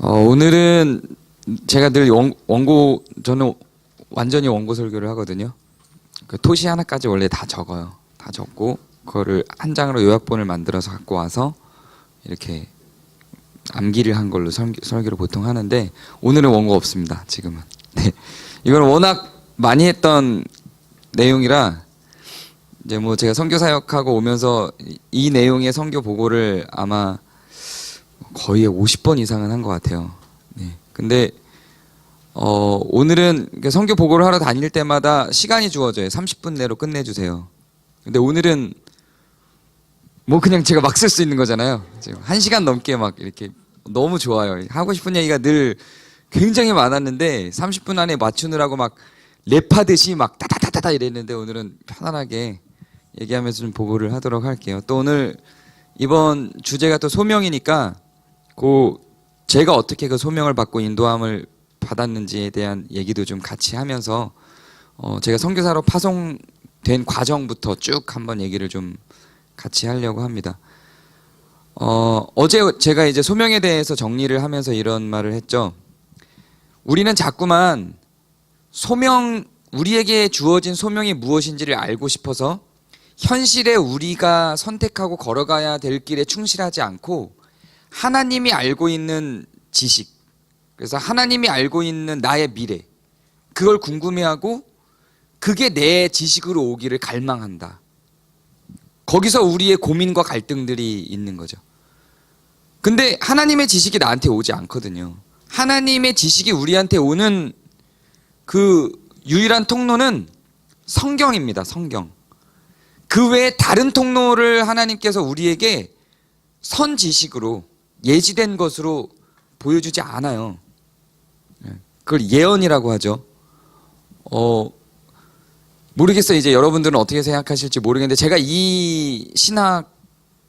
오늘은 제가 늘 저는 완전히 원고 설교를 하거든요. 그 토시 하나까지 원래 다 적어요. 다 적고 그거를 한 장으로 요약본을 만들어서 갖고 와서 이렇게 암기를 한 걸로 설교를 보통 하는데 오늘은 원고 없습니다. 지금은. 네. 이건 워낙 많이 했던 내용이라 이제 뭐 제가 선교 사역하고 오면서 이 내용의 선교 보고를 아마 거의 50번 이상은 한 것 같아요. 네. 근데 오늘은 선교 보고를 하러 다닐 때마다 시간이 주어져요. 30분 내로 끝내주세요. 근데 오늘은 뭐 그냥 제가 막 쓸 수 있는 거잖아요. 지금 1시간 넘게 막 이렇게 너무 좋아요. 하고 싶은 얘기가 늘 굉장히 많았는데 30분 안에 맞추느라고 막 랩하듯이 막 따다다다다 이랬는데 오늘은 편안하게 얘기하면서 좀 보고를 하도록 할게요. 또 오늘 이번 주제가 또 소명이니까 제가 어떻게 그 소명을 받고 인도함을 받았는지에 대한 얘기도 좀 같이 하면서 제가 선교사로 파송된 과정부터 쭉 한번 얘기를 좀 같이 하려고 합니다. 어제 제가 이제 소명에 대해서 정리를 하면서 이런 말을 했죠. 우리는 자꾸만 우리에게 주어진 소명이 무엇인지를 알고 싶어서 현실에 우리가 선택하고 걸어가야 될 길에 충실하지 않고 하나님이 알고 있는 지식, 그래서 하나님이 알고 있는 나의 미래, 그걸 궁금해하고 그게 내 지식으로 오기를 갈망한다. 거기서 우리의 고민과 갈등들이 있는 거죠. 근데 하나님의 지식이 나한테 오지 않거든요. 하나님의 지식이 우리한테 오는 그 유일한 통로는 성경입니다. 성경. 그 외에 다른 통로를 하나님께서 우리에게 선 지식으로 예지된 것으로 보여주지 않아요. 그걸 예언이라고 하죠. 모르겠어요. 이제 여러분들은 어떻게 생각하실지 모르겠는데 제가 이 신학,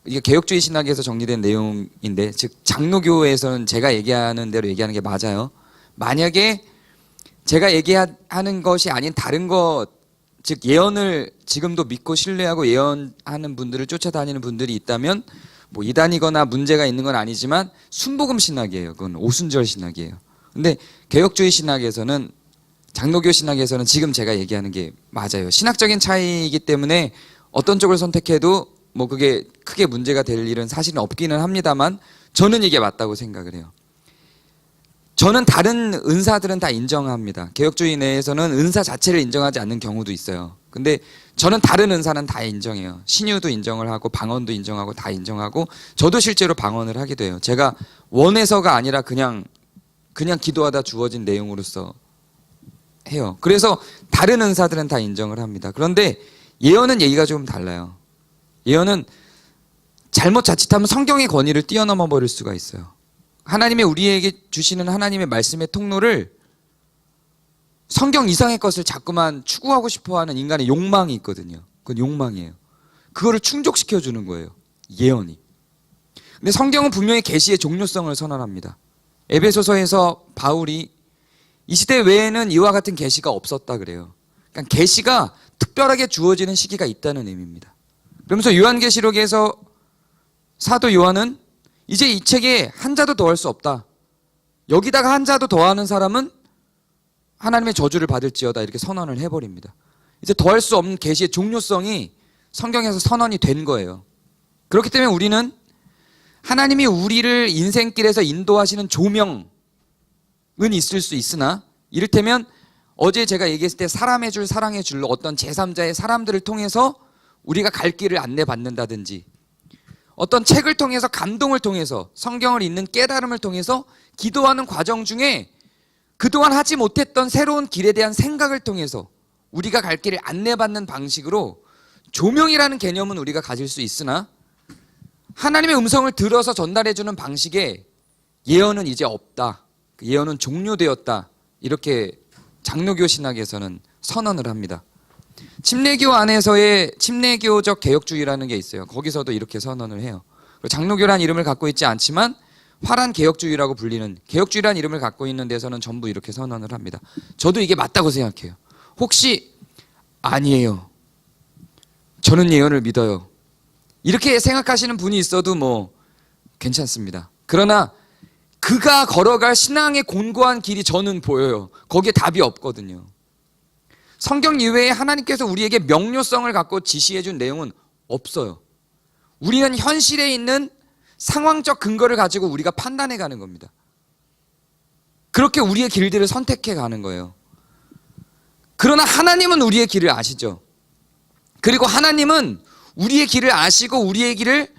이게 개혁주의 신학에서 정리된 내용인데, 즉 장로교에서는 제가 얘기하는 대로 얘기하는 게 맞아요. 만약에 제가 얘기하는 것이 아닌 다른 것, 즉 예언을 지금도 믿고 신뢰하고 예언하는 분들을 쫓아다니는 분들이 있다면 뭐 이단이거나 문제가 있는 건 아니지만 순복음 신학이에요. 그건 오순절 신학이에요. 근데 개혁주의 신학에서는, 장로교 신학에서는 지금 제가 얘기하는 게 맞아요. 신학적인 차이이기 때문에 어떤 쪽을 선택해도 뭐 그게 크게 문제가 될 일은 사실은 없기는 합니다만 저는 이게 맞다고 생각을 해요. 저는 다른 은사들은 다 인정합니다. 개혁주의 내에서는 은사 자체를 인정하지 않는 경우도 있어요. 근데 저는 다른 은사는 다 인정해요. 신유도 인정을 하고 방언도 인정하고 다 인정하고 저도 실제로 방언을 하기도 해요. 제가 원해서가 아니라 그냥 기도하다 주어진 내용으로서 해요. 그래서 다른 은사들은 다 인정을 합니다. 그런데 예언은 얘기가 좀 달라요. 예언은 잘못 자칫하면 성경의 권위를 뛰어넘어 버릴 수가 있어요. 하나님이 우리에게 주시는 하나님의 말씀의 통로를 성경 이상의 것을 자꾸만 추구하고 싶어하는 인간의 욕망이 있거든요. 그건 욕망이에요. 그거를 충족시켜 주는 거예요. 예언이. 근데 성경은 분명히 계시의 종료성을 선언합니다. 에베소서에서 바울이 이 시대 외에는 이와 같은 계시가 없었다 그래요. 그러니까 계시가 특별하게 주어지는 시기가 있다는 의미입니다. 그러면서 요한계시록에서 사도 요한은 이제 이 책에 한 자도 더할 수 없다. 여기다가 한 자도 더하는 사람은 하나님의 저주를 받을지어다 이렇게 선언을 해버립니다. 이제 더할 수 없는 계시의 종료성이 성경에서 선언이 된 거예요. 그렇기 때문에 우리는 하나님이 우리를 인생길에서 인도하시는 조명은 있을 수 있으나 이를테면 어제 제가 얘기했을 때 사람의 줄 사랑의 줄로 어떤 제3자의 사람들을 통해서 우리가 갈 길을 안내받는다든지 어떤 책을 통해서 감동을 통해서 성경을 읽는 깨달음을 통해서 기도하는 과정 중에 그동안 하지 못했던 새로운 길에 대한 생각을 통해서 우리가 갈 길을 안내받는 방식으로 조명이라는 개념은 우리가 가질 수 있으나 하나님의 음성을 들어서 전달해주는 방식의 예언은 이제 없다. 예언은 종료되었다. 이렇게 장로교 신학에서는 선언을 합니다. 침례교 안에서의 침례교적 개혁주의라는 게 있어요. 거기서도 이렇게 선언을 해요. 장로교란 이름을 갖고 있지 않지만 화란 개혁주의라고 불리는 개혁주의란 이름을 갖고 있는 데서는 전부 이렇게 선언을 합니다. 저도 이게 맞다고 생각해요. 혹시 아니에요. 저는 예언을 믿어요. 이렇게 생각하시는 분이 있어도 뭐 괜찮습니다. 그러나 그가 걸어갈 신앙의 곤고한 길이 저는 보여요. 거기에 답이 없거든요. 성경 이외에 하나님께서 우리에게 명료성을 갖고 지시해 준 내용은 없어요. 우리는 현실에 있는 상황적 근거를 가지고 우리가 판단해 가는 겁니다. 그렇게 우리의 길들을 선택해 가는 거예요. 그러나 하나님은 우리의 길을 아시죠. 그리고 하나님은 우리의 길을 아시고 우리의 길을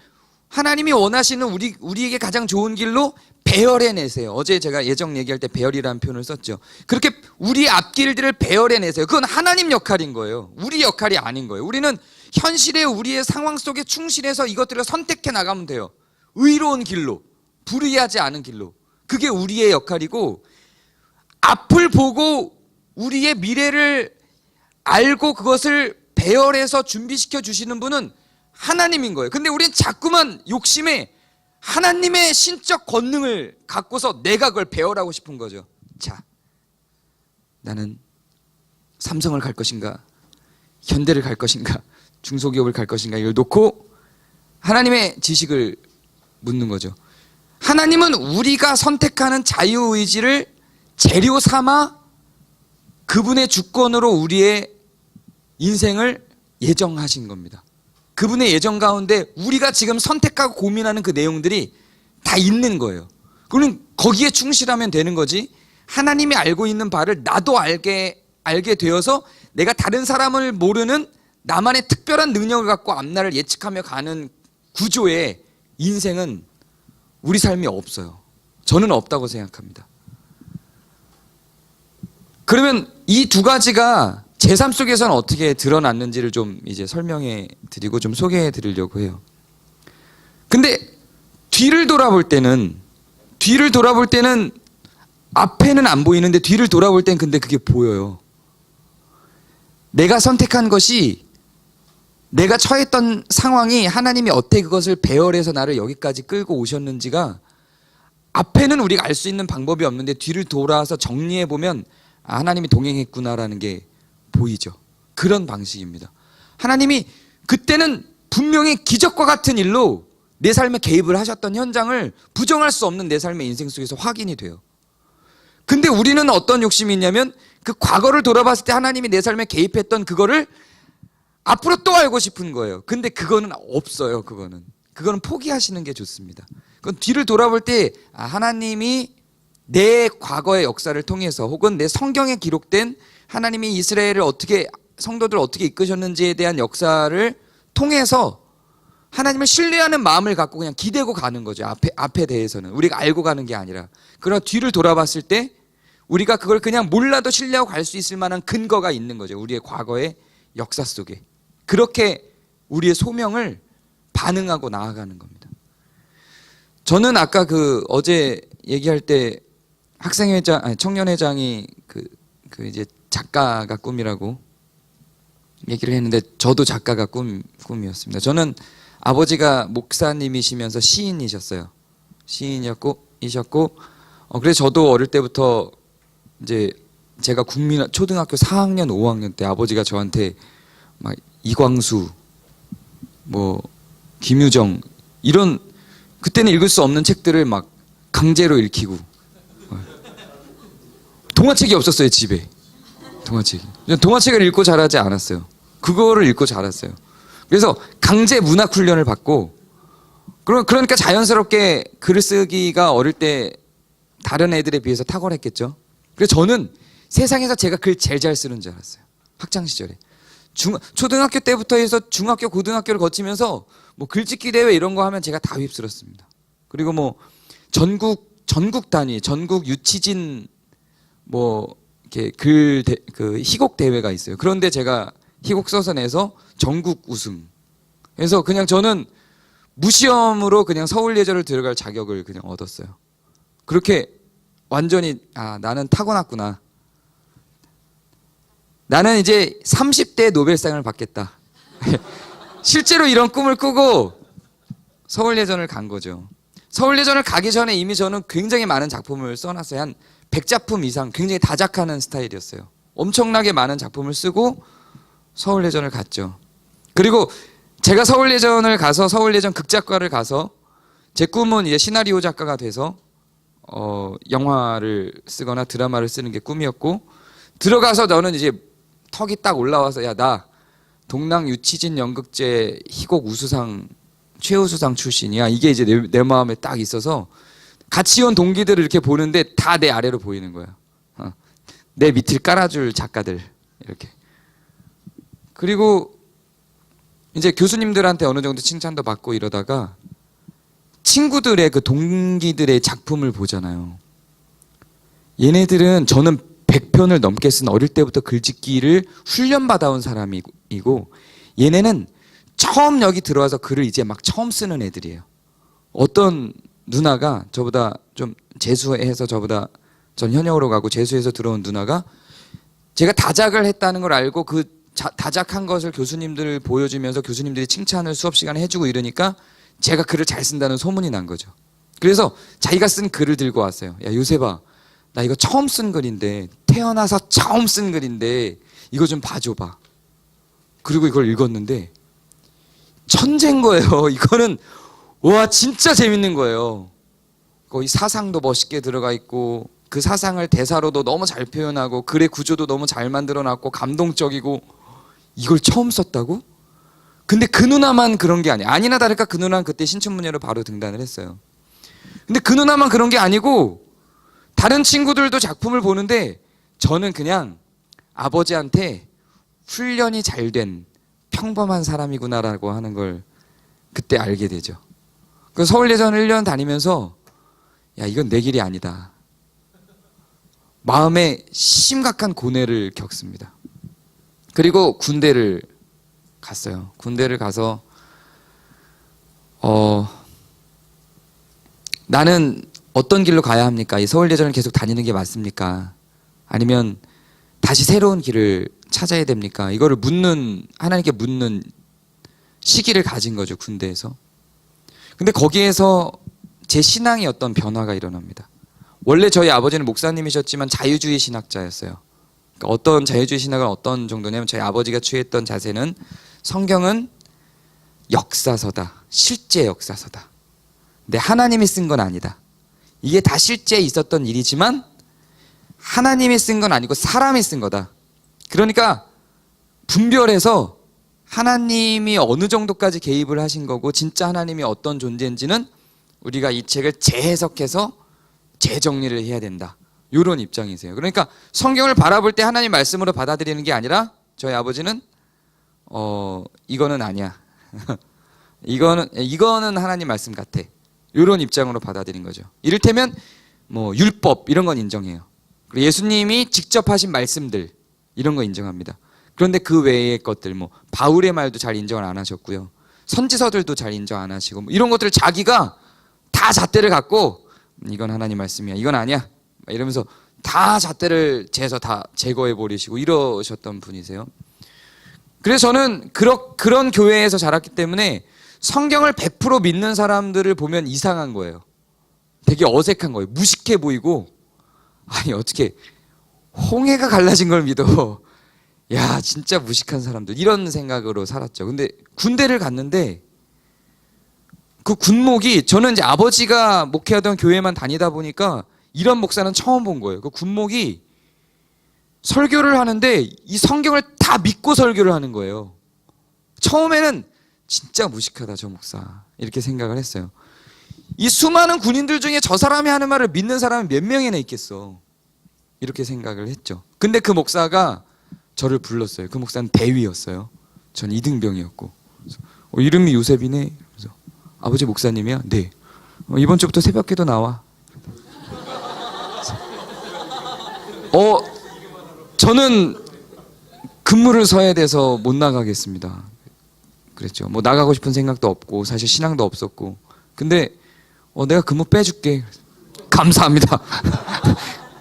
하나님이 원하시는 우리에게 가장 좋은 길로 배열해 내세요. 어제 제가 예정 얘기할 때 배열이라는 표현을 썼죠. 그렇게 우리의 앞길들을 배열해 내세요. 그건 하나님 역할인 거예요. 우리 역할이 아닌 거예요. 우리는 현실의 우리의 상황 속에 충실해서 이것들을 선택해 나가면 돼요. 의로운 길로, 불의하지 않은 길로. 그게 우리의 역할이고, 앞을 보고 우리의 미래를 알고 그것을 배열해서 준비시켜 주시는 분은 하나님인 거예요. 근데 우리는 자꾸만 욕심에 하나님의 신적 권능을 갖고서 내가 그걸 배열하고 싶은 거죠. 자, 나는 삼성을 갈 것인가, 현대를 갈 것인가, 중소기업을 갈 것인가, 이걸 놓고 하나님의 지식을 묻는 거죠. 하나님은 우리가 선택하는 자유의지를 재료 삼아 그분의 주권으로 우리의 인생을 예정하신 겁니다. 그분의 예정 가운데 우리가 지금 선택하고 고민하는 그 내용들이 다 있는 거예요. 그럼 거기에 충실하면 되는 거지, 하나님이 알고 있는 바를 나도 알게 되어서 내가 다른 사람을 모르는 나만의 특별한 능력을 갖고 앞날을 예측하며 가는 구조의 인생은 우리 삶이 없어요. 저는 없다고 생각합니다. 그러면 이 두 가지가 제 삶 속에서는 어떻게 드러났는지를 좀 이제 설명해 드리고 좀 소개해 드리려고 해요. 근데 뒤를 돌아볼 때는 앞에는 안 보이는데 뒤를 돌아볼 땐 근데 그게 보여요. 내가 선택한 것이, 내가 처했던 상황이 하나님이 어떻게 그것을 배열해서 나를 여기까지 끌고 오셨는지가 앞에는 우리가 알 수 있는 방법이 없는데 뒤를 돌아서 정리해 보면 하나님이 동행했구나라는 게 보이죠. 그런 방식입니다. 하나님이 그때는 분명히 기적과 같은 일로 내 삶에 개입을 하셨던 현장을 부정할 수 없는 내 삶의 인생 속에서 확인이 돼요. 근데 우리는 어떤 욕심이 있냐면 그 과거를 돌아봤을 때 하나님이 내 삶에 개입했던 그거를 앞으로 또 알고 싶은 거예요. 근데 그거는 없어요. 그거는 포기하시는 게 좋습니다. 그건 뒤를 돌아볼 때 하나님이 내 과거의 역사를 통해서 혹은 내 성경에 기록된 하나님이 이스라엘을 어떻게, 성도들을 어떻게 이끄셨는지에 대한 역사를 통해서 하나님을 신뢰하는 마음을 갖고 그냥 기대고 가는 거죠. 앞에 대해서는 우리가 알고 가는 게 아니라. 그러나 뒤를 돌아봤을 때 우리가 그걸 그냥 몰라도 신뢰하고 갈 수 있을 만한 근거가 있는 거죠. 우리의 과거의 역사 속에. 그렇게 우리의 소명을 반응하고 나아가는 겁니다. 저는 아까 어제 얘기할 때 청년회장이 이제 작가가 꿈이라고 얘기를 했는데, 저도 작가가 꿈이었습니다. 저는 아버지가 목사님이시면서 시인이셨어요. 시인이셨고, 그래서 저도 어릴 때부터 이제 제가 초등학교 4학년, 5학년 때 아버지가 저한테 막 이광수, 김유정 이런 그때는 읽을 수 없는 책들을 막 강제로 읽히고, 동화책이 없었어요, 집에. 동화책을 읽고 자라지 않았어요. 그거를 읽고 자랐어요. 그래서 강제 문학 훈련을 받고, 그러니까 자연스럽게 글을 쓰기가 어릴 때 다른 애들에 비해서 탁월했겠죠. 그래서 저는 세상에서 제가 글 제일 잘 쓰는 줄 알았어요. 학창 시절에. 초등학교 때부터 해서 중학교, 고등학교를 거치면서 글짓기 대회 이런 거 하면 제가 다 휩쓸었습니다. 그리고 전국 단위, 전국 유치진 이렇게 희곡 대회가 있어요. 그런데 제가 희곡 써서 내서 전국 우승. 그래서 그냥 저는 무시험으로 그냥 서울예절을 들어갈 자격을 그냥 얻었어요. 그렇게 완전히 나는 타고났구나. 나는 이제 30대 노벨상을 받겠다. 실제로 이런 꿈을 꾸고 서울예전을 간 거죠. 서울예전을 가기 전에 이미 저는 굉장히 많은 작품을 써놨어요. 한 100작품 이상, 굉장히 다작하는 스타일이었어요. 엄청나게 많은 작품을 쓰고 서울예전을 갔죠. 그리고 제가 서울예전을 가서 서울예전 극작과를 가서 제 꿈은 이제 시나리오 작가가 돼서 영화를 쓰거나 드라마를 쓰는 게 꿈이었고, 들어가서 너는 이제 턱이 딱 올라와서 야, 나 동랑 유치진 연극제 희곡 우수상 최우수상 출신이야. 이게 이제 내 마음에 딱 있어서 같이 온 동기들을 이렇게 보는데 다 내 아래로 보이는 거야. 내 밑을 깔아줄 작가들 이렇게. 그리고 이제 교수님들한테 어느 정도 칭찬도 받고 이러다가 친구들의 그 동기들의 작품을 보잖아요. 얘네들은 저는 100편을 넘게 쓴 어릴 때부터 글짓기를 훈련받아온 사람이고 얘네는 처음 여기 들어와서 글을 이제 막 처음 쓰는 애들이에요. 어떤 누나가 저보다 좀 재수해서 저보다 전 현역으로 가고 재수해서 들어온 누나가 제가 다작을 했다는 걸 알고 그 다작한 것을 교수님들 보여주면서 교수님들이 칭찬을 수업 시간에 해주고 이러니까 제가 글을 잘 쓴다는 소문이 난 거죠. 그래서 자기가 쓴 글을 들고 왔어요. 야, 요셉아, 나 이거 처음 쓴 글인데, 태어나서 처음 쓴 글인데 이거 좀 봐줘봐. 그리고 이걸 읽었는데 천재인 거예요. 이거는 와 진짜 재밌는 거예요. 거기 사상도 멋있게 들어가 있고 그 사상을 대사로도 너무 잘 표현하고 글의 구조도 너무 잘 만들어놨고 감동적이고 이걸 처음 썼다고? 근데 그 누나만 그런 게 아니야. 아니나 다를까 그 누나는 그때 신춘문예로 바로 등단을 했어요. 근데 그 누나만 그런 게 아니고 다른 친구들도 작품을 보는데 저는 그냥 아버지한테 훈련이 잘 된 평범한 사람이구나라고 하는 걸 그때 알게 되죠. 그 서울예전 1년 다니면서 야, 이건 내 길이 아니다. 마음에 심각한 고뇌를 겪습니다. 그리고 군대를 갔어요. 군대를 가서 나는 어떤 길로 가야 합니까? 이 서울예전을 계속 다니는 게 맞습니까? 아니면 다시 새로운 길을 찾아야 됩니까? 이거를 하나님께 묻는 시기를 가진 거죠, 군대에서. 근데 거기에서 제 신앙의 어떤 변화가 일어납니다. 원래 저희 아버지는 목사님이셨지만 자유주의 신학자였어요. 그러니까 어떤 자유주의 신학은 어떤 정도냐면 저희 아버지가 취했던 자세는 성경은 역사서다. 실제 역사서다. 근데 하나님이 쓴 건 아니다. 이게 다 실제 있었던 일이지만 하나님이 쓴 건 아니고 사람이 쓴 거다. 그러니까 분별해서 하나님이 어느 정도까지 개입을 하신 거고 진짜 하나님이 어떤 존재인지는 우리가 이 책을 재해석해서 재정리를 해야 된다. 이런 입장이세요. 그러니까 성경을 바라볼 때 하나님 말씀으로 받아들이는 게 아니라 저희 아버지는 이거는 아니야. 이거는 하나님 말씀 같아. 이런 입장으로 받아들인 거죠. 이를테면 뭐 율법 이런 건 인정해요. 그리고 예수님이 직접 하신 말씀들 이런 거 인정합니다. 그런데 그 외의 것들 뭐 바울의 말도 잘 인정을 안 하셨고요. 선지서들도 잘 인정 안 하시고 뭐 이런 것들을 자기가 다 잣대를 갖고 이건 하나님 말씀이야. 이건 아니야. 이러면서 다 잣대를 재서 다 제거해 버리시고 이러셨던 분이세요. 그래서 저는 그런 교회에서 자랐기 때문에 성경을 100% 믿는 사람들을 보면 이상한 거예요. 되게 어색한 거예요. 무식해 보이고 아니 어떻게 홍해가 갈라진 걸 믿어. 야 진짜 무식한 사람들 이런 생각으로 살았죠. 근데 군대를 갔는데 그 군목이 저는 이제 아버지가 목회하던 교회만 다니다 보니까 이런 목사는 처음 본 거예요. 그 군목이 설교를 하는데 이 성경을 다 믿고 설교를 하는 거예요. 처음에는 진짜 무식하다 저 목사 이렇게 생각을 했어요. 이 수많은 군인들 중에 저 사람이 하는 말을 믿는 사람이 몇 명이나 있겠어. 이렇게 생각을 했죠. 근데 그 목사가 저를 불렀어요. 그 목사는 대위였어요. 전 이등병이었고 이름이 요셉이네. 그래서 아버지 목사님이야? 네. 이번 주부터 새벽기도 나와. 저는 근무를 서야 돼서 못 나가겠습니다. 그랬죠. 뭐 나가고 싶은 생각도 없고 사실 신앙도 없었고. 근데 내가 근무 빼줄게. 감사합니다.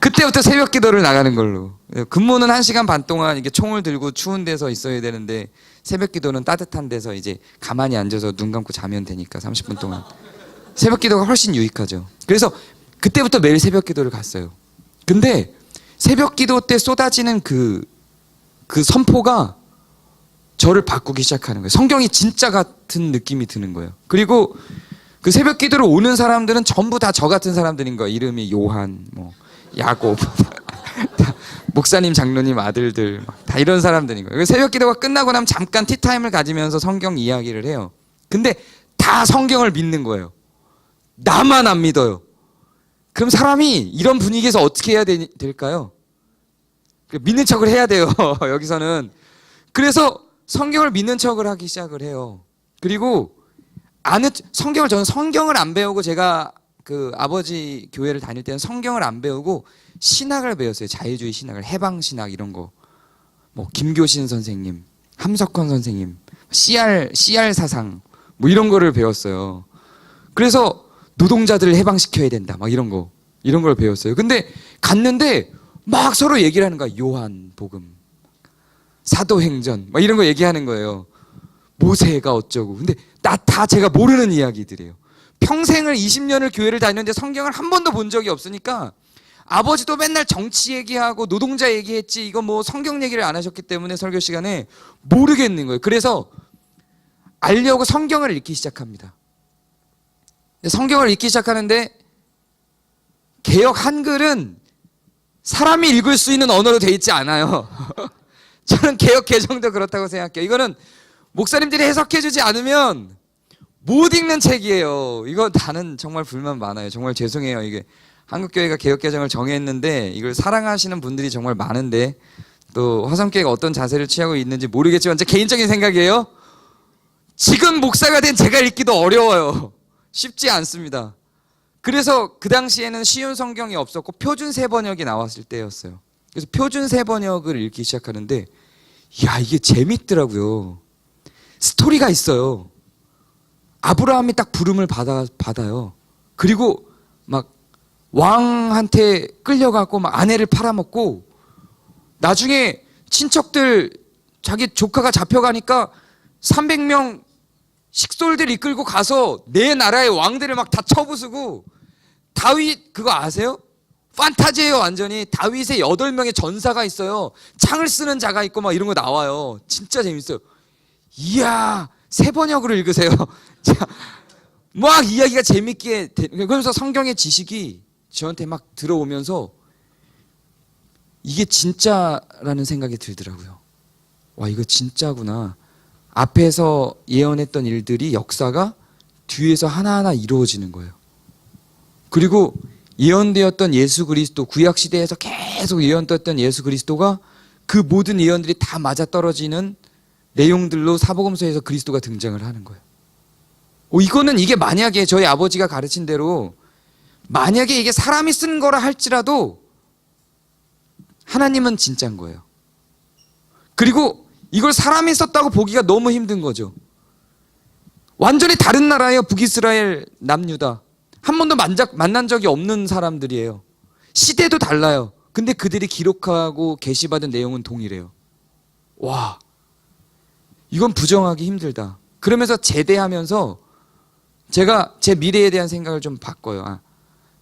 그때부터 새벽 기도를 나가는 걸로. 근무는 1시간 반 동안 이게 총을 들고 추운 데서 있어야 되는데 새벽 기도는 따뜻한 데서 이제 가만히 앉아서 눈 감고 자면 되니까 30분 동안. 새벽 기도가 훨씬 유익하죠. 그래서 그때부터 매일 새벽 기도를 갔어요. 근데 새벽 기도 때 쏟아지는 그 선포가 저를 바꾸기 시작하는 거예요. 성경이 진짜 같은 느낌이 드는 거예요. 그리고 그 새벽 기도로 오는 사람들은 전부 다 저 같은 사람들인 거예요. 이름이 요한, 뭐 야곱, 목사님, 장로님 아들들 다 이런 사람들인 거예요. 새벽 기도가 끝나고 나면 잠깐 티타임을 가지면서 성경 이야기를 해요. 근데 다 성경을 믿는 거예요. 나만 안 믿어요. 그럼 사람이 이런 분위기에서 어떻게 해야 될까요? 믿는 척을 해야 돼요. 여기서는. 그래서 성경을 믿는 척을 하기 시작을 해요. 그리고 성경을, 저는 성경을 안 배우고, 제가 그 아버지 교회를 다닐 때는 성경을 안 배우고 신학을 배웠어요. 자유주의 신학을, 해방 신학 이런 거. 뭐 김교신 선생님, 함석헌 선생님, CR 사상 뭐 이런 거를 배웠어요. 그래서 노동자들을 해방시켜야 된다, 막 이런 걸 배웠어요. 근데 갔는데 막 서로 얘기를 하는 거야. 요한복음, 사도행전 막 이런 거 얘기하는 거예요. 모세가 어쩌고. 근데 다 제가 모르는 이야기들이에요. 평생을 20년을 교회를 다녔는데 성경을 한 번도 본 적이 없으니까, 아버지도 맨날 정치 얘기하고 노동자 얘기했지, 이거 뭐 성경 얘기를 안 하셨기 때문에 설교 시간에 모르겠는 거예요. 그래서 알려고 성경을 읽기 시작합니다. 성경을 읽기 시작하는데 개역 한글은 사람이 읽을 수 있는 언어로 돼 있지 않아요. 저는 개역 개정도 그렇다고 생각해요. 이거는 목사님들이 해석해주지 않으면 못 읽는 책이에요. 이거 나는 정말 불만 많아요. 정말 죄송해요. 이게 한국교회가 개역 개정을 정했는데 이걸 사랑하시는 분들이 정말 많은데, 또 화성교회가 어떤 자세를 취하고 있는지 모르겠지만 제 개인적인 생각이에요. 지금 목사가 된 제가 읽기도 어려워요. 쉽지 않습니다. 그래서 그 당시에는 쉬운 성경이 없었고 표준 세번역이 나왔을 때였어요. 그래서 표준 세번역을 읽기 시작하는데, 야, 이게 재밌더라고요. 스토리가 있어요. 아브라함이 딱 부름을 받아요. 그리고 막 왕한테 끌려가고 막 아내를 팔아먹고, 나중에 친척들, 자기 조카가 잡혀가니까 300명 식솔들 이끌고 가서 내 나라의 왕들을 막 다 쳐부수고, 다윗 그거 아세요? 판타지예요 완전히. 다윗의 8명의 전사가 있어요. 창을 쓰는 자가 있고 막 이런 거 나와요. 진짜 재밌어요. 이야, 세번역으로 읽으세요. 막 이야기가 재밌게 그러면서 성경의 지식이 저한테 막 들어오면서 이게 진짜라는 생각이 들더라고요. 와, 이거 진짜구나. 앞에서 예언했던 일들이, 역사가 뒤에서 하나하나 이루어지는 거예요. 그리고 예언되었던 예수 그리스도, 구약 시대에서 계속 예언되었던 예수 그리스도가 그 모든 예언들이 다 맞아떨어지는 내용들로 사복음서에서 그리스도가 등장을 하는 거예요. 이게 만약에 저희 아버지가 가르친 대로, 만약에 이게 사람이 쓴 거라 할지라도 하나님은 진짜인 거예요. 그리고 이걸 사람이 썼다고 보기가 너무 힘든 거죠. 완전히 다른 나라예요. 북이스라엘, 남유다. 한 번도 만난 적이 없는 사람들이에요. 시대도 달라요. 근데 그들이 기록하고 계시받은 내용은 동일해요. 와, 이건 부정하기 힘들다. 그러면서 제대하면서 제가 제 미래에 대한 생각을 좀 바꿔요.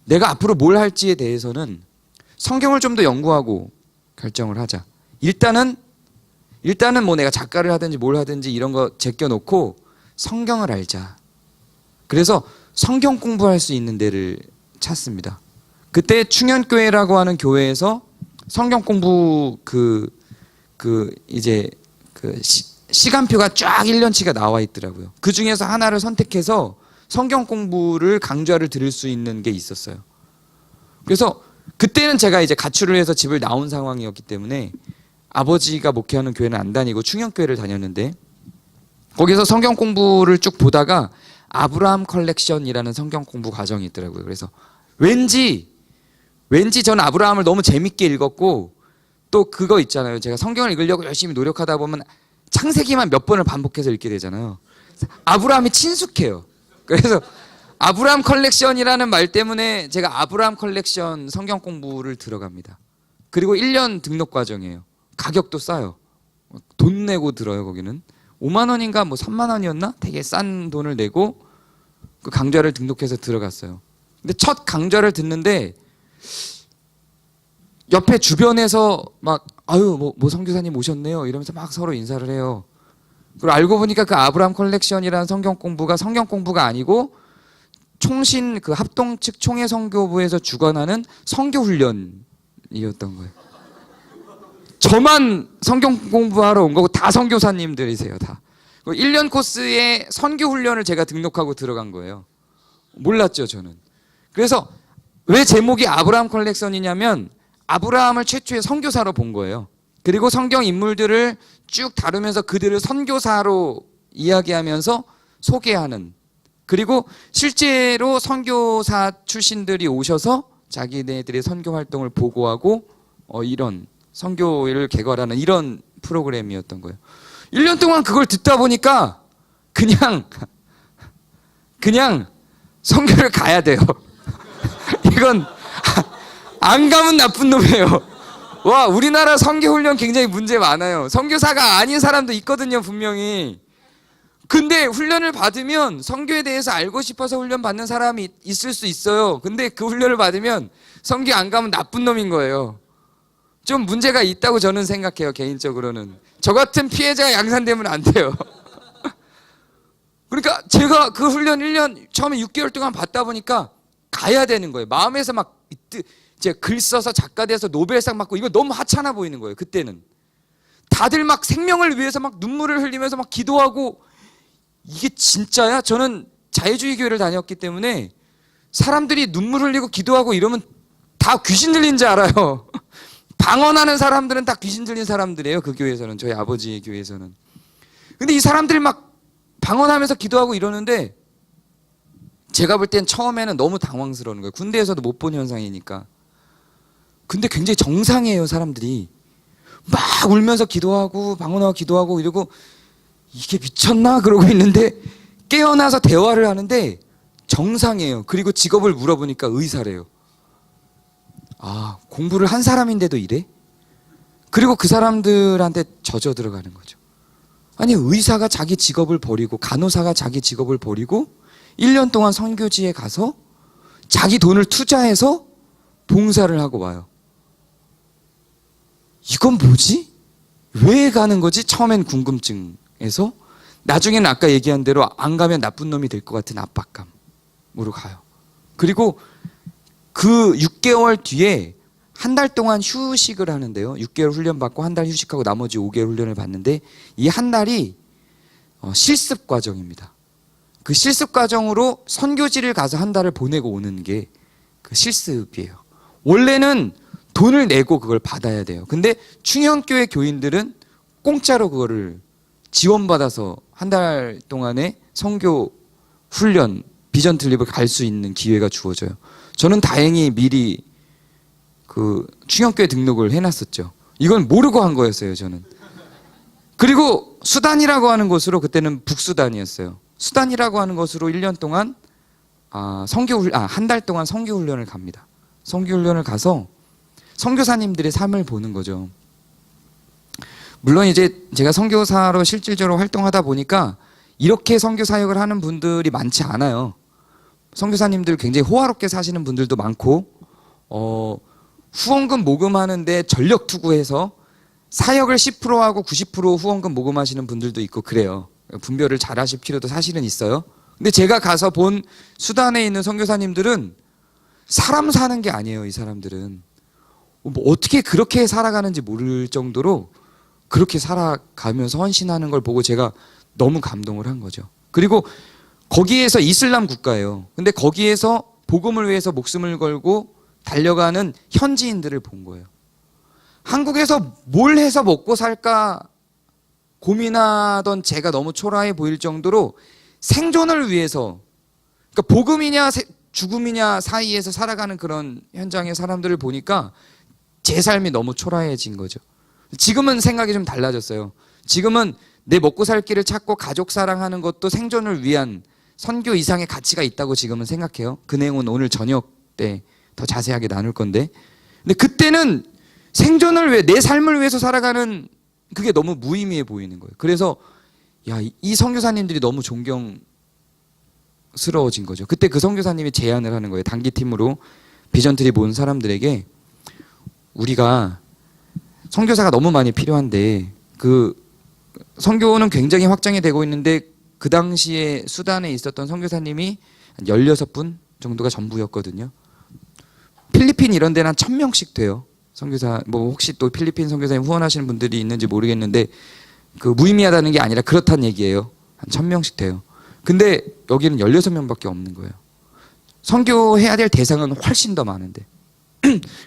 내가 앞으로 뭘 할지에 대해서는 성경을 좀 더 연구하고 결정을 하자. 일단은 뭐 내가 작가를 하든지 뭘 하든지 이런 거 제껴놓고 성경을 알자. 그래서 성경 공부할 수 있는 데를 찾습니다. 그때 충현교회라고 하는 교회에서 성경 공부 시간표가 쫙 1년치가 나와 있더라고요. 그 중에서 하나를 선택해서 성경 공부를 강좌를 들을 수 있는 게 있었어요. 그래서 그때는 제가 이제 가출을 해서 집을 나온 상황이었기 때문에 아버지가 목회하는 교회는 안 다니고 충현교회를 다녔는데, 거기서 성경 공부를 쭉 보다가 아브라함 컬렉션이라는 성경 공부 과정이 있더라고요. 그래서 왠지 저는 아브라함을 너무 재밌게 읽었고, 또 그거 있잖아요. 제가 성경을 읽으려고 열심히 노력하다 보면 창세기만 몇 번을 반복해서 읽게 되잖아요. 아브라함이 친숙해요. 그래서 아브라함 컬렉션이라는 말 때문에 제가 아브라함 컬렉션 성경 공부를 들어갑니다. 그리고 1년 등록 과정이에요. 가격도 싸요. 돈 내고 들어요. 거기는 5만 원인가 뭐 3만 원이었나? 되게 싼 돈을 내고 그 강좌를 등록해서 들어갔어요. 근데 첫 강좌를 듣는데 옆에 주변에서 막 뭐 선교사님 오셨네요 이러면서 막 서로 인사를 해요. 그리고 알고 보니까 그 아브라함 컬렉션이라는 성경 공부가 아니고 총신 그 합동 측 총회 선교부에서 주관하는 선교 훈련이었던 거예요. 저만 성경 공부하러 온 거고 다 선교사님들이세요, 다. 1년 코스에 선교 훈련을 제가 등록하고 들어간 거예요. 몰랐죠, 저는. 그래서 왜 제목이 아브라함 컬렉션이냐면 아브라함을 최초의 선교사로 본 거예요. 그리고 성경 인물들을 쭉 다루면서 그들을 선교사로 이야기하면서 소개하는, 그리고 실제로 선교사 출신들이 오셔서 자기네들의 선교 활동을 보고하고 이런 선교를 개괄하는 이런 프로그램이었던 거예요. 1년 동안 그걸 듣다 보니까 그냥 선교를 가야 돼요. 이건 안 가면 나쁜 놈이에요. 와, 우리나라 선교 훈련 굉장히 문제 많아요. 선교사가 아닌 사람도 있거든요, 분명히. 근데 훈련을 받으면 선교에 대해서 알고 싶어서 훈련 받는 사람이 있을 수 있어요. 근데 그 훈련을 받으면 선교 안 가면 나쁜 놈인 거예요. 좀 문제가 있다고 저는 생각해요, 개인적으로는. 저 같은 피해자가 양산되면 안 돼요. 그러니까 제가 그 훈련 1년 처음에 6개월 동안 받다 보니까 가야 되는 거예요. 마음에서 막 이제 글 써서 작가 돼서 노벨상 받고 이거 너무 하찮아 보이는 거예요. 그때는 다들 막 생명을 위해서 막 눈물을 흘리면서 막 기도하고, 이게 진짜야? 저는 자유주의 교회를 다녔기 때문에 사람들이 눈물 흘리고 기도하고 이러면 다 귀신 들린 줄 알아요. 방언하는 사람들은 다 귀신 들린 사람들이에요, 그 교회에서는. 저희 아버지의 교회에서는. 근데 이 사람들이 막 방언하면서 기도하고 이러는데 제가 볼 땐 처음에는 너무 당황스러운 거예요. 군대에서도 못 본 현상이니까. 근데 굉장히 정상이에요, 사람들이. 막 울면서 기도하고 방언하고 기도하고 이러고, 이게 미쳤나? 그러고 있는데 깨어나서 대화를 하는데 정상이에요. 그리고 직업을 물어보니까 의사래요. 아, 공부를 한 사람인데도 이래? 그리고 그 사람들한테 젖어 들어가는 거죠. 아니, 의사가 자기 직업을 버리고, 간호사가 자기 직업을 버리고 1년 동안 선교지에 가서 자기 돈을 투자해서 봉사를 하고 와요. 이건 뭐지? 왜 가는 거지? 처음엔 궁금증에서, 나중에는 아까 얘기한 대로 안 가면 나쁜 놈이 될 것 같은 압박감으로 가요. 그리고 그 6개월 뒤에 한 달 동안 휴식을 하는데요. 6개월 훈련 받고 한 달 휴식하고 나머지 5개월 훈련을 받는데, 이 한 달이 실습 과정입니다. 그 실습 과정으로 선교지를 가서 한 달을 보내고 오는 게 그 실습이에요. 원래는 돈을 내고 그걸 받아야 돼요. 근데 충영교회 교인들은 공짜로 그거를 지원받아서 한 달 동안의 선교 훈련, 비전 트립을 갈 수 있는 기회가 주어져요. 저는 다행히 미리 그 충영교회 등록을 해놨었죠. 이건 모르고 한 거였어요, 저는. 그리고 수단이라고 하는 곳으로, 그때는 북수단이었어요. 수단이라고 하는 곳으로 1년 동안 한 달 동안 선교 훈련을 갑니다. 선교 훈련을 가서 선교사님들의 삶을 보는 거죠. 물론 이제 제가 선교사로 실질적으로 활동하다 보니까 이렇게 선교 사역을 하는 분들이 많지 않아요. 선교사님들 굉장히 호화롭게 사시는 분들도 많고, 후원금 모금하는데 전력 투구해서 사역을 10%하고 90% 후원금 모금하시는 분들도 있고 그래요. 분별을 잘 하실 필요도 사실은 있어요. 근데 제가 가서 본 수단에 있는 선교사님들은 사람 사는 게 아니에요. 이 사람들은 뭐 어떻게 그렇게 살아가는지 모를 정도로 그렇게 살아가면서 헌신하는 걸 보고 제가 너무 감동을 한 거죠. 그리고 거기에서 이슬람 국가예요. 근데 거기에서 복음을 위해서 목숨을 걸고 달려가는 현지인들을 본 거예요. 한국에서 뭘 해서 먹고 살까 고민하던 제가 너무 초라해 보일 정도로 생존을 위해서, 그러니까 복음이냐 죽음이냐 사이에서 살아가는 그런 현장의 사람들을 보니까 제 삶이 너무 초라해진 거죠. 지금은 생각이 좀 달라졌어요. 지금은 내 먹고 살 길을 찾고 가족 사랑하는 것도 생존을 위한 선교 이상의 가치가 있다고 지금은 생각해요. 그 내용은 오늘 저녁 때 더 자세하게 나눌 건데, 근데 그때는 생존을 위해, 내 삶을 위해서 살아가는 그게 너무 무의미해 보이는 거예요. 그래서 이 선교사님들이 너무 존경스러워진 거죠. 그때 그 선교사님이 제안을 하는 거예요. 단기팀으로 비전트립 온 사람들에게, 우리가 선교사가 너무 많이 필요한데, 그 선교는 굉장히 확장이 되고 있는데 그 당시에 수단에 있었던 선교사님이 한 16분 정도가 전부였거든요. 필리핀 이런 데는 한 1000명씩 돼요. 선교사 뭐 혹시 또 필리핀 선교사님 후원하시는 분들이 있는지 모르겠는데 그 무의미하다는 게 아니라 그렇다는 얘기예요. 한 1000명씩 돼요. 근데 여기는 16명밖에 없는 거예요. 선교해야 될 대상은 훨씬 더 많은데.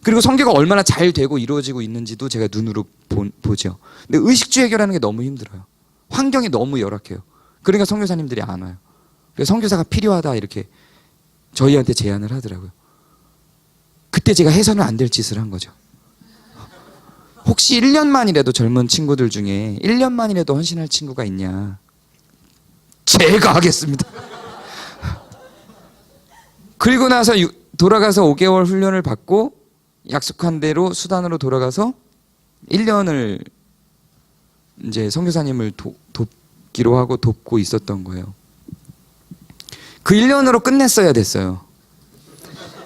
그리고 선교가 얼마나 잘 되고 이루어지고 있는지도 제가 눈으로 보죠. 근데 의식주 해결하는 게 너무 힘들어요. 환경이 너무 열악해요. 그러니까 선교사님들이 안 와요. 그래서 선교사가 필요하다 이렇게 저희한테 제안을 하더라고요. 그때 제가 해서는 안 될 짓을 한 거죠. 혹시 1년만이라도 젊은 친구들 중에 1년만이라도 헌신할 친구가 있냐? 제가 하겠습니다. 그리고 나서 돌아가서 5개월 훈련을 받고 약속한 대로 수단으로 돌아가서 1년을 이제 선교사님을 돕기로 하고 돕고 있었던 거예요. 그 1년으로 끝냈어야 됐어요.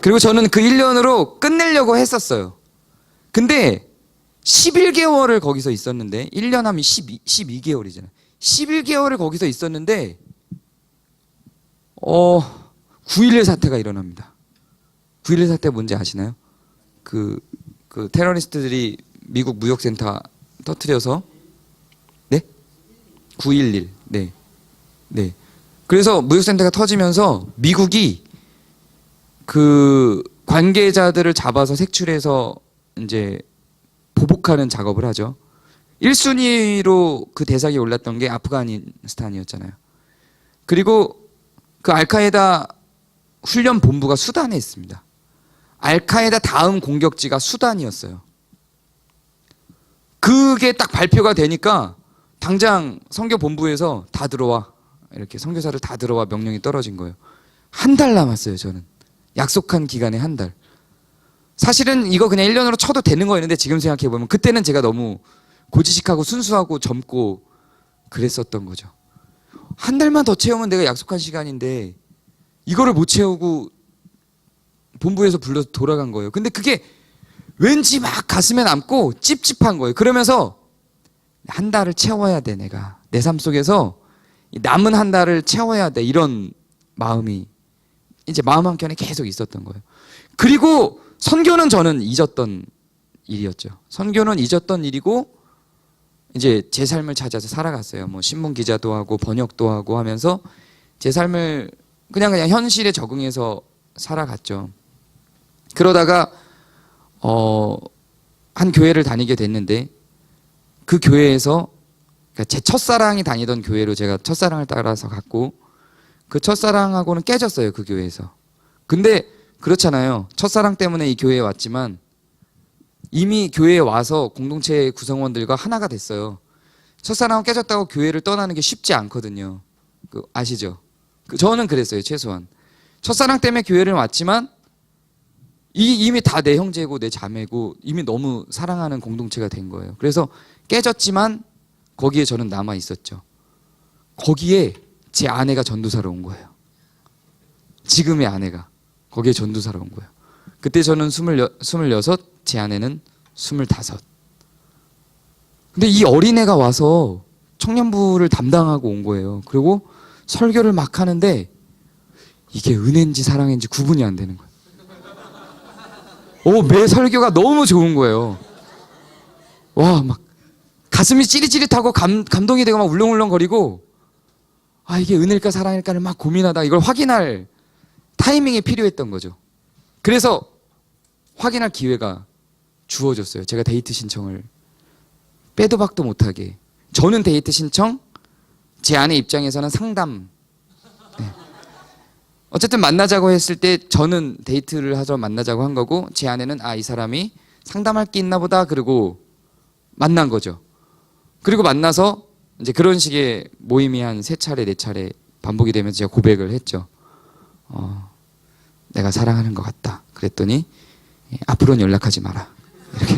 그리고 저는 그 1년으로 끝내려고 했었어요. 근데 11개월을 거기서 있었는데 1년 하면 12개월이잖아요. 11개월을 거기서 있었는데 9.11 사태가 일어납니다. 9.11 사태 뭔지 아시나요? 그 테러리스트들이 미국 무역센터 터뜨려서 네? 9.11 네. 네. 그래서 무역센터가 터지면서 미국이 그 관계자들을 잡아서 색출해서 이제 보복하는 작업을 하죠. 1순위로 그 대상이 올랐던 게 아프가니스탄이었잖아요. 그리고 그 알카에다 훈련 본부가 수단에 있습니다. 알카에다 다음 공격지가 수단이었어요. 그게 딱 발표가 되니까 당장 선교 본부에서 다 들어와 이렇게 선교사를 다 들어와 명령이 떨어진 거예요. 한 달 남았어요. 저는 약속한 기간에 한 달. 사실은 이거 그냥 1년으로 쳐도 되는 거였는데 지금 생각해보면 그때는 제가 너무 고지식하고 순수하고 젊고 그랬었던 거죠. 한 달만 더 채우면 내가 약속한 시간인데 이거를 못 채우고 본부에서 불러서 돌아간 거예요. 근데 그게 왠지 막 가슴에 남고 찝찝한 거예요. 그러면서 한 달을 채워야 돼. 내가 내 삶 속에서 남은 한 달을 채워야 돼. 이런 마음이 이제 마음 한켠에 계속 있었던 거예요. 그리고 선교는 저는 잊었던 일이었죠. 선교는 잊었던 일이고 이제 제 삶을 찾아서 살아갔어요. 뭐 신문 기자도 하고 번역도 하고 하면서 제 삶을 그냥 현실에 적응해서 살아갔죠. 그러다가 한 교회를 다니게 됐는데 그 교회에서 그러니까 제 첫사랑이 다니던 교회로 제가 첫사랑을 따라서 갔고 그 첫사랑하고는 깨졌어요. 그 교회에서. 근데 그렇잖아요. 첫사랑 때문에 이 교회에 왔지만 이미 교회에 와서 공동체 구성원들과 하나가 됐어요. 첫사랑하고 깨졌다고 교회를 떠나는 게 쉽지 않거든요. 아시죠? 저는 그랬어요. 최소한. 첫사랑 때문에 교회를 왔지만 이미 다 내 형제고 내 자매고 이미 너무 사랑하는 공동체가 된 거예요. 그래서 깨졌지만 거기에 저는 남아 있었죠. 거기에 제 아내가 전도사로 온 거예요. 지금의 아내가 거기에 전도사로 온 거예요. 그때 저는 26, 제 아내는 25. 근데 이 어린애가 와서 청년부를 담당하고 온 거예요. 그리고 설교를 막 하는데 이게 은혜인지 사랑인지 구분이 안 되는 거예요. 매 설교가 너무 좋은 거예요. 와, 막 가슴이 찌릿찌릿하고 감동이 되고 막 울렁울렁거리고 이게 은혜일까 사랑일까를 막 고민하다 이걸 확인할 타이밍이 필요했던 거죠. 그래서 확인할 기회가 주어졌어요. 제가 데이트 신청을 빼도 박도 못하게. 저는 데이트 신청, 제 아내 입장에서는 상담. 네. 어쨌든 만나자고 했을 때 저는 데이트를 하러 만나자고 한 거고 제 아내는 이 사람이 상담할 게 있나 보다 그러고 만난 거죠. 그리고 만나서 이제 그런 식의 모임이 한 3차례, 4차례 반복이 되면서 제가 고백을 했죠. 내가 사랑하는 것 같다. 그랬더니 앞으로는 연락하지 마라. 이렇게.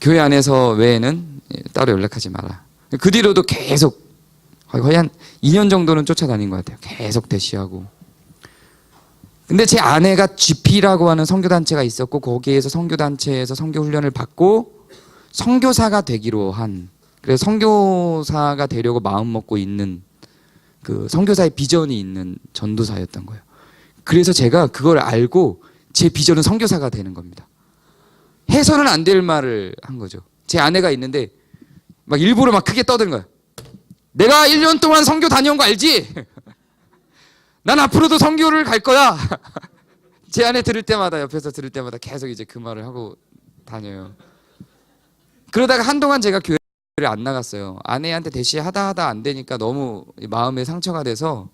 교회 안에서 외에는 따로 연락하지 마라. 그 뒤로도 계속 거의 한 2년 정도는 쫓아다닌 것 같아요. 계속 대시하고. 근데 제 아내가 GP라고 하는 선교단체가 있었고 거기에서 선교단체에서 선교훈련을 받고 선교사가 되기로 한, 그래서 선교사가 되려고 마음 먹고 있는 그 선교사의 비전이 있는 전도사였던 거예요. 그래서 제가 그걸 알고 제 비전은 선교사가 되는 겁니다. 해서는 안 될 말을 한 거죠. 제 아내가 있는데 막 일부러 막 크게 떠드는 거예요. 내가 1년 동안 선교 다녀온 거 알지? 난 앞으로도 선교를 갈 거야. 제 아내 들을 때마다, 옆에서 들을 때마다 계속 이제 그 말을 하고 다녀요. 그러다가 한동안 제가 교회를 안 나갔어요. 아내한테 대시하다 안 되니까 너무 마음에 상처가 돼서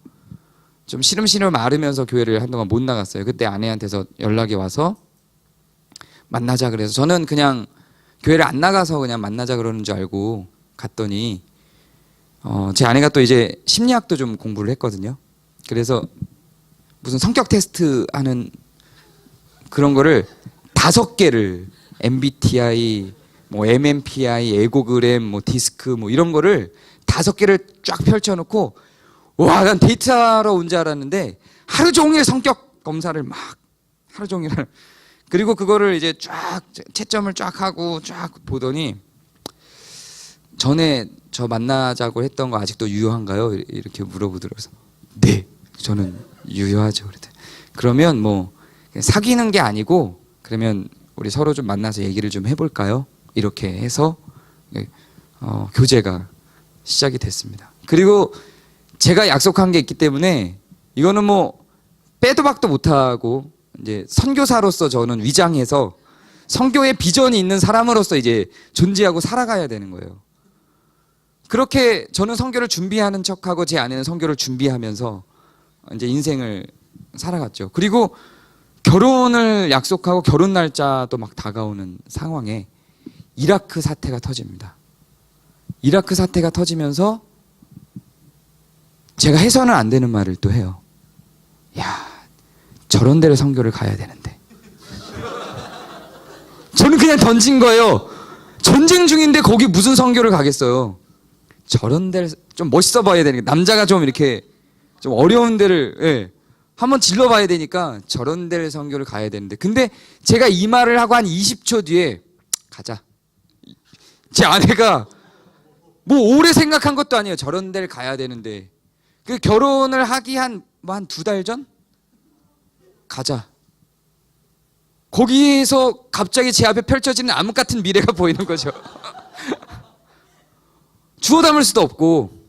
좀 시름시름 앓으면서 교회를 한동안 못 나갔어요. 그때 아내한테서 연락이 와서 만나자 그래서 저는 그냥 교회를 안 나가서 그냥 만나자 그러는 줄 알고 갔더니 제 아내가 또 이제 심리학도 좀 공부를 했거든요. 그래서 무슨 성격 테스트 하는 그런 거를 5개를 MBTI, 뭐 MMPI, 에고그램, 뭐 디스크 뭐 이런 거를 5개를 쫙 펼쳐놓고 와, 난 데이트하러 온 줄 알았는데 하루 종일 성격 검사를 막 하루 종일 그리고 그거를 이제 쫙 채점을 쫙 하고 쫙 보더니 전에 저 만나자고 했던 거 아직도 유효한가요? 이렇게 물어보더라고요. 네, 저는 유효하죠. 그랬더니 그러면 뭐 사귀는 게 아니고 그러면 우리 서로 좀 만나서 얘기를 좀 해볼까요? 이렇게 해서 교제가 시작이 됐습니다. 그리고 제가 약속한 게 있기 때문에 이거는 뭐 빼도 박도 못하고 이제 선교사로서 저는 위장해서 선교의 비전이 있는 사람으로서 이제 존재하고 살아가야 되는 거예요. 그렇게 저는 선교를 준비하는 척하고 제 아내는 선교를 준비하면서 이제 인생을 살아갔죠. 그리고 결혼을 약속하고 결혼 날짜도 막 다가오는 상황에 이라크 사태가 터집니다. 이라크 사태가 터지면서 제가 해서는 안 되는 말을 또 해요. 야, 저런 데를 선교를 가야 되는데. 저는 그냥 던진 거예요. 전쟁 중인데 거기 무슨 선교를 가겠어요. 저런 데를 좀 멋있어 봐야 되니까 남자가 좀 이렇게 좀 어려운 데를 한번 질러봐야 되니까 저런 데를 선교를 가야 되는데 근데 제가 이 말을 하고 한 20초 뒤에 가자. 제 아내가 뭐 오래 생각한 것도 아니에요. 저런 데를 가야 되는데 그 결혼을 하기 한 2달 전? 가자. 거기에서 갑자기 제 앞에 펼쳐지는 암흑 같은 미래가 보이는 거죠. 주워 담을 수도 없고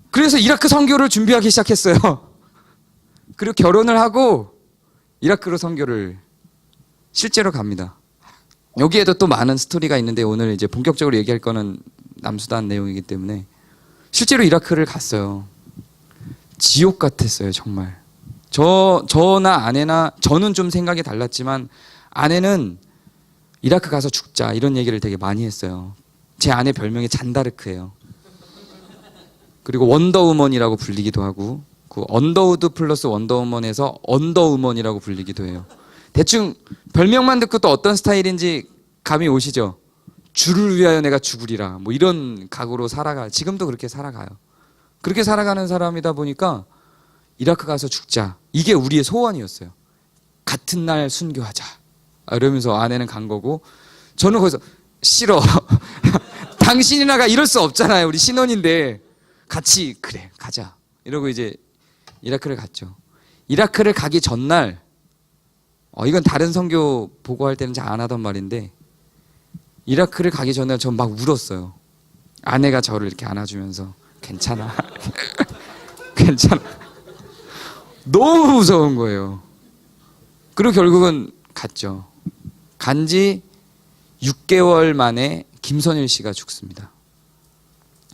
그래서 이라크 선교를 준비하기 시작했어요. 그리고 결혼을 하고 이라크로 선교를 실제로 갑니다. 여기에도 또 많은 스토리가 있는데 오늘 이제 본격적으로 얘기할 거는 남수단 내용이기 때문에 실제로 이라크를 갔어요. 지옥 같았어요, 정말. 저나 아내나 저는 좀 생각이 달랐지만 아내는 이라크 가서 죽자 이런 얘기를 되게 많이 했어요. 제 아내 별명이 잔다르크예요. 그리고 원더우먼이라고 불리기도 하고 그 언더우드 플러스 원더우먼에서 언더우먼이라고 불리기도 해요. 대충 별명만 듣고 또 어떤 스타일인지 감이 오시죠? 주를 위하여 내가 죽으리라 뭐 이런 각오로 지금도 그렇게 살아가요. 그렇게 살아가는 사람이다 보니까 이라크 가서 죽자 이게 우리의 소원이었어요. 같은 날 순교하자 이러면서 아내는 간 거고 저는 거기서 싫어. 당신이나 가 이럴 수 없잖아요. 우리 신혼인데 같이 그래 가자 이러고 이제 이라크를 갔죠. 이라크를 가기 전날 이건 다른 선교 보고할 때는 잘 안 하던 말인데 이라크를 가기 전날 전 막 울었어요. 아내가 저를 이렇게 안아주면서 괜찮아. 괜찮아. 너무 무서운 거예요. 그리고 결국은 갔죠. 간지 6개월 만에 김선일 씨가 죽습니다.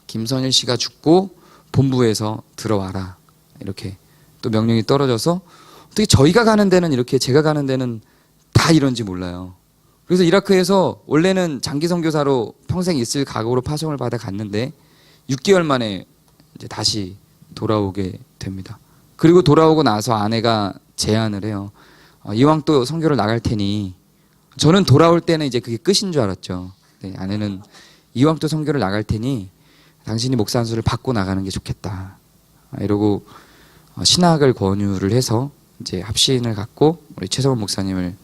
김선일 씨가 죽고 본부에서 들어와라 이렇게 또 명령이 떨어져서 어떻게 저희가 가는 데는 이렇게 제가 가는 데는 다 이런지 몰라요. 그래서 이라크에서 원래는 장기 선교사로 평생 있을 각오로 파송을 받아 갔는데 6개월 만에 이제 다시 돌아오게 됩니다. 그리고 돌아오고 나서 아내가 제안을 해요. 이왕 또 선교를 나갈 테니 저는 돌아올 때는 이제 그게 끝인 줄 알았죠. 네, 아내는 이왕 또 선교를 나갈 테니 당신이 목사 안수를 받고 나가는 게 좋겠다. 이러고 신학을 권유를 해서 이제 합신을 갖고 우리 최성원 목사님을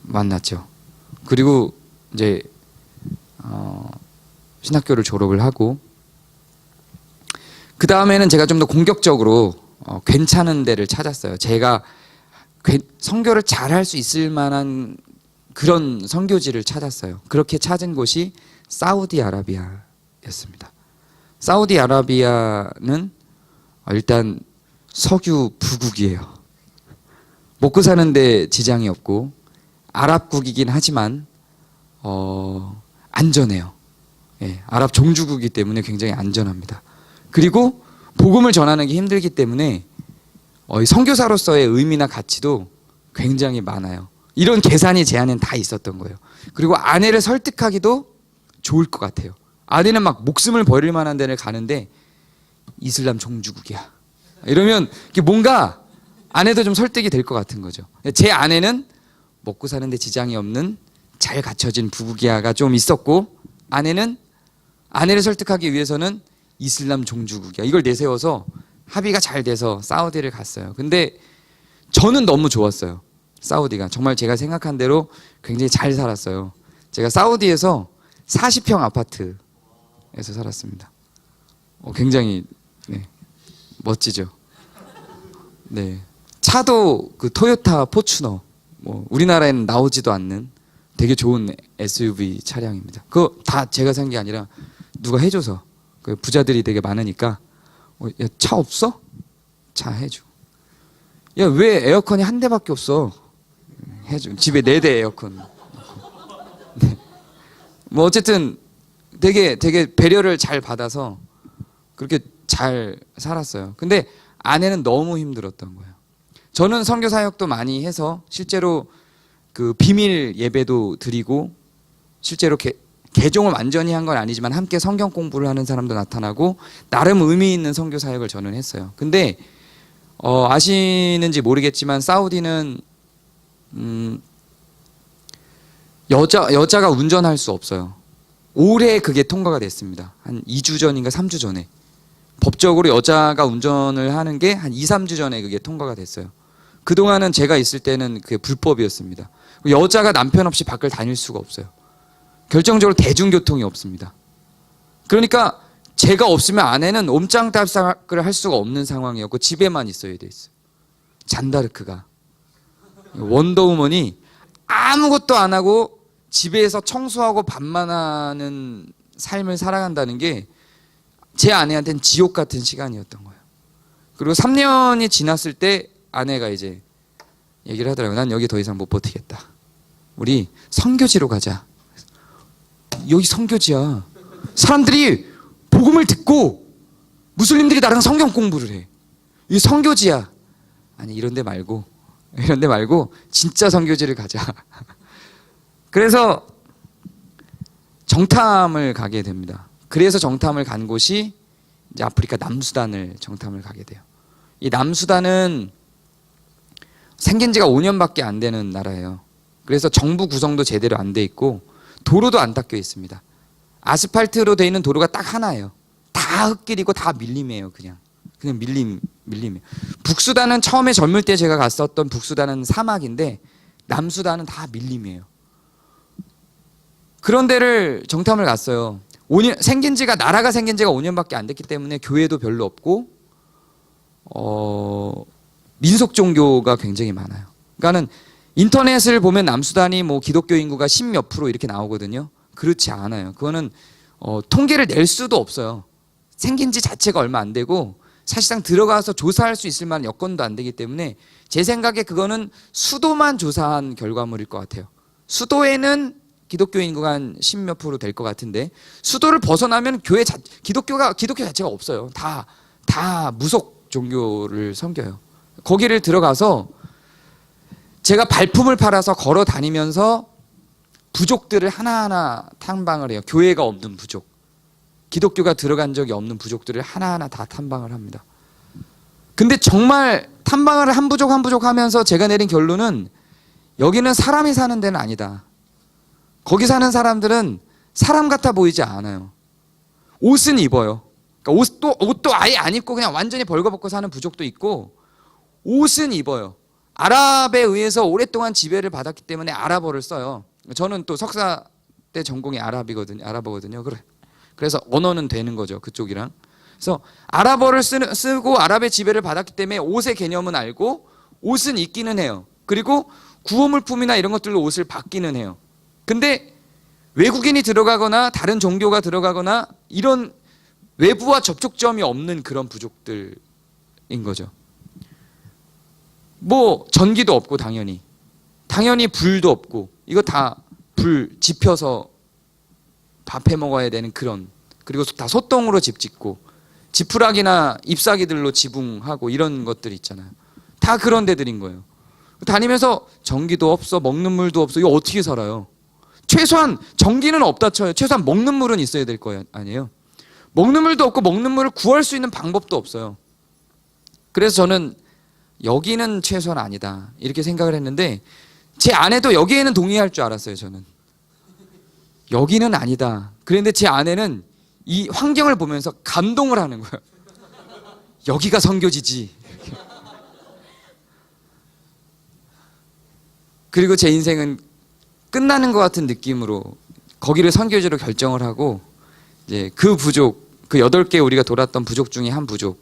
만났죠. 그리고 이제 신학교를 졸업을 하고 그 다음에는 제가 좀 더 공격적으로 괜찮은 데를 찾았어요. 제가 선교를 잘할 수 있을 만한 그런 선교지를 찾았어요. 그렇게 찾은 곳이 사우디아라비아였습니다. 사우디아라비아는 일단 석유 부국이에요. 먹고 사는데 지장이 없고 아랍국이긴 하지만 안전해요. 예, 아랍 종주국이기 때문에 굉장히 안전합니다. 그리고 복음을 전하는 게 힘들기 때문에 선교사로서의 의미나 가치도 굉장히 많아요. 이런 계산이 제 안엔 다 있었던 거예요. 그리고 아내를 설득하기도 좋을 것 같아요. 아내는 막 목숨을 버릴 만한 데를 가는데 이슬람 종주국이야. 이러면 뭔가 아내도 좀 설득이 될 것 같은 거죠. 제 아내는 먹고 사는데 지장이 없는 잘 갖춰진 부국이야가 좀 있었고, 아내는 아내를 설득하기 위해서는 이슬람 종주국이야. 이걸 내세워서 합의가 잘 돼서 사우디를 갔어요. 근데 저는 너무 좋았어요. 사우디가 정말 제가 생각한 대로 굉장히 잘 살았어요. 제가 사우디에서 40평 아파트에서 살았습니다. 굉장히 멋지죠. 네, 차도 그 토요타 포추너, 우리나라에는 나오지도 않는 되게 좋은 SUV 차량입니다. 그거 다 제가 산 게 아니라 누가 해줘서. 그 부자들이 되게 많으니까 야, 차 없어? 차 해줘. 야, 왜 에어컨이 한 대밖에 없어? 해줘. 집에 4대 에어컨. 네. 어쨌든 되게 배려를 잘 받아서 그렇게 잘 살았어요. 근데 아내는 너무 힘들었던 거예요. 저는 선교 사역도 많이 해서 실제로 그 비밀 예배도 드리고 실제로 개종을 완전히 한 건 아니지만 함께 성경 공부를 하는 사람도 나타나고 나름 의미 있는 선교 사역을 저는 했어요. 근데 아시는지 모르겠지만 사우디는 여자가 운전할 수 없어요. 올해 그게 통과가 됐습니다. 한 2주 전인가 3주 전에 법적으로 여자가 운전을 하는 게 한 2, 3주 전에 그게 통과가 됐어요. 그동안은 제가 있을 때는 그게 불법이었습니다. 여자가 남편 없이 밖을 다닐 수가 없어요. 결정적으로 대중교통이 없습니다. 그러니까 제가 없으면 아내는 옴장달싹을 할 수가 없는 상황이었고 집에만 있어야 됐어요. 잔다르크가, 원더우먼이 아무것도 안 하고 집에서 청소하고 밥만 하는 삶을 살아간다는 게 제 아내한테는 지옥 같은 시간이었던 거예요. 그리고 3년이 지났을 때 아내가 이제 얘기를 하더라고요. 난 여기 더 이상 못 버티겠다. 우리 선교지로 가자. 여기 선교지야. 사람들이 복음을 듣고 무슬림들이 나랑 성경 공부를 해. 이 선교지야. 아니 이런 데 말고 진짜 선교지를 가자. 그래서 정탐을 가게 됩니다. 그래서 정탐을 간 곳이 이제 아프리카 남수단을 정탐을 가게 돼요. 이 남수단은 생긴 지가 5년밖에 안 되는 나라예요. 그래서 정부 구성도 제대로 안 돼 있고 도로도 안 닦여 있습니다. 아스팔트로 돼 있는 도로가 딱 하나예요. 다 흙길이고 다 밀림이에요. 그냥 밀림이에요. 북수단은 처음에 젊을 때 제가 갔었던 북수단은 사막인데 남수단은 다 밀림이에요. 그런 데를 정탐을 갔어요. 나라가 생긴 지가 5년밖에 안 됐기 때문에 교회도 별로 없고 민속 종교가 굉장히 많아요. 그러니까는 인터넷을 보면 남수단이 기독교 인구가 10몇 프로 이렇게 나오거든요. 그렇지 않아요. 그거는 통계를 낼 수도 없어요. 생긴 지 자체가 얼마 안 되고 사실상 들어가서 조사할 수 있을 만한 여건도 안 되기 때문에 제 생각에 그거는 수도만 조사한 결과물일 것 같아요. 수도에는 기독교 인구가 한 10몇 프로 될 것 같은데 수도를 벗어나면 기독교 자체가 없어요. 다 무속 종교를 섬겨요. 거기를 들어가서 제가 발품을 팔아서 걸어 다니면서 부족들을 하나하나 탐방을 해요. 교회가 없는 부족, 기독교가 들어간 적이 없는 부족들을 하나하나 다 탐방을 합니다. 근데 정말 탐방을 한 부족 한 부족 하면서 제가 내린 결론은 여기는 사람이 사는 데는 아니다. 거기 사는 사람들은 사람 같아 보이지 않아요. 옷은 입어요. 그러니까 옷도 아예 안 입고 그냥 완전히 벌거벗고 사는 부족도 있고 옷은 입어요. 아랍에 의해서 오랫동안 지배를 받았기 때문에 아랍어를 써요. 저는 또 석사 때 전공이 아랍어거든요. 그래서 언어는 되는 거죠. 그쪽이랑. 그래서 아랍어를 쓰고 아랍의 지배를 받았기 때문에 옷의 개념은 알고 옷은 입기는 해요. 그리고 구호물품이나 이런 것들로 옷을 받기는 해요. 근데 외국인이 들어가거나 다른 종교가 들어가거나 이런 외부와 접촉점이 없는 그런 부족들인 거죠. 뭐 전기도 없고 당연히 불도 없고 이거 다 불 지펴서 밥해 먹어야 되는 그런, 그리고 다 소똥으로 집 짓고 지푸라기나 잎사귀들로 지붕하고 이런 것들 있잖아요. 다 그런 데들인 거예요. 다니면서 전기도 없어, 먹는 물도 없어. 이거 어떻게 살아요? 최소한 전기는 없다 쳐요. 최소한 먹는 물은 있어야 될 거 아니에요. 먹는 물도 없고 먹는 물을 구할 수 있는 방법도 없어요. 그래서 저는 여기는 최소한 아니다 이렇게 생각을 했는데, 제 아내도 여기에는 동의할 줄 알았어요. 저는 여기는 아니다 그랬는데 제 아내는 이 환경을 보면서 감동을 하는 거예요. 여기가 선교지지. 그리고 제 인생은 끝나는 것 같은 느낌으로 거기를 선교지로 결정을 하고, 이제 그 부족, 그 8개 우리가 돌았던 부족 중에 한 부족,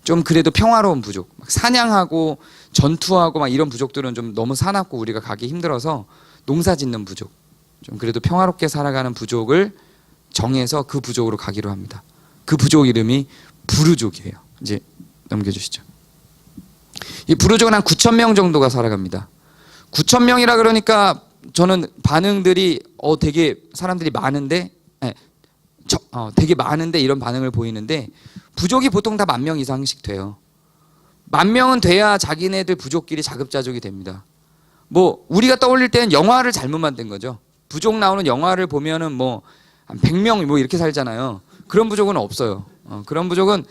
좀 그래도 평화로운 부족, 막 사냥하고 전투하고 막 이런 부족들은 좀 너무 사납고 우리가 가기 힘들어서 농사 짓는 부족, 좀 그래도 평화롭게 살아가는 부족을 정해서 그 부족으로 가기로 합니다. 그 부족 이름이 부르족이에요. 이제 넘겨주시죠. 이 부르족은 한 9,000명 정도가 살아갑니다. 9,000명이라 그러니까 저는 반응들이 되게 사람들이 많은데, 되게 많은데 이런 반응을 보이는데, 부족이 보통 다 10,000명 이상씩 돼요. 10,000명은 돼야 자기네들 부족끼리 자급자족이 됩니다. 뭐 우리가 떠올릴 때는 영화를 잘못 만든 거죠. 부족 나오는 영화를 보면은 뭐 한 100명 뭐 이렇게 살잖아요. 그런 부족은 없어요. 그런 부족은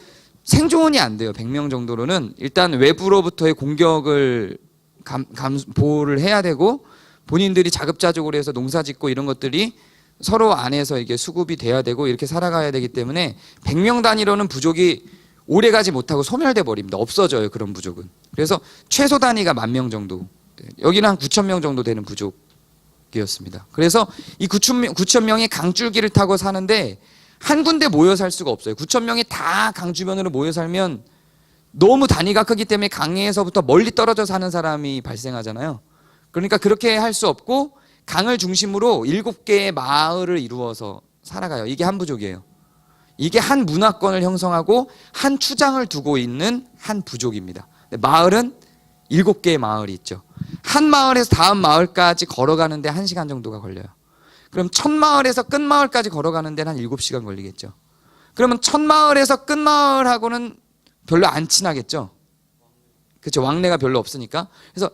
생존이 안 돼요. 100명 정도로는 일단 외부로부터의 공격을 보호를 해야 되고, 본인들이 자급자족으로 해서 농사 짓고 이런 것들이 서로 안에서 이게 수급이 돼야 되고 이렇게 살아가야 되기 때문에 100명 단위로는 부족이 오래가지 못하고 소멸돼 버립니다. 없어져요, 그런 부족은. 그래서 최소 단위가 10,000명 정도, 여기는 한 9,000명 정도 되는 부족이었습니다. 그래서 이 9,000명이 강줄기를 타고 사는데 한 군데 모여 살 수가 없어요. 9,000명이 다 강 주변으로 모여 살면 너무 단위가 크기 때문에 강에서부터 멀리 떨어져 사는 사람이 발생하잖아요. 그러니까 그렇게 할 수 없고 강을 중심으로 7개의 마을을 이루어서 살아가요. 이게 한 부족이에요. 이게 한 문화권을 형성하고 한 추장을 두고 있는 한 부족입니다. 마을은 7개의 마을이 있죠. 한 마을에서 다음 마을까지 걸어가는데 1시간 정도가 걸려요. 그럼 첫 마을에서 끝 마을까지 걸어가는 데는 한 7시간 걸리겠죠. 그러면 첫 마을에서 끝 마을하고는 별로 안 친하겠죠. 그렇죠. 왕래가 별로 없으니까. 그래서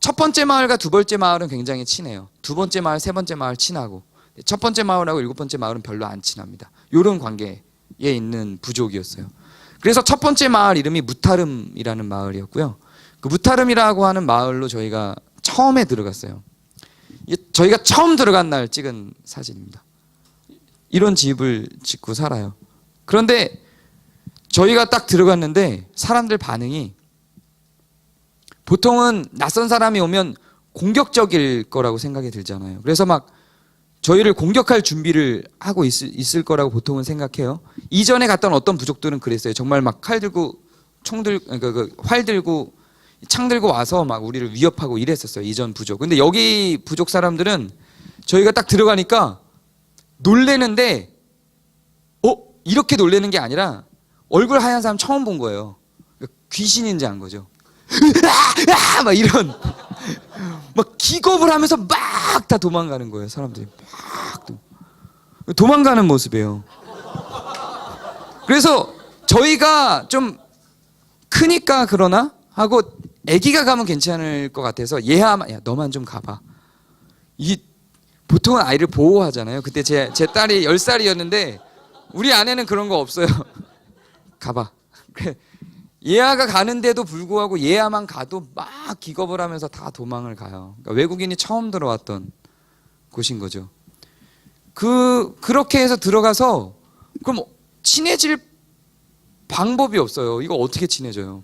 첫 번째 마을과 두 번째 마을은 굉장히 친해요. 두 번째 마을, 세 번째 마을 친하고, 첫 번째 마을하고 7번째 마을은 별로 안 친합니다. 이런 관계에 있는 부족이었어요. 그래서 첫 번째 마을 이름이 무타름이라는 마을이었고요. 그 무타름이라고 하는 마을로 저희가 처음에 들어갔어요. 저희가 처음 들어간 날 찍은 사진입니다. 이런 집을 짓고 살아요. 그런데 저희가 딱 들어갔는데 사람들 반응이, 보통은 낯선 사람이 오면 공격적일 거라고 생각이 들잖아요. 그래서 막 저희를 공격할 준비를 하고 있을 거라고 보통은 생각해요. 이전에 갔던 어떤 부족들은 그랬어요. 정말 막 칼 들고 활 들고 창 들고 와서 막 우리를 위협하고 이랬었어요. 이전 부족. 근데 여기 부족 사람들은 저희가 딱 들어가니까 놀래는데, 이렇게 놀래는 게 아니라 얼굴 하얀 사람 처음 본 거예요. 귀신인지 안 거죠. 막 이런 막 기겁을 하면서 막 다 도망가는 거예요. 사람들이 막 도망가는 모습이에요. 그래서 저희가 좀 크니까 그러나 하고 아기가 가면 괜찮을 것 같아서 야 너만 좀 가봐. 이 보통은 아이를 보호하잖아요. 그때 제 딸이 10살이었는데 우리 아내는 그런 거 없어요. 가봐. 예아가 가는데도 불구하고 예아만 가도 막 기겁을 하면서 다 도망을 가요. 그러니까 외국인이 처음 들어왔던 곳인 거죠. 그렇게 해서 들어가서 그럼 친해질 방법이 없어요. 이거 어떻게 친해져요?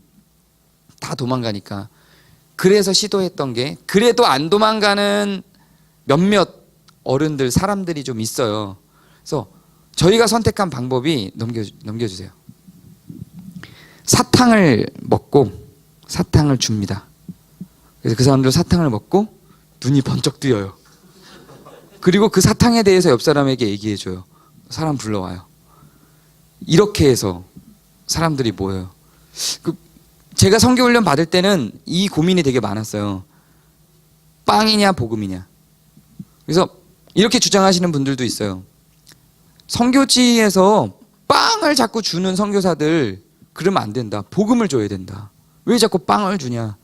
다 도망가니까. 그래서 시도했던 게, 그래도 안 도망가는 몇몇 어른들, 사람들이 좀 있어요. 그래서 저희가 선택한 방법이, 넘겨주세요. 사탕을 먹고 사탕을 줍니다. 그래서 그 사람들 사탕을 먹고 눈이 번쩍 뜨여요. 그리고 그 사탕에 대해서 옆 사람에게 얘기해줘요. 사람 불러와요. 이렇게 해서 사람들이 모여요. 제가 선교훈련 받을 때는 이 고민이 되게 많았어요. 빵이냐 복음이냐. 그래서 이렇게 주장하시는 분들도 있어요. 선교지에서 빵을 자꾸 주는 선교사들 그러면 안 된다. 복음을 줘야 된다. 왜 자꾸 빵을 주냐.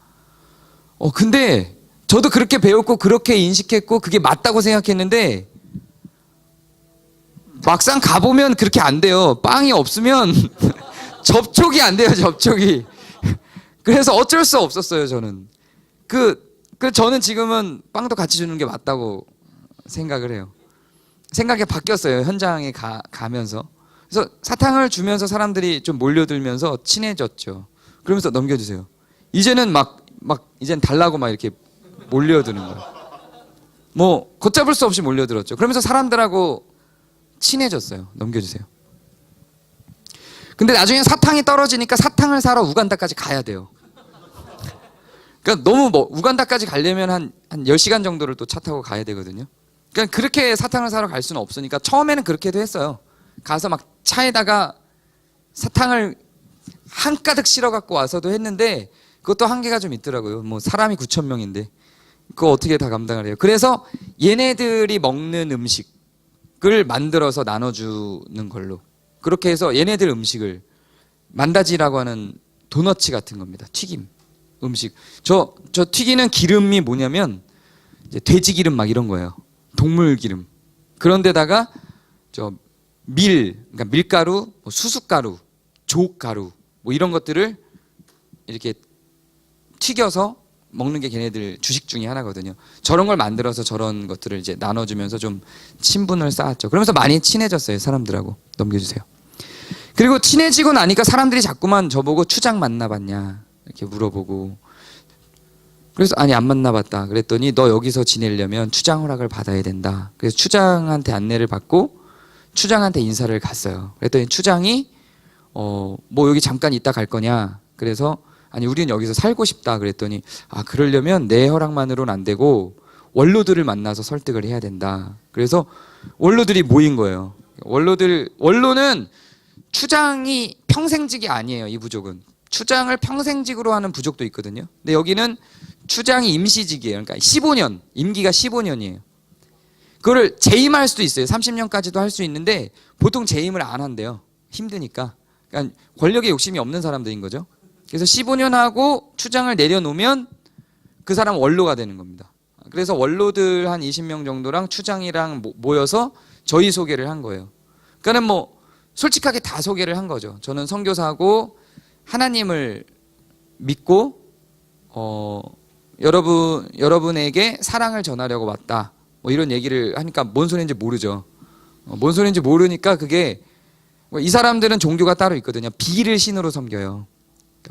근데 저도 그렇게 배웠고 그렇게 인식했고 그게 맞다고 생각했는데 막상 가보면 그렇게 안 돼요. 빵이 없으면 접촉이 안 돼요. 접촉이. 그래서 어쩔 수 없었어요. 저는. 저는 지금은 빵도 같이 주는 게 맞다고 생각을 해요. 생각이 바뀌었어요. 현장에 가면서. 그래서 사탕을 주면서 사람들이 좀 몰려들면서 친해졌죠. 그러면서 넘겨주세요. 이제는 이제는 달라고 막 이렇게 몰려드는 거예요. 뭐 걷잡을 수 없이 몰려들었죠. 그러면서 사람들하고 친해졌어요. 넘겨주세요. 근데 나중에 사탕이 떨어지니까 사탕을 사러 우간다까지 가야 돼요. 그러니까 너무 우간다까지 가려면 한 10시간 정도를 또 차 타고 가야 되거든요. 그러니까 그렇게 사탕을 사러 갈 수는 없으니까 처음에는 그렇게도 했어요. 가서 막 차에다가 사탕을 한가득 실어 갖고 와서도 했는데 그것도 한계가 좀 있더라고요. 뭐 사람이 9,000명인데 그거 어떻게 다 감당을 해요. 그래서 얘네들이 먹는 음식을 만들어서 나눠주는 걸로 그렇게 해서 얘네들 음식을 만다지라고 하는 도너츠 같은 겁니다. 튀김 음식. 저 튀기는 기름이 뭐냐면 이제 돼지 기름 막 이런 거예요. 동물 기름. 그런데다가 그러니까 밀가루, 수숫가루, 족가루 뭐 이런 것들을 이렇게 튀겨서 먹는 게 걔네들 주식 중에 하나거든요. 저런 걸 만들어서 저런 것들을 이제 나눠주면서 좀 친분을 쌓았죠. 그러면서 많이 친해졌어요. 사람들하고. 넘겨주세요. 그리고 친해지고 나니까 사람들이 자꾸만 저보고 추장 만나봤냐 이렇게 물어보고 그래서 아니 안 만나봤다 그랬더니 너 여기서 지내려면 추장 허락을 받아야 된다. 그래서 추장한테 안내를 받고 추장한테 인사를 갔어요. 그랬더니 추장이 뭐 여기 잠깐 있다 갈 거냐. 그래서 아니 우리는 여기서 살고 싶다 그랬더니 그러려면 내 허락만으로는 안 되고 원로들을 만나서 설득을 해야 된다. 그래서 원로들이 모인 거예요. 원로는 추장이 평생직이 아니에요. 이 부족은 추장을 평생직으로 하는 부족도 있거든요. 근데 여기는 추장이 임시직이에요. 그러니까 15년 임기가 15년이에요. 그거를 재임할 수도 있어요. 30년까지도 할 수 있는데 보통 재임을 안 한대요. 힘드니까. 그러니까 권력에 욕심이 없는 사람들인 거죠. 그래서 15년 하고 추장을 내려놓으면 그 사람 원로가 되는 겁니다. 그래서 원로들 한 20명 정도랑 추장이랑 모여서 저희 소개를 한 거예요. 그러니까는 뭐 솔직하게 다 소개를 한 거죠. 저는 선교사고 하나님을 믿고 여러분에게 사랑을 전하려고 왔다. 뭐 이런 얘기를 하니까 뭔 소리인지 모르죠. 뭔 소리인지 모르니까 그게 이 사람들은 종교가 따로 있거든요. 비를 신으로 섬겨요.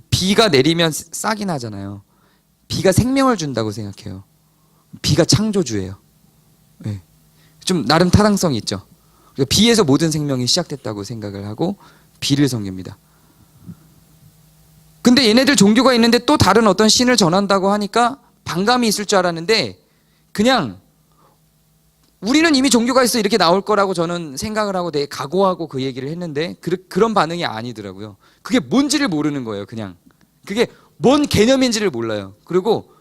비가 내리면 싹이 나잖아요. 비가 생명을 준다고 생각해요. 비가 창조주예요. 네. 좀 나름 타당성이 있죠. 비에서 모든 생명이 시작됐다고 생각을 하고 비를 섬깁니다. 근데 얘네들 종교가 있는데 또 다른 어떤 신을 전한다고 하니까 반감이 있을 줄 알았는데 그냥 우리는 이미 종교가 있어 이렇게 나올 거라고 저는 생각을 하고 되게 각오하고 그 얘기를 했는데 그런 반응이 아니더라고요. 그게 뭔지를 모르는 거예요. 그냥 그게 뭔 개념인지를 몰라요. 그리고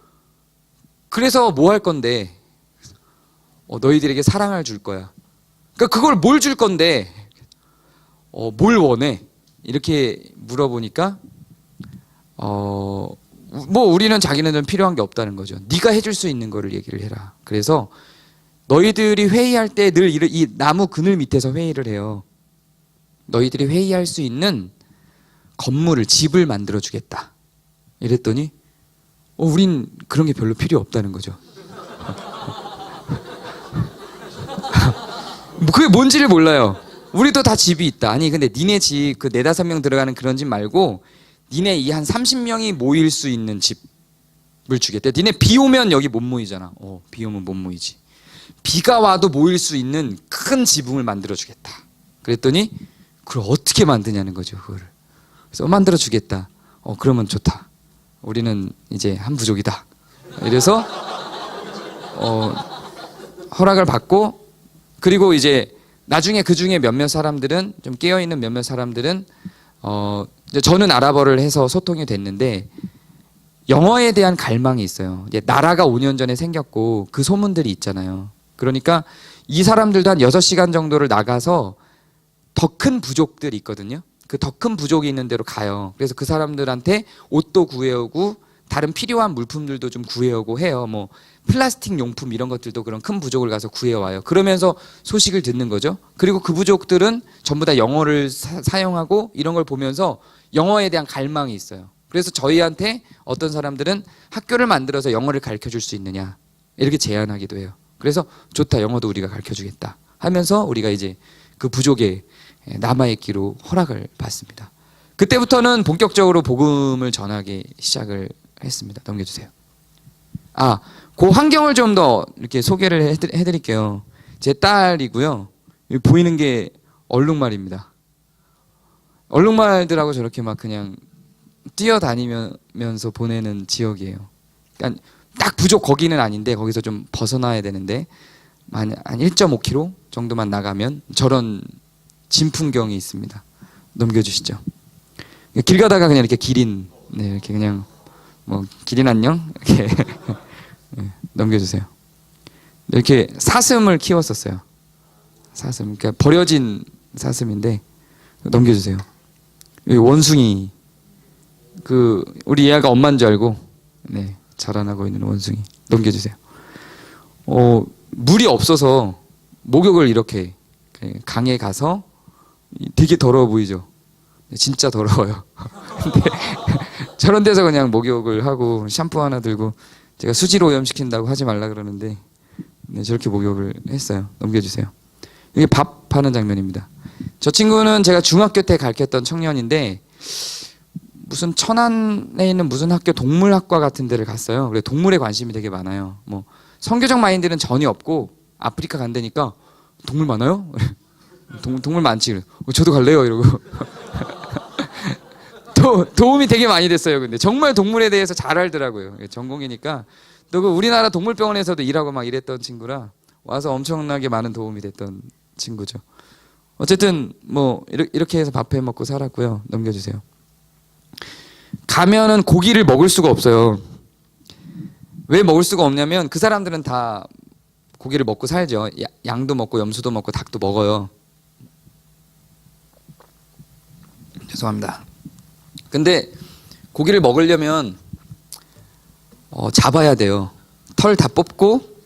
그래서 뭐 할 건데 너희들에게 사랑을 줄 거야. 그러니까 그걸 뭘 줄 건데 뭘 원해? 이렇게 물어보니까 뭐 우리는 자기네들은 필요한 게 없다는 거죠. 네가 해줄 수 있는 거를 얘기를 해라. 그래서 너희들이 회의할 때 늘 이 나무 그늘 밑에서 회의를 해요. 너희들이 회의할 수 있는 건물을 집을 만들어 주겠다. 이랬더니 우린 그런 게 별로 필요 없다는 거죠. 그게 뭔지를 몰라요. 우리도 다 집이 있다. 아니 근데 니네 집 그 4-5명 들어가는 그런 집 말고 니네 이 한 30명이 모일 수 있는 집을 주겠대. 니네 비 오면 여기 못 모이잖아. 비 오면 못 모이지. 비가 와도 모일 수 있는 큰 지붕을 만들어 주겠다. 그랬더니 그걸 어떻게 만드냐는 거죠. 그거를. 그래서 만들어 주겠다. 그러면 좋다. 우리는 이제 한 부족이다. 이래서 허락을 받고, 그리고 이제 나중에 그 중에 몇몇 사람들은, 좀 깨어있는 몇몇 사람들은 이제 저는 아랍어를 해서 소통이 됐는데 영어에 대한 갈망이 있어요. 이제 나라가 5년 전에 생겼고 그 소문들이 있잖아요. 그러니까 이 사람들도 한 6시간 정도를 나가서 더 큰 부족들이 있거든요. 그 더 큰 부족이 있는 데로 가요. 그래서 그 사람들한테 옷도 구해오고 다른 필요한 물품들도 좀 구해오고 해요. 뭐 플라스틱 용품 이런 것들도 그런 큰 부족을 가서 구해와요. 그러면서 소식을 듣는 거죠. 그리고 그 부족들은 전부 다 영어를 사용하고 이런 걸 보면서 영어에 대한 갈망이 있어요. 그래서 저희한테 어떤 사람들은 학교를 만들어서 영어를 가르쳐 줄 수 있느냐 이렇게 제안하기도 해요. 그래서 좋다, 영어도 우리가 가르쳐 주겠다 하면서 우리가 이제 그 부족에 남아있기로 허락을 받습니다. 그때부터는 본격적으로 복음을 전하기 시작을 했습니다. 넘겨주세요. 그 환경을 좀 더 이렇게 소개를 해드릴게요. 제 딸이고요. 여기 보이는 게 얼룩말입니다. 얼룩말들하고 저렇게 막 그냥 뛰어다니면서 보내는 지역이에요. 그러니까 딱 부족 거기는 아닌데 거기서 좀 벗어나야 되는데 한 1.5km 정도만 나가면 저런 진풍경이 있습니다. 넘겨주시죠. 길 가다가 그냥 이렇게 기린, 이렇게 그냥 뭐 기린 안녕 이렇게 넘겨주세요. 이렇게 사슴을 키웠었어요. 사슴, 그러니까 버려진 사슴인데 넘겨주세요. 여기 원숭이, 우리 얘가 엄마인 줄 알고 자라나고 있는 원숭이 넘겨주세요. 물이 없어서 목욕을 이렇게 강에 가서 되게 더러워 보이죠. 진짜 더러워요. 근데 저런 데서 그냥 목욕을 하고 샴푸 하나 들고, 제가 수질 오염시킨다고 하지 말라 그러는데 저렇게 목욕을 했어요. 넘겨주세요. 이게 밥하는 장면입니다. 저 친구는 제가 중학교 때 가르쳤던 청년인데 무슨 천안에 있는 무슨 학교 동물학과 같은 데를 갔어요. 그래 동물에 관심이 되게 많아요. 뭐 성교적 마인드는 전혀 없고 아프리카 간다니까 동물 많아요? 동물 많지. 저도 갈래요 이러고 도움이 되게 많이 됐어요. 근데 정말 동물에 대해서 잘 알더라고요. 전공이니까. 또 그 우리나라 동물병원에서도 일하고 막 이랬던 친구라 와서 엄청나게 많은 도움이 됐던 친구죠. 어쨌든 뭐 이렇게 해서 밥해 먹고 살았고요. 넘겨주세요. 가면은 고기를 먹을 수가 없어요. 왜 먹을 수가 없냐면 그 사람들은 다 고기를 먹고 살죠. 양도 먹고 염소도 먹고 닭도 먹어요. 죄송합니다. 근데 고기를 먹으려면 잡아야 돼요. 털 다 뽑고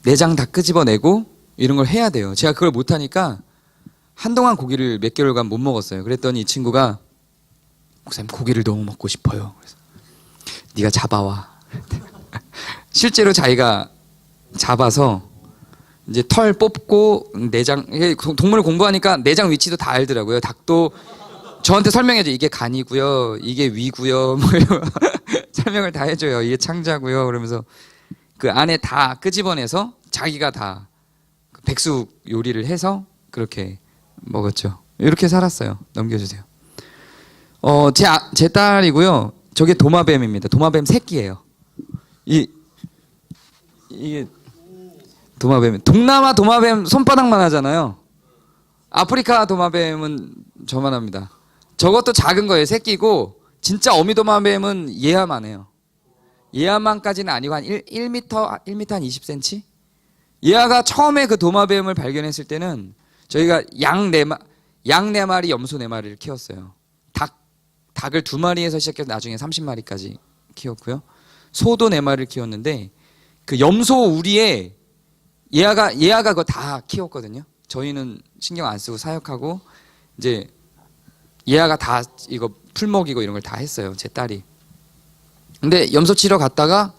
내장 다 끄집어내고 이런 걸 해야 돼요. 제가 그걸 못하니까 한동안 고기를 몇 개월간 못 먹었어요. 그랬더니 이 친구가 목사님 고기를 너무 먹고 싶어요. 그래서 네가 잡아와. 실제로 자기가 잡아서 이제 털 뽑고 내장, 동물을 공부하니까 내장 위치도 다 알더라고요. 닭도 저한테 설명해줘. 이게 간이고요, 이게 위고요, 뭐 이런 설명을 다 해줘요. 이게 창자고요. 그러면서 그 안에 다 끄집어내서 자기가 다 백숙 요리를 해서 그렇게 먹었죠. 이렇게 살았어요. 넘겨주세요. 제 딸이고요. 저게 도마뱀입니다. 도마뱀 새끼예요. 이게 도마뱀. 동남아 도마뱀 손바닥만 하잖아요. 아프리카 도마뱀은 저만합니다. 저것도 작은 거예요. 새끼고 진짜 어미 도마뱀은 얘야만 해요. 얘야만까지는 아니고 한 1m 한 20cm? 얘가 처음에 그 도마뱀을 발견했을 때는 저희가 양 4마리, 염소 4마리를 키웠어요. 닭을 2마리에서 시작해서 나중에 30마리까지 키웠고요. 소도 4마리를 키웠는데 그 염소 우리에 얘가 그거 다 키웠거든요. 저희는 신경 안 쓰고 사육하고 이제 얘가 다 이거 풀 먹이고 이런 걸 다 했어요. 제 딸이. 근데 염소 치러 갔다가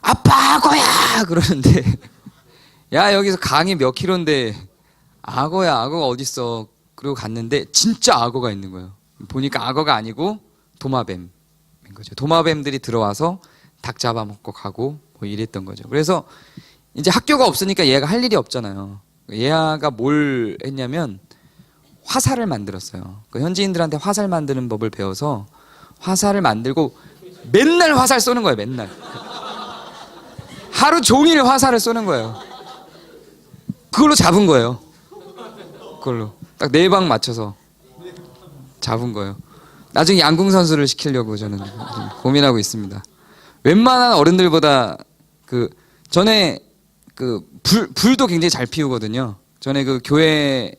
아빠 악어야 그러는데 야 여기서 강이 몇 킬로인데 악어가 어딨어. 그리고 갔는데 진짜 악어가 있는 거예요. 보니까 악어가 아니고 도마뱀인 거죠. 도마뱀들이 들어와서 닭 잡아먹고 가고 뭐 이랬던 거죠. 그래서 이제 학교가 없으니까 얘가 할 일이 없잖아요. 얘가 뭘 했냐면 화살을 만들었어요. 그 현지인들한테 화살 만드는 법을 배워서 화살을 만들고 맨날 화살 쏘는 거예요. 맨날 하루 종일 화살을 쏘는 거예요. 그걸로 잡은 거예요. 그걸로 딱 4방 맞춰서 잡은 거예요. 나중에 양궁 선수를 시키려고 저는 고민하고 있습니다. 웬만한 어른들보다 그 전에 그 불도 굉장히 잘 피우거든요. 전에 그 교회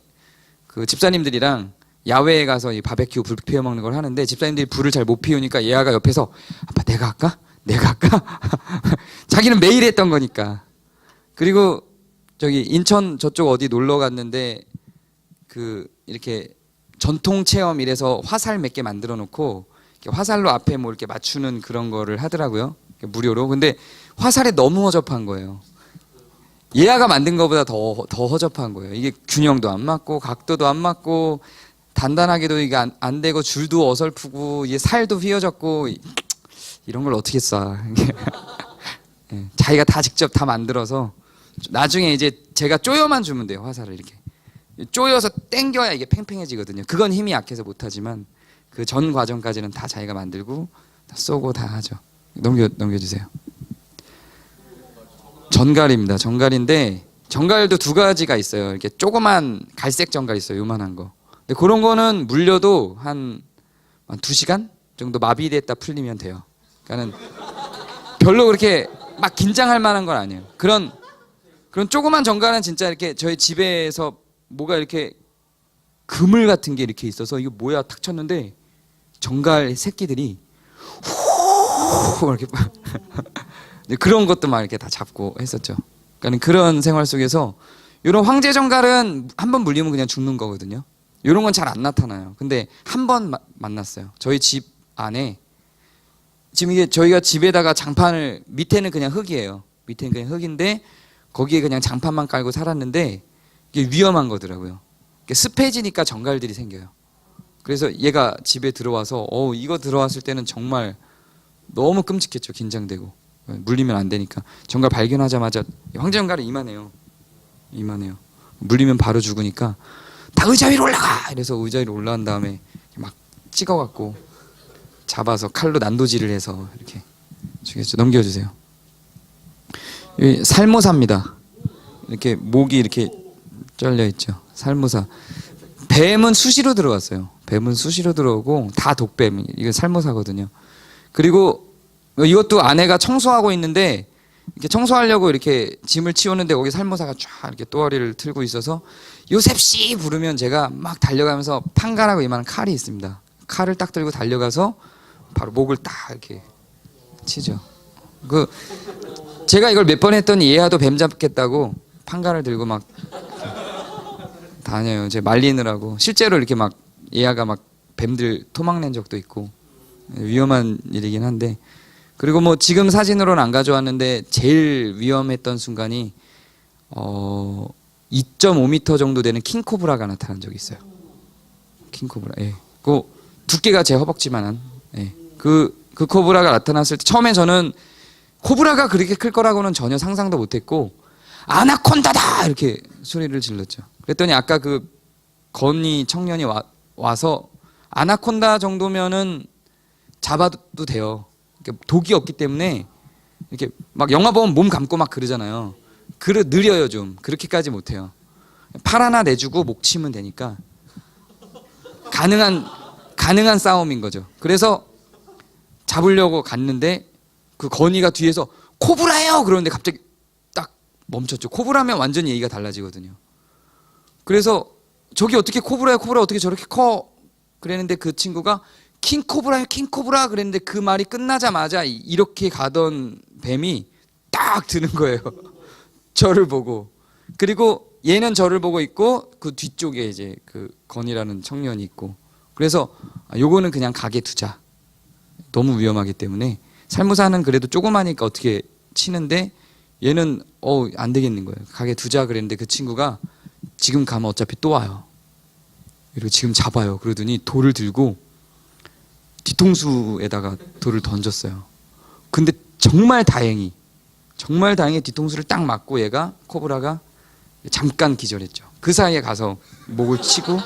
그 집사님들이랑 야외에 가서 이 바베큐 불 피워 먹는 걸 하는데 집사님들이 불을 잘 못 피우니까 얘가 옆에서 아빠 내가 할까? 내가 할까? 자기는 매일 했던 거니까. 그리고 저기 인천 저쪽 어디 놀러 갔는데 그 이렇게 전통 체험 이래서 화살 몇 개 만들어 놓고 화살로 앞에 뭐 이렇게 맞추는 그런 거를 하더라고요. 무료로. 근데 화살에 너무 허접한 거예요. 얘가 만든 거보다 더 허접한 거예요. 이게 균형도 안 맞고 각도도 안 맞고 단단하게도 이게 안 되고 줄도 어설프고 이게 살도 휘어졌고 이런 걸 어떻게 쏴. 자기가 다 직접 다 만들어서 나중에 이제 제가 쪼여만 주면 돼요. 화살을 이렇게 쪼여서 당겨야 이게 팽팽해지거든요. 그건 힘이 약해서 못하지만 그 전 과정까지는 다 자기가 만들고 다 쏘고 다 하죠. 넘겨주세요. 전갈입니다. 전갈인데 전갈도 2가지가 있어요. 이렇게 조그만 갈색 전갈 있어요. 요만한 거. 근데 그런 거는 물려도 한 2시간 정도 마비됐다 풀리면 돼요. 그러니까는 별로 그렇게 막 긴장할 만한 건 아니에요. 그런 조그만 전갈은 진짜 이렇게 저희 집에서 뭐가 이렇게 그물 같은 게 이렇게 있어서 이거 뭐야 탁 쳤는데 전갈 새끼들이 후 이렇게 그런 것도 막 이렇게 다 잡고 했었죠. 그러니까 그런 생활 속에서 이런 황제 전갈은 한번 물리면 그냥 죽는 거거든요. 이런 건 잘 안 나타나요. 근데 한 번 만났어요. 저희 집 안에 지금 이게 저희가 집에다가 장판을 밑에는 그냥 흙이에요. 밑에는 그냥 흙인데 거기에 그냥 장판만 깔고 살았는데 이게 위험한 거더라고요. 습해지니까 전갈들이 생겨요. 그래서 얘가 집에 들어와서 이거 들어왔을 때는 정말 너무 끔찍했죠. 긴장되고 물리면 안 되니까. 전갈 발견하자마자 황제 전갈은 이만해요. 물리면 바로 죽으니까 다 의자 위로 올라가! 이래서 의자 위로 올라간 다음에 막 찍어갖고 잡아서 칼로 난도질을 해서 이렇게 죽였죠. 넘겨주세요. 살모사입니다. 이렇게 목이 이렇게 잘려 있죠. 살모사. 뱀은 수시로 들어왔어요. 뱀은 수시로 들어오고 다 독뱀. 이거 살모사거든요. 그리고 이것도 아내가 청소하고 있는데 이렇게 청소하려고 이렇게 짐을 치우는데 거기 살모사가 쫙 이렇게 또아리를 틀고 있어서 요셉씨 부르면 제가 막 달려가면서 판가라고 이만한 칼이 있습니다. 칼을 딱 들고 달려가서 바로 목을 딱 이렇게 치죠. 제가 이걸 몇 번 했더니 얘야도 뱀 잡겠다고 판가를 들고 막 다녀요. 제 말리느라고. 실제로 이렇게 막 얘야가 막 뱀들 토막낸 적도 있고 위험한 일이긴 한데. 그리고 뭐 지금 사진으로는 안 가져왔는데 제일 위험했던 순간이 2.5m 정도 되는 킹코브라가 나타난 적이 있어요. 킹코브라. 예. 그 두께가 제 허벅지만한. 예. 그 코브라가 나타났을 때 처음에 저는 코브라가 그렇게 클 거라고는 전혀 상상도 못했고 아나콘다다 이렇게 소리를 질렀죠. 그랬더니 아까 그 건이 청년이 와서 아나콘다 정도면은 잡아도 돼요. 독이 없기 때문에 이렇게 막 영화 보면 몸 감고 막 그러잖아요. 느려요 좀. 그렇게까지 못해요. 팔 하나 내주고 목 치면 되니까 가능한 싸움인 거죠. 그래서 잡으려고 갔는데 그 건이가 뒤에서 코브라예요 그러는데 갑자기 딱 멈췄죠. 코브라면 완전히 얘기가 달라지거든요. 그래서 저기 어떻게 코브라 어떻게 저렇게 커 그랬는데 그 친구가 킹코브라 그랬는데 그 말이 끝나자마자 이렇게 가던 뱀이 딱 드는 거예요. 저를 보고. 그리고 얘는 저를 보고 있고 그 뒤쪽에 이제 그 건이라는 청년이 있고. 그래서 요거는 그냥 가게 두자. 너무 위험하기 때문에. 살모사는 그래도 조그마니까 어떻게 치는데 얘는 안 되겠는 거예요. 가게 두자 그랬는데 그 친구가 지금 가면 어차피 또 와요. 이러고 지금 잡아요. 그러더니 돌을 들고 뒤통수에다가 돌을 던졌어요. 근데 정말 다행히 뒤통수를 딱 맞고 얘가 코브라가 잠깐 기절했죠. 그 사이에 가서 목을 치고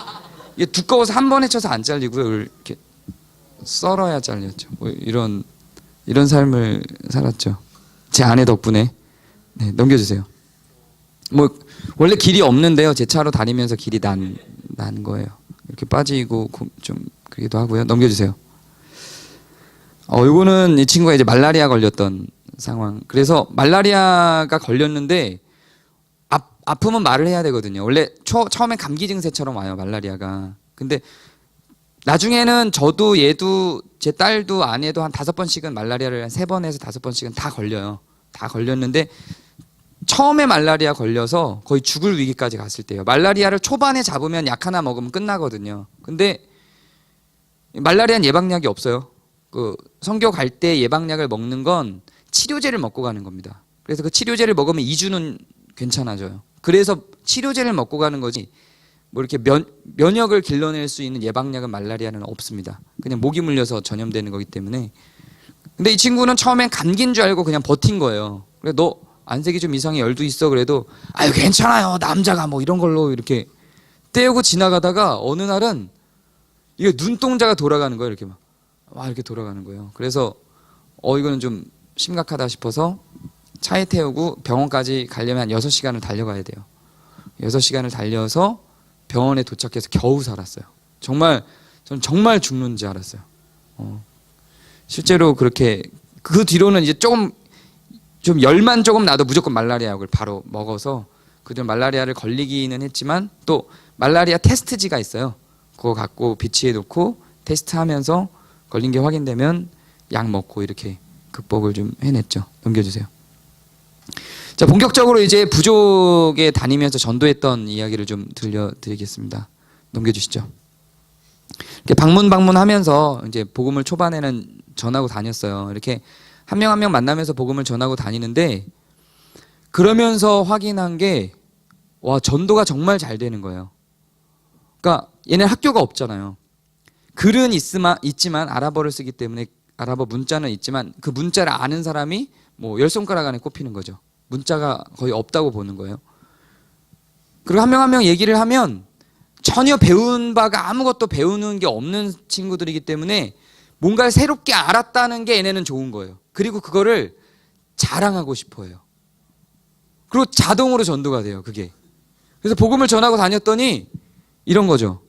이게 두꺼워서 한 번에 쳐서 안 잘리고요. 이렇게 썰어야 잘렸죠. 뭐 이런 삶을 살았죠. 제 아내 덕분에. 네, 넘겨주세요. 뭐 원래 길이 없는데요. 제 차로 다니면서 길이 난 거예요. 이렇게 빠지고 좀 그러기도 하고요. 넘겨주세요. 이거는 이 친구가 이제 말라리아 걸렸던 상황. 그래서 말라리아가 걸렸는데 아프면 말을 해야 되거든요. 원래 처음엔 감기 증세처럼 와요, 말라리아가. 근데 나중에는 저도 얘도 제 딸도 아내도 한 5번씩은 말라리아를 한 3번에서 5번씩은 다 걸려요. 다 걸렸는데 처음에 말라리아 걸려서 거의 죽을 위기까지 갔을 때요. 말라리아를 초반에 잡으면 약 하나 먹으면 끝나거든요. 근데 말라리아는 예방약이 없어요. 그 선교 갈 때 예방약을 먹는 건 치료제를 먹고 가는 겁니다. 그래서 그 치료제를 먹으면 2주는 괜찮아져요. 그래서 치료제를 먹고 가는 거지 뭐 이렇게 면역을 길러낼 수 있는 예방약은 말라리아는 없습니다. 그냥 모기 물려서 전염되는 거기 때문에. 근데 이 친구는 처음엔 감기인 줄 알고 그냥 버틴 거예요. 그래 너 안색이 좀 이상해, 열도 있어. 그래도 아유 괜찮아요, 남자가 뭐 이런 걸로 이렇게 떼우고 지나가다가 어느 날은 이게 눈동자가 돌아가는 거예요. 이렇게 막 이렇게 돌아가는 거예요. 그래서 이거는 좀 심각하다 싶어서 차에 태우고 병원까지 가려면 한 6시간을 달려가야 돼요. 6시간을 달려서 병원에 도착해서 겨우 살았어요. 저는 정말 죽는 줄 알았어요. 실제로 그렇게 그 뒤로는 이제 좀 열만 조금 나도 무조건 말라리아 약을 바로 먹어서 그들 말라리아를 걸리기는 했지만 또 말라리아 테스트지가 있어요. 그거 갖고 비치해 놓고 테스트하면서 걸린 게 확인되면 약 먹고 이렇게 극복을 좀 해냈죠. 넘겨주세요. 자, 본격적으로 이제 부족에 다니면서 전도했던 이야기를 좀 들려드리겠습니다. 넘겨주시죠. 이렇게 방문하면서 이제 복음을 초반에는 전하고 다녔어요. 이렇게 한 명 한 명 만나면서 복음을 전하고 다니는데 그러면서 확인한 게 전도가 정말 잘 되는 거예요. 그러니까 얘네는 학교가 없잖아요. 글은 있지만 아랍어를 쓰기 때문에 아랍어 문자는 있지만 그 문자를 아는 사람이 뭐 10손가락 안에 꼽히는 거죠. 문자가 거의 없다고 보는 거예요. 그리고 한 명 한 명 얘기를 하면 전혀 배운 바가 아무것도 배우는 게 없는 친구들이기 때문에 뭔가를 새롭게 알았다는 게 얘네는 좋은 거예요. 그리고 그거를 자랑하고 싶어 해요. 그리고 자동으로 전도가 돼요, 그게. 그래서 복음을 전하고 다녔더니 이런 거죠.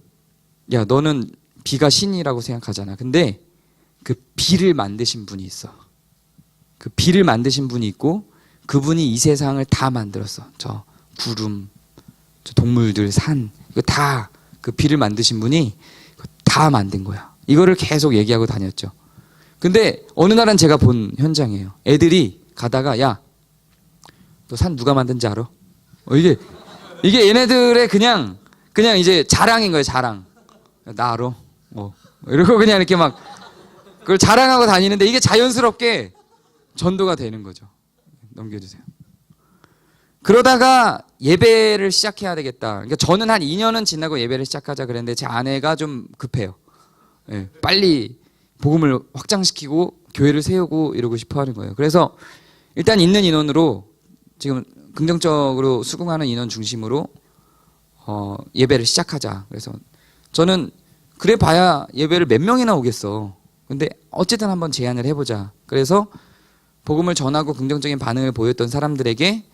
야, 너는 비가 신이라고 생각하잖아. 근데 그 비를 만드신 분이 있어. 그 비를 만드신 분이 있고 그분이 이 세상을 다 만들었어. 저 구름, 저 동물들, 산, 이거 다 그 비를 만드신 분이 다 만든 거야. 이거를 계속 얘기하고 다녔죠. 근데 어느 날은 제가 본 현장이에요. 애들이 가다가 야, 너 산 누가 만든지 알아? 이게 얘네들의 그냥 이제 자랑인 거예요. 자랑. 나 알아. 이러고 그냥 이렇게 막 그걸 자랑하고 다니는데 이게 자연스럽게 전도가 되는 거죠. 넘겨주세요. 그러다가 예배를 시작해야 되겠다. 그러니까 저는 한 2년은 지나고 예배를 시작하자 그랬는데 제 아내가 좀 급해요. 네, 빨리 복음을 확장시키고 교회를 세우고 이러고 싶어 하는 거예요. 그래서 일단 있는 인원으로 지금 긍정적으로 수긍하는 인원 중심으로 예배를 시작하자. 그래서 저는 그래 봐야 예배를 몇 명이나 오겠어. 근데 어쨌든 한번 제안을 해보자. 그래서 복음을 전하고 긍정적인 반응을 보였던 사람들에게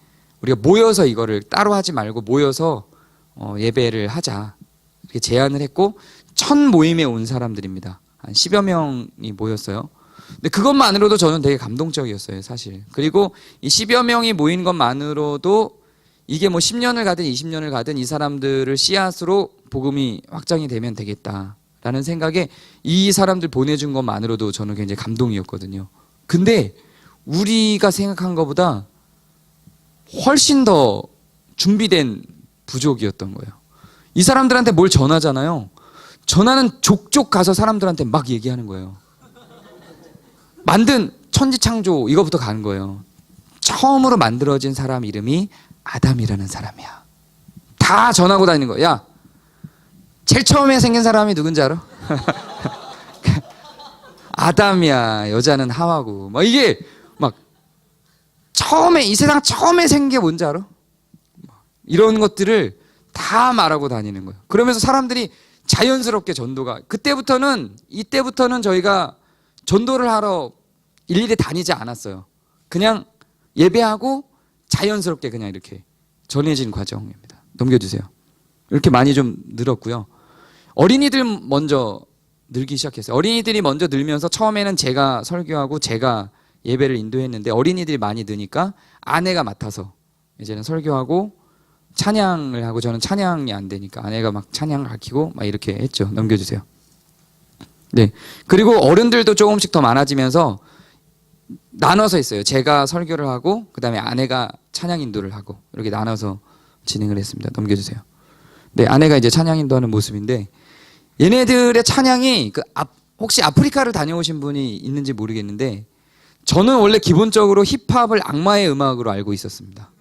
우리가 모여서 이거를 따로 하지 말고 모여서 예배를 하자. 이렇게 제안을 했고 첫 모임에 온 사람들입니다. 한 10여 명이 모였어요. 근데 그것만으로도 저는 되게 감동적이었어요, 사실. 그리고 이 10여 명이 모인 것만으로도 이게 뭐 10년을 가든 20년을 가든 이 사람들을 씨앗으로 복음이 확장이 되면 되겠다라는 생각에 이 사람들 보내준 것만으로도 저는 굉장히 감동이었거든요. 근데 우리가 생각한 것보다 훨씬 더 준비된 부족이었던 거예요. 이 사람들한테 뭘 전하잖아요. 전하는 족족 가서 사람들한테 막 얘기하는 거예요. 만든 천지창조 이거부터 가는 거예요. 처음으로 만들어진 사람 이름이 아담이라는 사람이야. 다 전하고 다니는 거야. 야, 제일 처음에 생긴 사람이 누군지 알아? 아담이야. 여자는 하와고. 막 이게 막 처음에 이 세상 처음에 생긴 게 뭔지 알아? 이런 것들을 다 말하고 다니는 거예요. 그러면서 사람들이 자연스럽게 전도가 이때부터는 저희가 전도를 하러 일일이 다니지 않았어요. 그냥 예배하고 자연스럽게 그냥 이렇게 전해진 과정입니다. 넘겨주세요. 이렇게 많이 좀 늘었고요. 어린이들 먼저 늘기 시작했어요. 어린이들이 먼저 늘면서 처음에는 제가 설교하고 제가 예배를 인도했는데 어린이들이 많이 느니까 아내가 맡아서 이제는 설교하고 찬양을 하고, 저는 찬양이 안 되니까 아내가 막 찬양을 가르치고 막 이렇게 했죠. 넘겨주세요. 네. 그리고 어른들도 조금씩 더 많아지면서 나눠서 했어요. 제가 설교를 하고 그다음에 아내가 찬양 인도를 하고 이렇게 나눠서 진행을 했습니다. 넘겨주세요. 네, 아내가 이제 찬양 인도하는 모습인데, 얘네들의 찬양이 혹시 아프리카를 다녀오신 분이 있는지 모르겠는데, 저는 원래 기본적으로 힙합을 악마의 음악으로 알고 있었습니다.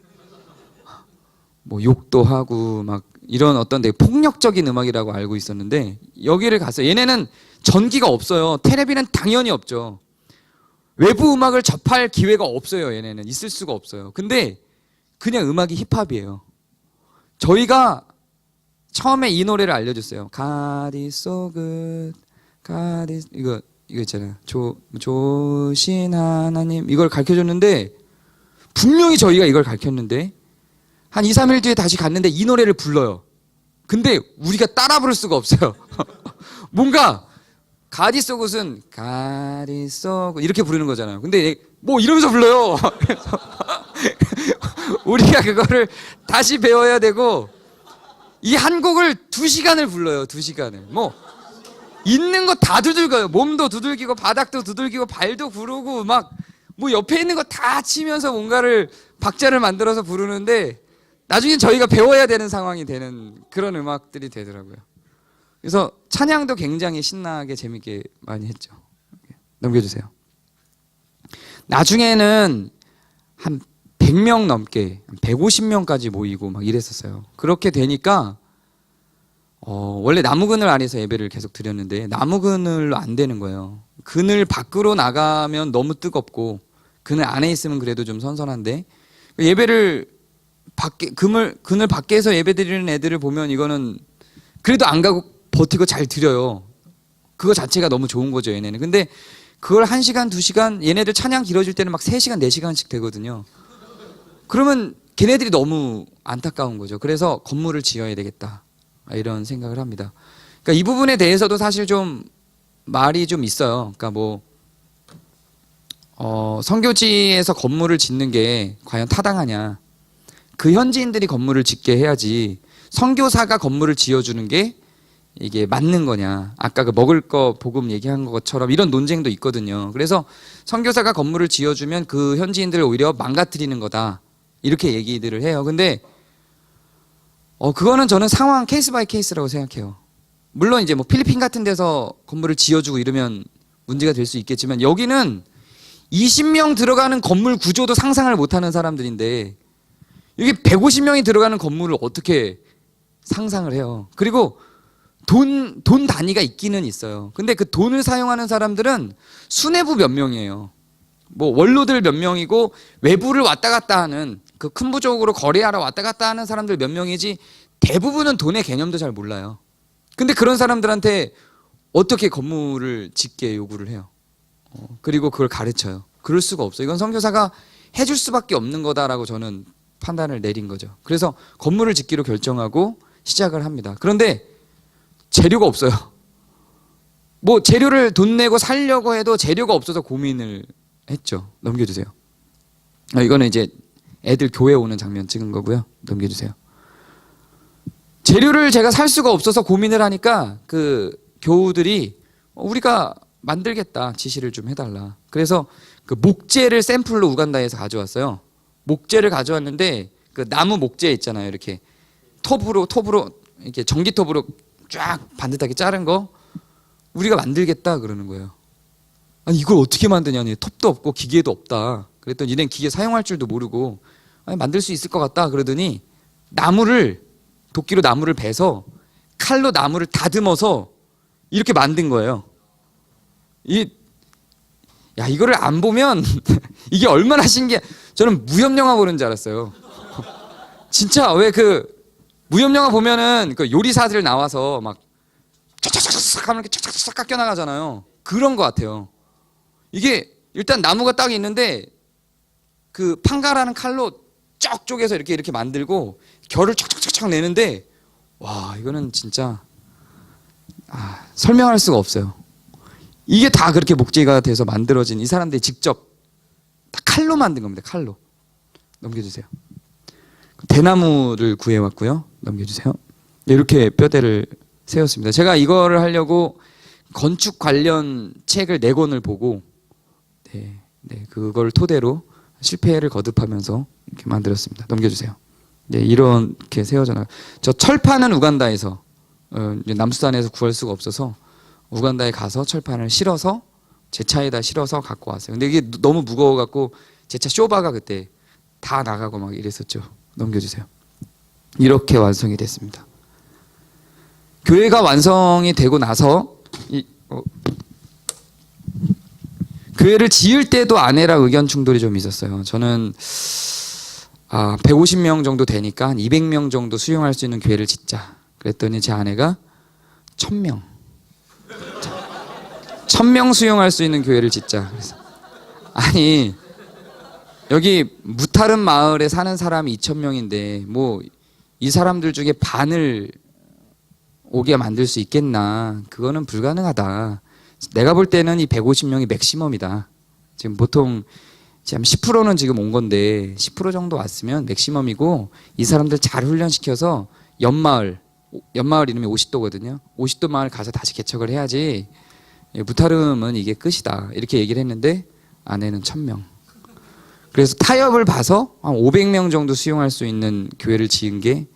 뭐 욕도 하고 막 이런 어떤 되게 폭력적인 음악이라고 알고 있었는데, 여기를 갔어요. 얘네는 전기가 없어요. 테레비는 당연히 없죠. 외부 음악을 접할 기회가 없어요. 얘네는 있을 수가 없어요. 근데 그냥 음악이 힙합이에요. 저희가 처음에 이 노래를 알려줬어요. God is so good, God is, 이거 있잖아요. 조신 하나님, 이걸 가르쳐줬는데, 분명히 저희가 이걸 가르쳤는데 한 2, 3일 뒤에 다시 갔는데 이 노래를 불러요. 근데 우리가 따라 부를 수가 없어요. 뭔가 God is so good은 God is so good 이렇게 부르는 거잖아요. 근데 뭐 이러면서 불러요. 그래서 우리가 그거를 다시 배워야 되고, 이 한 곡을 2시간을 불러요. 2시간을. 뭐 있는 거 다 두들겨요. 몸도 두들기고 바닥도 두들기고 발도 구르고 막 뭐 옆에 있는 거 다 치면서 뭔가를 박자를 만들어서 부르는데, 나중에 저희가 배워야 되는 상황이 되는 그런 음악들이 되더라고요. 그래서 찬양도 굉장히 신나게 재밌게 많이 했죠. 넘겨주세요. 나중에는 한 100명 넘게, 150명까지 모이고 막 이랬었어요. 그렇게 되니까 원래 나무 그늘 아래서 예배를 계속 드렸는데 나무 그늘로 안 되는 거예요. 그늘 밖으로 나가면 너무 뜨겁고 그늘 안에 있으면 그래도 좀 선선한데, 예배를 그늘 밖에서 예배 드리는 애들을 보면 이거는 그래도 안 가고 버티고 잘 드려요. 그거 자체가 너무 좋은 거죠, 얘네는. 근데 그걸 1시간, 2시간, 얘네들 찬양 길어질 때는 막 3시간, 4시간씩 되거든요. 그러면 걔네들이 너무 안타까운 거죠. 그래서 건물을 지어야 되겠다, 이런 생각을 합니다. 그러니까 이 부분에 대해서도 사실 좀 말이 좀 있어요. 그러니까 뭐 선교지에서 건물을 짓는 게 과연 타당하냐? 그 현지인들이 건물을 짓게 해야지 선교사가 건물을 지어주는 게 이게 맞는 거냐? 아까 그 먹을 거 복음 얘기한 것처럼 이런 논쟁도 있거든요. 그래서 선교사가 건물을 지어주면 그 현지인들을 오히려 망가뜨리는 거다, 이렇게 얘기들을 해요. 근데 그거는 저는 상황 케이스 바이 케이스라고 생각해요. 물론 이제 뭐 필리핀 같은 데서 건물을 지어주고 이러면 문제가 될 수 있겠지만, 여기는 20명 들어가는 건물 구조도 상상을 못하는 사람들인데 여기 150명이 들어가는 건물을 어떻게 상상을 해요. 그리고 돈 단위가 있기는 있어요. 근데 그 돈을 사용하는 사람들은 수뇌부 몇 명이에요. 뭐 원로들 몇 명이고 외부를 왔다 갔다 하는, 그 큰 부족으로 거래하러 왔다 갔다 하는 사람들 몇 명이지, 대부분은 돈의 개념도 잘 몰라요. 근데 그런 사람들한테 어떻게 건물을 짓게 요구를 해요. 그리고 그걸 가르쳐요. 그럴 수가 없어요. 이건 선교사가 해줄 수밖에 없는 거다라고 저는 판단을 내린 거죠. 그래서 건물을 짓기로 결정하고 시작을 합니다. 그런데 재료가 없어요. 뭐 재료를 돈 내고 살려고 해도 재료가 없어서 고민을 했죠. 넘겨주세요. 이거는 이제 애들 교회 오는 장면 찍은 거고요. 넘겨주세요. 재료를 제가 살 수가 없어서 고민을 하니까 그 교우들이 우리가 만들겠다, 지시를 좀 해달라. 그래서 그 목재를 샘플로 우간다에서 가져왔어요. 목재를 가져왔는데 그 나무 목재 있잖아요. 이렇게 톱으로 이렇게 전기톱으로 쫙 반듯하게 자른 거 우리가 만들겠다 그러는 거예요. 아니 이걸 어떻게 만드냐니, 톱도 없고 기계도 없다. 그랬더니 얘는 기계 사용할 줄도 모르고 아니 만들 수 있을 것 같다 그러더니 도끼로 나무를 베서 칼로 나무를 다듬어서 이렇게 만든 거예요. 이거를 안 보면 이게 얼마나 신기해. 저는 무협영화 보는 줄 알았어요. 진짜 왜 그 무협영화 보면은 그 요리사들 나와서 막 싹 하면 이렇게 착착착 깎여 나가잖아요. 그런 것 같아요. 이게 일단 나무가 딱 있는데 그 판가라는 칼로 쩍 쪼개서 이렇게 만들고 결을 착착착착 내는데 와 이거는 진짜 설명할 수가 없어요. 이게 다 그렇게 목재가 돼서 만들어진 이 사람들이 직접 다 칼로 만든 겁니다. 칼로. 넘겨주세요. 대나무를 구해왔고요. 넘겨주세요. 이렇게 뼈대를 세웠습니다. 제가 이거를 하려고 건축 관련 책을 4권을 보고 그걸 토대로 실패를 거듭하면서 이렇게 만들었습니다. 넘겨주세요. 이렇게 세워져 나가. 저 철판은 우간다에서 남수단에서 구할 수가 없어서 우간다에 가서 철판을 실어서 제 차에다 실어서 갖고 왔어요. 근데 이게 너무 무거워갖고 제 차 쇼바가 그때 다 나가고 막 이랬었죠. 넘겨주세요. 이렇게 완성이 됐습니다. 교회가 완성이 되고 나서 교회를 지을 때도 아내랑 의견 충돌이 좀 있었어요. 저는 150명 정도 되니까 한 200명 정도 수용할 수 있는 교회를 짓자. 그랬더니 제 아내가 1000명. 1000명 수용할 수 있는 교회를 짓자. 그래서 아니 여기 무타른 마을에 사는 사람이 2000명인데 뭐 이 사람들 중에 반을 오게 만들 수 있겠나. 그거는 불가능하다. 내가 볼 때는 이 150명이 맥시멈이다. 지금 보통 지금 10%는 지금 온 건데 10% 정도 왔으면 맥시멈이고 이 사람들 잘 훈련시켜서 연마을 이름이 오시도거든요. 오시도 마을 가서 다시 개척을 해야지. 무타름은 이게 끝이다. 이렇게 얘기를 했는데 아내는 1000명. 그래서 타협을 봐서 한 500명 정도 수용할 수 있는 교회를 지은 게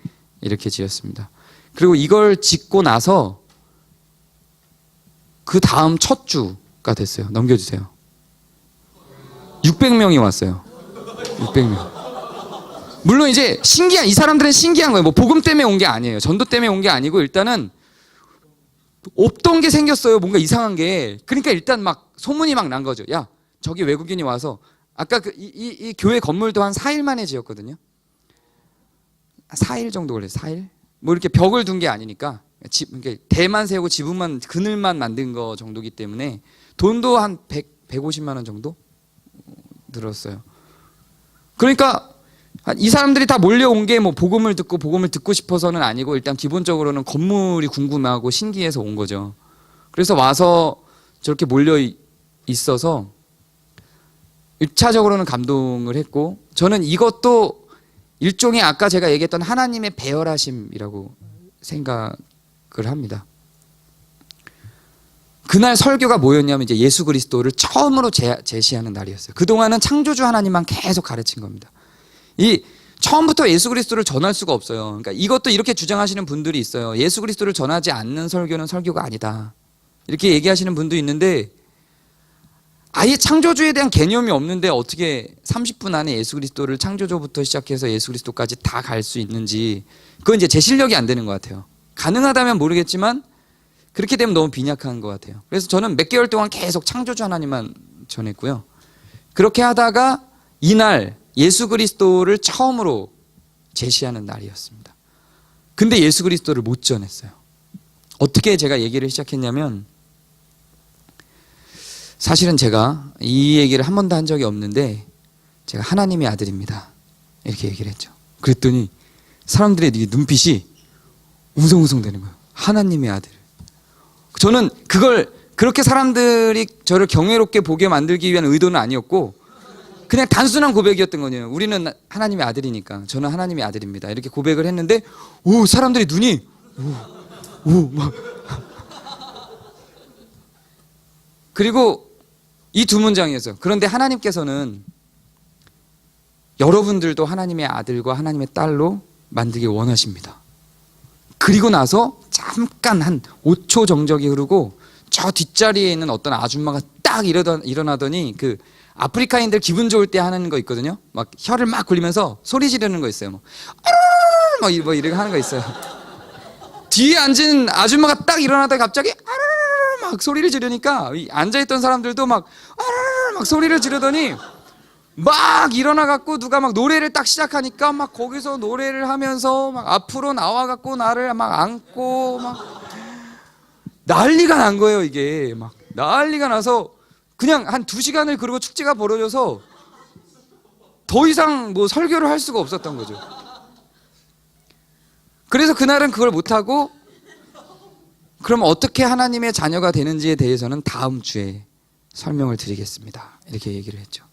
이렇게 지었습니다. 그리고 이걸 짓고 나서 그 다음 첫 주가 됐어요. 넘겨주세요. 600명이 왔어요. 600명. 물론 이제 이 사람들은 신기한 거예요. 뭐 복음 때문에 온 게 아니에요. 전도 때문에 온 게 아니고 일단은 없던 게 생겼어요. 뭔가 이상한 게. 그러니까 일단 막 소문이 막 난 거죠. 야, 저기 외국인이 와서 아까 이 교회 건물도 한 4일 만에 지었거든요. 4일 정도 걸렸어요. 4일? 뭐 이렇게 벽을 둔 게 아니니까 대만 세우고 지붕만 그늘만 만든 거 정도기 때문에 돈도 한 150만 원 정도 들었어요. 그러니까 이 사람들이 다 몰려온 게 뭐 복음을 듣고 싶어서는 아니고 일단 기본적으로는 건물이 궁금하고 신기해서 온 거죠. 그래서 와서 저렇게 몰려 있어서 1차적으로는 감동을 했고 저는 이것도 일종의 아까 제가 얘기했던 하나님의 배열하심이라고 생각을 합니다. 그날 설교가 뭐였냐면 이제 예수 그리스도를 처음으로 제시하는 날이었어요. 그동안은 창조주 하나님만 계속 가르친 겁니다. 이 처음부터 예수 그리스도를 전할 수가 없어요. 그러니까 이것도 이렇게 주장하시는 분들이 있어요. 예수 그리스도를 전하지 않는 설교는 설교가 아니다. 이렇게 얘기하시는 분도 있는데 아예 창조주에 대한 개념이 없는데 어떻게 30분 안에 예수 그리스도를 창조주부터 시작해서 예수 그리스도까지 다 갈 수 있는지 그건 이제 제 실력이 안 되는 것 같아요. 가능하다면 모르겠지만 그렇게 되면 너무 빈약한 것 같아요. 그래서 저는 몇 개월 동안 계속 창조주 하나님만 전했고요. 그렇게 하다가 이날 예수 그리스도를 처음으로 제시하는 날이었습니다. 근데 예수 그리스도를 못 전했어요. 어떻게 제가 얘기를 시작했냐면 사실은 제가 이 얘기를 한 번도 한 적이 없는데 제가 하나님의 아들입니다. 이렇게 얘기를 했죠. 그랬더니 사람들의 눈빛이 웅성웅성 되는 거예요. 하나님의 아들. 저는 그걸 그렇게 사람들이 저를 경외롭게 보게 만들기 위한 의도는 아니었고 그냥 단순한 고백이었던 거예요. 우리는 하나님의 아들이니까 저는 하나님의 아들입니다. 이렇게 고백을 했는데 사람들이 눈이 막 그리고 이 두 문장이었어요. 그런데 하나님께서는 여러분들도 하나님의 아들과 하나님의 딸로 만들기 원하십니다. 그리고 나서 잠깐 한 5초 정적이 흐르고 저 뒷자리에 있는 어떤 아줌마가 딱 일어나더니 그 아프리카인들 기분 좋을 때 하는 거 있거든요. 막 혀를 막 굴리면서 소리 지르는 거 있어요. 뭐 이렇게 하는 거 있어요. 뒤에 앉은 아줌마가 딱 일어나다가 갑자기 막 소리를 지르니까 앉아있던 사람들도 막 소리를 지르더니 막 일어나갖고 누가 막 노래를 딱 시작하니까 막 거기서 노래를 하면서 막 앞으로 나와갖고 나를 막 안고 막 난리가 난 거예요. 이게 막 난리가 나서 그냥 한 2시간을 그러고 축제가 벌어져서 더 이상 뭐 설교를 할 수가 없었던 거죠. 그래서 그날은 그걸 못하고 그럼 어떻게 하나님의 자녀가 되는지에 대해서는 다음 주에 설명을 드리겠습니다. 이렇게 얘기를 했죠.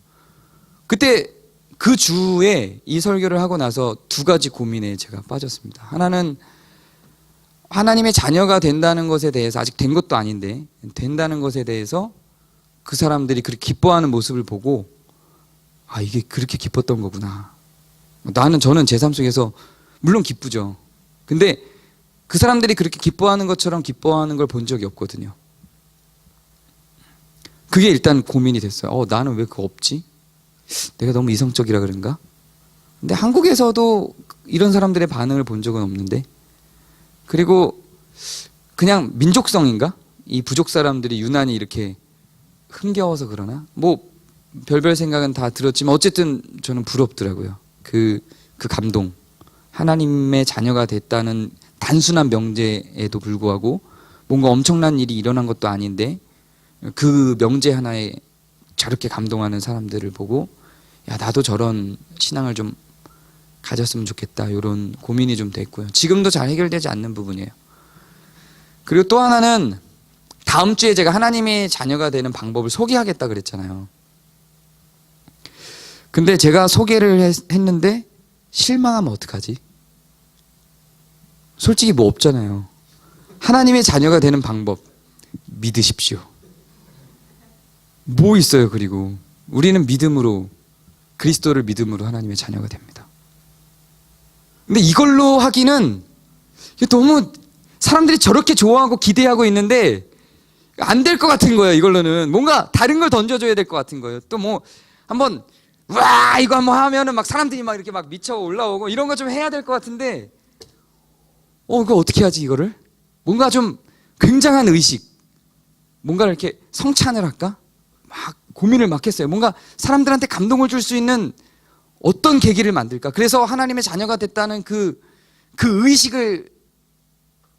그때 그 주에 이 설교를 하고 나서 2가지 고민에 제가 빠졌습니다. 하나는 하나님의 자녀가 된다는 것에 대해서, 아직 된 것도 아닌데 된다는 것에 대해서 그 사람들이 그렇게 기뻐하는 모습을 보고 아, 이게 그렇게 기뻤던 거구나. 저는 제 삶 속에서 물론 기쁘죠. 근데 그 사람들이 그렇게 기뻐하는 것처럼 기뻐하는 걸 본 적이 없거든요. 그게 일단 고민이 됐어요. 나는 왜 그거 없지? 내가 너무 이성적이라 그런가? 근데 한국에서도 이런 사람들의 반응을 본 적은 없는데, 그리고 그냥 민족성인가? 이 부족 사람들이 유난히 이렇게 흥겨워서 그러나? 뭐 별별 생각은 다 들었지만 어쨌든 저는 부럽더라고요. 그 감동. 하나님의 자녀가 됐다는 단순한 명제에도 불구하고 뭔가 엄청난 일이 일어난 것도 아닌데 그 명제 하나에 저렇게 감동하는 사람들을 보고 야, 나도 저런 신앙을 좀 가졌으면 좋겠다, 이런 고민이 좀 됐고요. 지금도 잘 해결되지 않는 부분이에요. 그리고 또 하나는 다음 주에 제가 하나님의 자녀가 되는 방법을 소개하겠다 그랬잖아요. 근데 제가 소개를 했는데 실망하면 어떡하지? 솔직히 뭐 없잖아요. 하나님의 자녀가 되는 방법 믿으십시오. 뭐 있어요? 그리고 우리는 믿음으로, 그리스도를 믿음으로 하나님의 자녀가 됩니다. 근데 이걸로 하기는 너무 사람들이 저렇게 좋아하고 기대하고 있는데 안 될 것 같은 거예요. 이걸로는 뭔가 다른 걸 던져줘야 될 것 같은 거예요. 또 뭐 한번 와 이거 한번 하면은 막 사람들이 막 이렇게 막 미쳐 올라오고 이런 거 좀 해야 될 것 같은데 이거 어떻게 하지? 이거를 뭔가 좀 굉장한 의식, 뭔가 이렇게 성찬을 할까? 막 고민을 막 했어요. 뭔가 사람들한테 감동을 줄 수 있는 어떤 계기를 만들까? 그래서 하나님의 자녀가 됐다는 그 의식을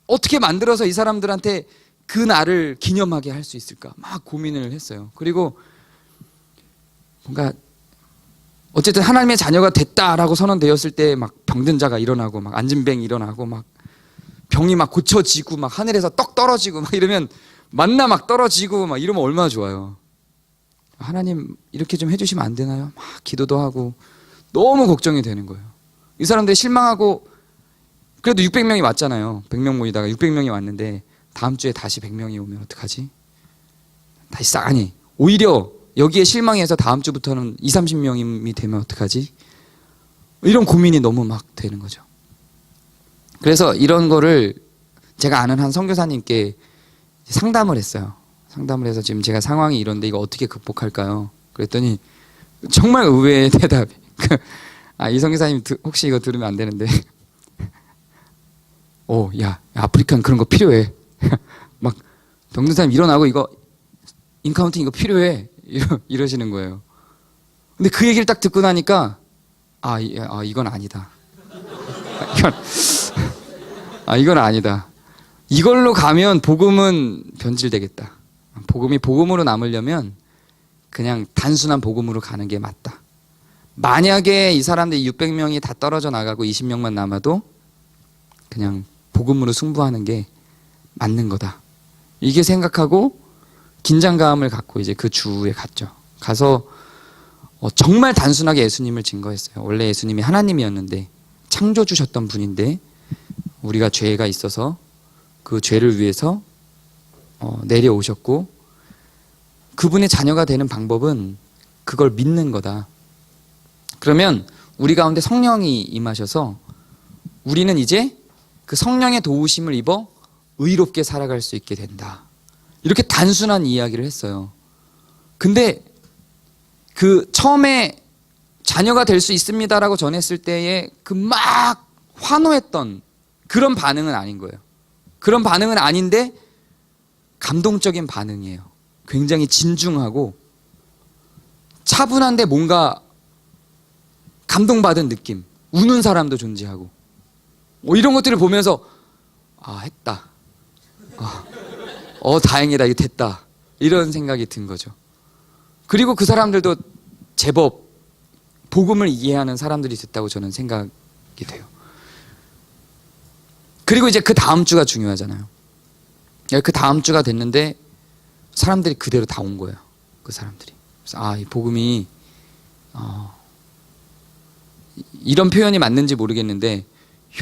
어떻게 만들어서 이 사람들한테 그 날을 기념하게 할 수 있을까? 막 고민을 했어요. 그리고 뭔가 어쨌든 하나님의 자녀가 됐다라고 선언되었을 때 막 병든 자가 일어나고 막 안진뱅이 일어나고 막 병이 막 고쳐지고 막 하늘에서 떡 떨어지고 막 이러면 만나 막 떨어지고 막 이러면 얼마나 좋아요. 하나님 이렇게 좀 해주시면 안 되나요? 막 기도도 하고 너무 걱정이 되는 거예요. 이 사람들이 실망하고 그래도 600명이 왔잖아요. 100명 모이다가 600명이 왔는데 다음 주에 다시 100명이 오면 어떡하지? 다시 아니 오히려 여기에 실망해서 다음 주부터는 20, 30명이 되면 어떡하지? 이런 고민이 너무 막 되는 거죠. 그래서 이런 거를 제가 아는 한 선교사님께 상담을 했어요. 상담을 해서 지금 제가 상황이 이런데 이거 어떻게 극복할까요? 그랬더니 정말 의외의 대답이 이 선교사님 혹시 이거 들으면 안 되는데 야 아프리카는 그런 거 필요해. 막 병든 사람 일어나고 이거 인카운팅 이거 필요해. 이러시는 거예요. 근데 그 얘기를 딱 듣고 나니까 이건 아니다. 이건 아니다. 이걸로 가면 복음은 변질되겠다. 복음이 복음으로 남으려면 그냥 단순한 복음으로 가는 게 맞다. 만약에 이 사람들이 600명이 다 떨어져 나가고 20명만 남아도 그냥 복음으로 승부하는 게 맞는 거다. 이게 생각하고 긴장감을 갖고 이제 그 주에 갔죠. 가서 정말 단순하게 예수님을 증거했어요. 원래 예수님이 하나님이었는데 창조 주셨던 분인데 우리가 죄가 있어서 그 죄를 위해서 내려오셨고 그분의 자녀가 되는 방법은 그걸 믿는 거다. 그러면 우리 가운데 성령이 임하셔서 우리는 이제 그 성령의 도우심을 입어 의롭게 살아갈 수 있게 된다. 이렇게 단순한 이야기를 했어요. 근데 그 처음에 자녀가 될 수 있습니다라고 전했을 때에 그 막 환호했던 그런 반응은 아닌 거예요. 그런 반응은 아닌데 감동적인 반응이에요. 굉장히 진중하고 차분한데 뭔가 감동받은 느낌. 우는 사람도 존재하고 이런 것들을 보면서 했다. 다행이다, 이게 됐다, 이런 생각이 든 거죠. 그리고 그 사람들도 제법 복음을 이해하는 사람들이 됐다고 저는 생각이 돼요. 그리고 이제 그 다음 주가 중요하잖아요. 그 다음 주가 됐는데 사람들이 그대로 다 온 거예요. 그 사람들이. 그래서 이 복음이 이런 표현이 맞는지 모르겠는데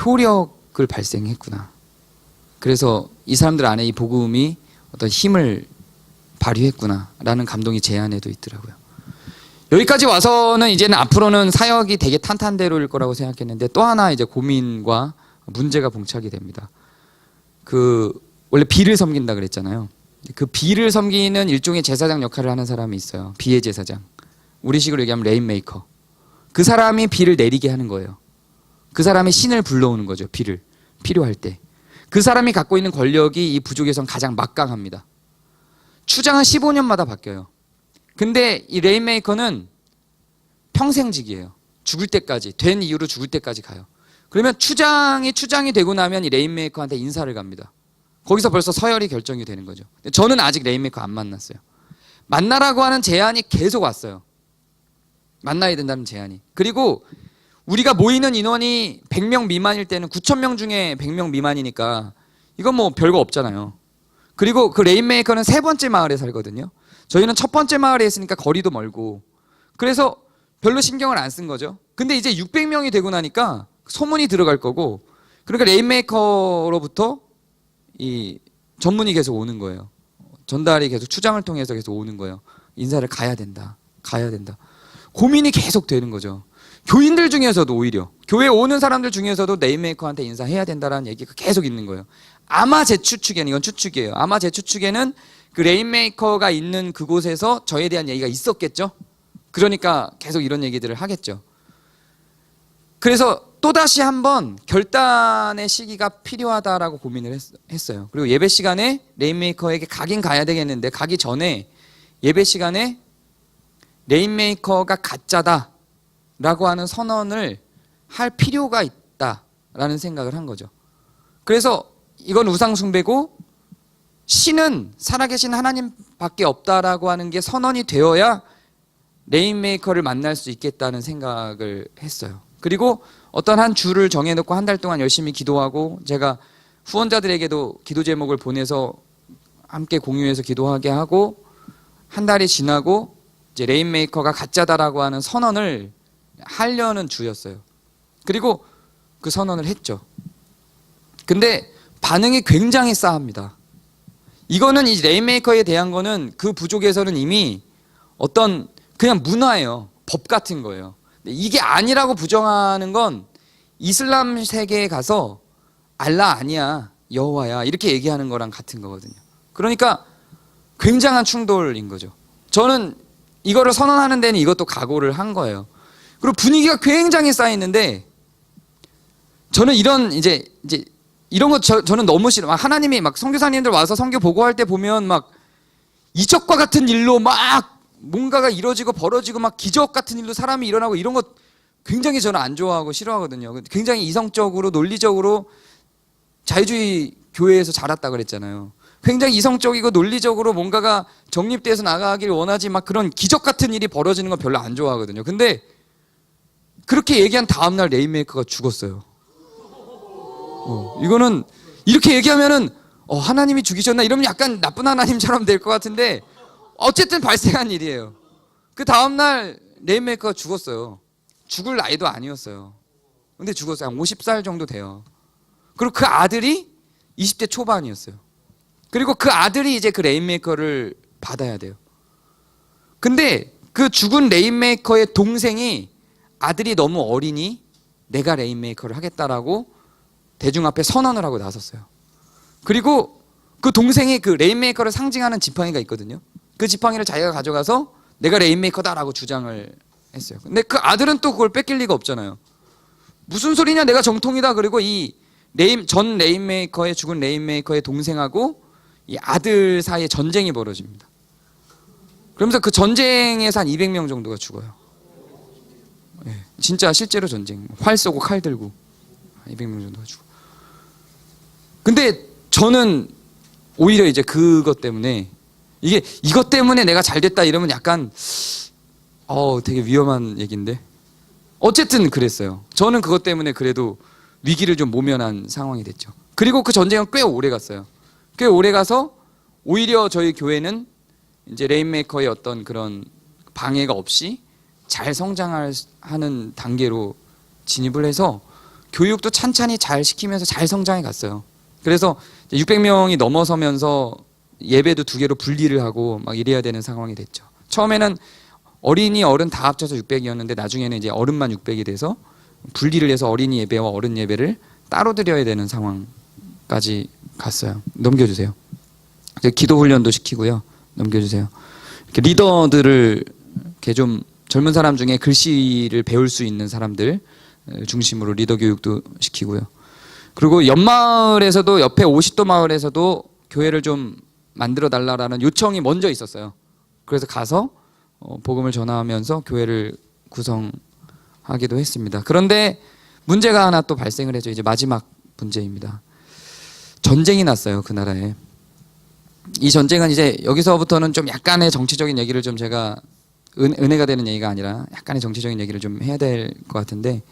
효력을 발생했구나. 그래서 이 사람들 안에 이 복음이 어떤 힘을 발휘했구나라는 감동이 제 안에도 있더라고요. 여기까지 와서는 이제는 앞으로는 사역이 되게 탄탄대로일 거라고 생각했는데 또 하나 이제 고민과 문제가 봉착이 됩니다. 원래 비를 섬긴다 그랬잖아요. 그 비를 섬기는 일종의 제사장 역할을 하는 사람이 있어요. 비의 제사장. 우리식으로 얘기하면 레인메이커. 그 사람이 비를 내리게 하는 거예요. 그 사람이 신을 불러오는 거죠. 비를. 필요할 때. 그 사람이 갖고 있는 권력이 이 부족에선 가장 막강합니다. 추장은 15년마다 바뀌어요. 근데 이 레인메이커는 평생직이에요. 죽을 때까지, 된 이후로 죽을 때까지 가요. 그러면 추장이 되고 나면 이 레인메이커한테 인사를 갑니다. 거기서 벌써 서열이 결정이 되는 거죠. 저는 아직 레인메이커 안 만났어요. 만나라고 하는 제안이 계속 왔어요. 만나야 된다는 제안이. 그리고 우리가 모이는 인원이 100명 미만일 때는 9,000명 중에 100명 미만이니까 이건 뭐 별거 없잖아요. 그리고 그 레인메이커는 세 번째 마을에 살거든요. 저희는 첫 번째 마을에 있으니까 거리도 멀고 그래서 별로 신경을 안 쓴 거죠. 근데 이제 600명이 되고 나니까 소문이 들어갈 거고 그러니까 레인메이커로부터 이 전문이 계속 오는 거예요. 전달이 계속 추장을 통해서 계속 오는 거예요. 인사를 가야 된다. 고민이 계속 되는 거죠. 교인들 중에서도 오히려 교회 오는 사람들 중에서도 레인메이커한테 인사해야 된다라는 얘기가 계속 있는 거예요. 아마 제 추측에는 이건 추측이에요. 아마 제 추측에는 그 레인메이커가 있는 그곳에서 저에 대한 얘기가 있었겠죠. 그러니까 계속 이런 얘기들을 하겠죠. 그래서 또다시 한번 결단의 시기가 필요하다라고 고민을 했어요. 그리고 예배 시간에 레인메이커에게 가긴 가야 되겠는데 가기 전에 예배 시간에 레인메이커가 가짜다라고 하는 선언을 할 필요가 있다라는 생각을 한 거죠. 그래서 이건 우상숭배고 신은 살아계신 하나님밖에 없다라고 하는 게 선언이 되어야 레인메이커를 만날 수 있겠다는 생각을 했어요. 그리고 어떤 한 주를 정해놓고 한 달 동안 열심히 기도하고 제가 후원자들에게도 기도 제목을 보내서 함께 공유해서 기도하게 하고 한 달이 지나고 이제 레인메이커가 가짜다라고 하는 선언을 하려는 주였어요. 그리고 그 선언을 했죠. 근데 반응이 굉장히 싸합니다. 이거는 이 레인메이커에 대한 거는 그 부족에서는 이미 어떤 그냥 문화예요. 법 같은 거예요. 이게 아니라고 부정하는 건 이슬람 세계에 가서 알라 아니야, 여호와야 이렇게 얘기하는 거랑 같은 거거든요. 그러니까 굉장한 충돌인 거죠. 저는 이거를 선언하는 데는 이것도 각오를 한 거예요. 그리고 분위기가 굉장히 쌓이는데 저는 이제 이런 거 저는 너무 싫어. 하나님이 막 선교사님들 와서 선교 보고할 때 보면 막 이적과 같은 일로 막 뭔가가 이루어지고 벌어지고 막 기적 같은 일로 사람이 일어나고 이런 거 굉장히 저는 안 좋아하고 싫어하거든요. 굉장히 이성적으로 논리적으로 자유주의 교회에서 자랐다 그랬잖아요. 굉장히 이성적이고 논리적으로 뭔가가 정립돼서 나가길 원하지 막 그런 기적 같은 일이 벌어지는 건 별로 안 좋아하거든요. 근데 그렇게 얘기한 다음날 레인메이커가 죽었어요. 이거는 이렇게 얘기하면은 하나님이 죽이셨나 이러면 약간 나쁜 하나님처럼 될 것 같은데 어쨌든 발생한 일이에요. 그 다음날 레인메이커가 죽었어요. 죽을 나이도 아니었어요. 근데 죽었어요. 한 50살 정도 돼요. 그리고 그 아들이 20대 초반이었어요. 그리고 그 아들이 이제 그 레인메이커를 받아야 돼요. 근데 그 죽은 레인메이커의 동생이 아들이 너무 어리니 내가 레인메이커를 하겠다라고 대중 앞에 선언을 하고 나섰어요. 그리고 그 동생이 그 레인메이커를 상징하는 지팡이가 있거든요. 그 지팡이를 자기가 가져가서 내가 레인메이커다라고 주장을 했어요. 근데 그 아들은 또 그걸 뺏길 리가 없잖아요. 무슨 소리냐 내가 정통이다. 그리고 이 전 레인메이커의 죽은 레인메이커의 동생하고 이 아들 사이에 전쟁이 벌어집니다. 그러면서 그 전쟁에서 한 200명 정도가 죽어요. 진짜 실제로 전쟁. 활 쏘고 칼 들고 200명 정도가 죽어. 근데 저는 오히려 이제 그것 때문에 이것 때문에 내가 잘 됐다 이러면 약간 되게 위험한 얘기인데 어쨌든 그랬어요. 저는 그것 때문에 그래도 위기를 좀 모면한 상황이 됐죠. 그리고 그 전쟁은 꽤 오래 갔어요. 꽤 오래 가서 오히려 저희 교회는 이제 레인메이커의 어떤 그런 방해가 없이 잘 성장하는 단계로 진입을 해서 교육도 찬찬히 잘 시키면서 잘 성장해 갔어요. 그래서 600명이 넘어서면서 예배도 2개로 분리를 하고 막 이래야 되는 상황이 됐죠. 처음에는 어린이 어른 다 합쳐서 600이었는데 나중에는 이제 어른만 600이 돼서 분리를 해서 어린이 예배와 어른 예배를 따로 드려야 되는 상황까지 갔어요. 넘겨주세요. 기도 훈련도 시키고요. 넘겨주세요. 이렇게 리더들을 이렇게 좀 젊은 사람 중에 글씨를 배울 수 있는 사람들 중심으로 리더 교육도 시키고요. 그리고 옆마을에서도 옆에 50도 마을에서도 교회를 좀 만들어 달라라는 요청이 먼저 있었어요. 그래서 가서 복음을 전하면서 교회를 구성하기도 했습니다. 그런데 문제가 하나 또 발생을 했죠. 이제 마지막 문제입니다. 전쟁이 났어요. 그 나라에. 이 전쟁은 이제 여기서부터는 좀 약간의 정치적인 얘기를 좀 제가 은혜가 되는 얘기가 아니라 약간의 정치적인 얘기를 좀 해야 될 것 같은데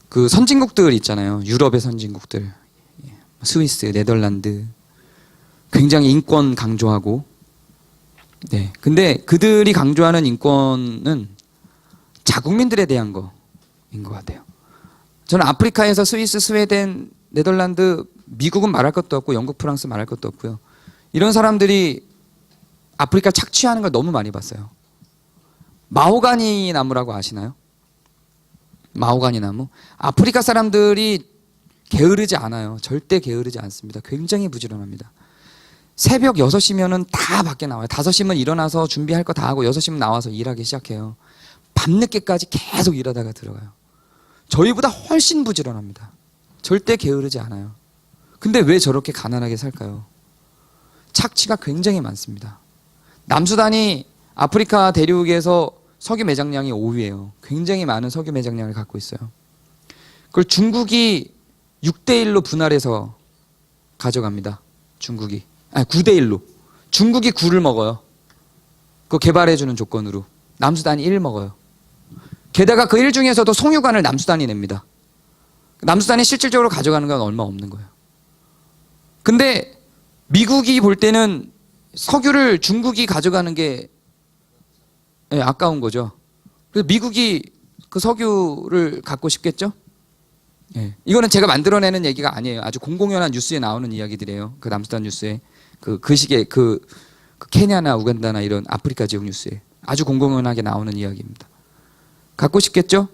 그 선진국들 있잖아요. 유럽의 선진국들. 스위스, 네덜란드. 굉장히 인권 강조하고 네. 근데 그들이 강조하는 인권은 자국민들에 대한 거인 것 같아요. 저는 아프리카에서 스위스, 스웨덴, 네덜란드, 미국은 말할 것도 없고 영국, 프랑스 말할 것도 없고요. 이런 사람들이 아프리카 착취하는 걸 너무 많이 봤어요. 마호가니 나무라고 아시나요? 마호가니 나무? 아프리카 사람들이 게으르지 않아요. 절대 게으르지 않습니다. 굉장히 부지런합니다. 새벽 6시면은 다 밖에 나와요. 5시면 일어나서 준비할 거 다 하고 6시면 나와서 일하기 시작해요. 밤늦게까지 계속 일하다가 들어가요. 저희보다 훨씬 부지런합니다. 절대 게으르지 않아요. 근데 왜 저렇게 가난하게 살까요? 착취가 굉장히 많습니다. 남수단이 아프리카 대륙에서 석유 매장량이 5위예요. 굉장히 많은 석유 매장량을 갖고 있어요. 그걸 중국이 6대1로 분할해서 가져갑니다. 중국이. 9대1로. 중국이 9를 먹어요. 그거 개발해주는 조건으로. 남수단이 1 먹어요. 게다가 그 1 중에서도 송유관을 남수단이 냅니다. 남수단이 실질적으로 가져가는 건 얼마 없는 거예요. 근데 미국이 볼 때는 석유를 중국이 가져가는 게 아까운 거죠. 그래서 미국이 그 석유를 갖고 싶겠죠? 이거는 제가 만들어내는 얘기가 아니에요. 아주 공공연한 뉴스에 나오는 이야기들이에요. 그 남수단 뉴스에. 그 시기에 그 케냐나 우간다나 이런 아프리카 지역 뉴스에 아주 공공연하게 나오는 이야기입니다. 갖고 싶겠죠?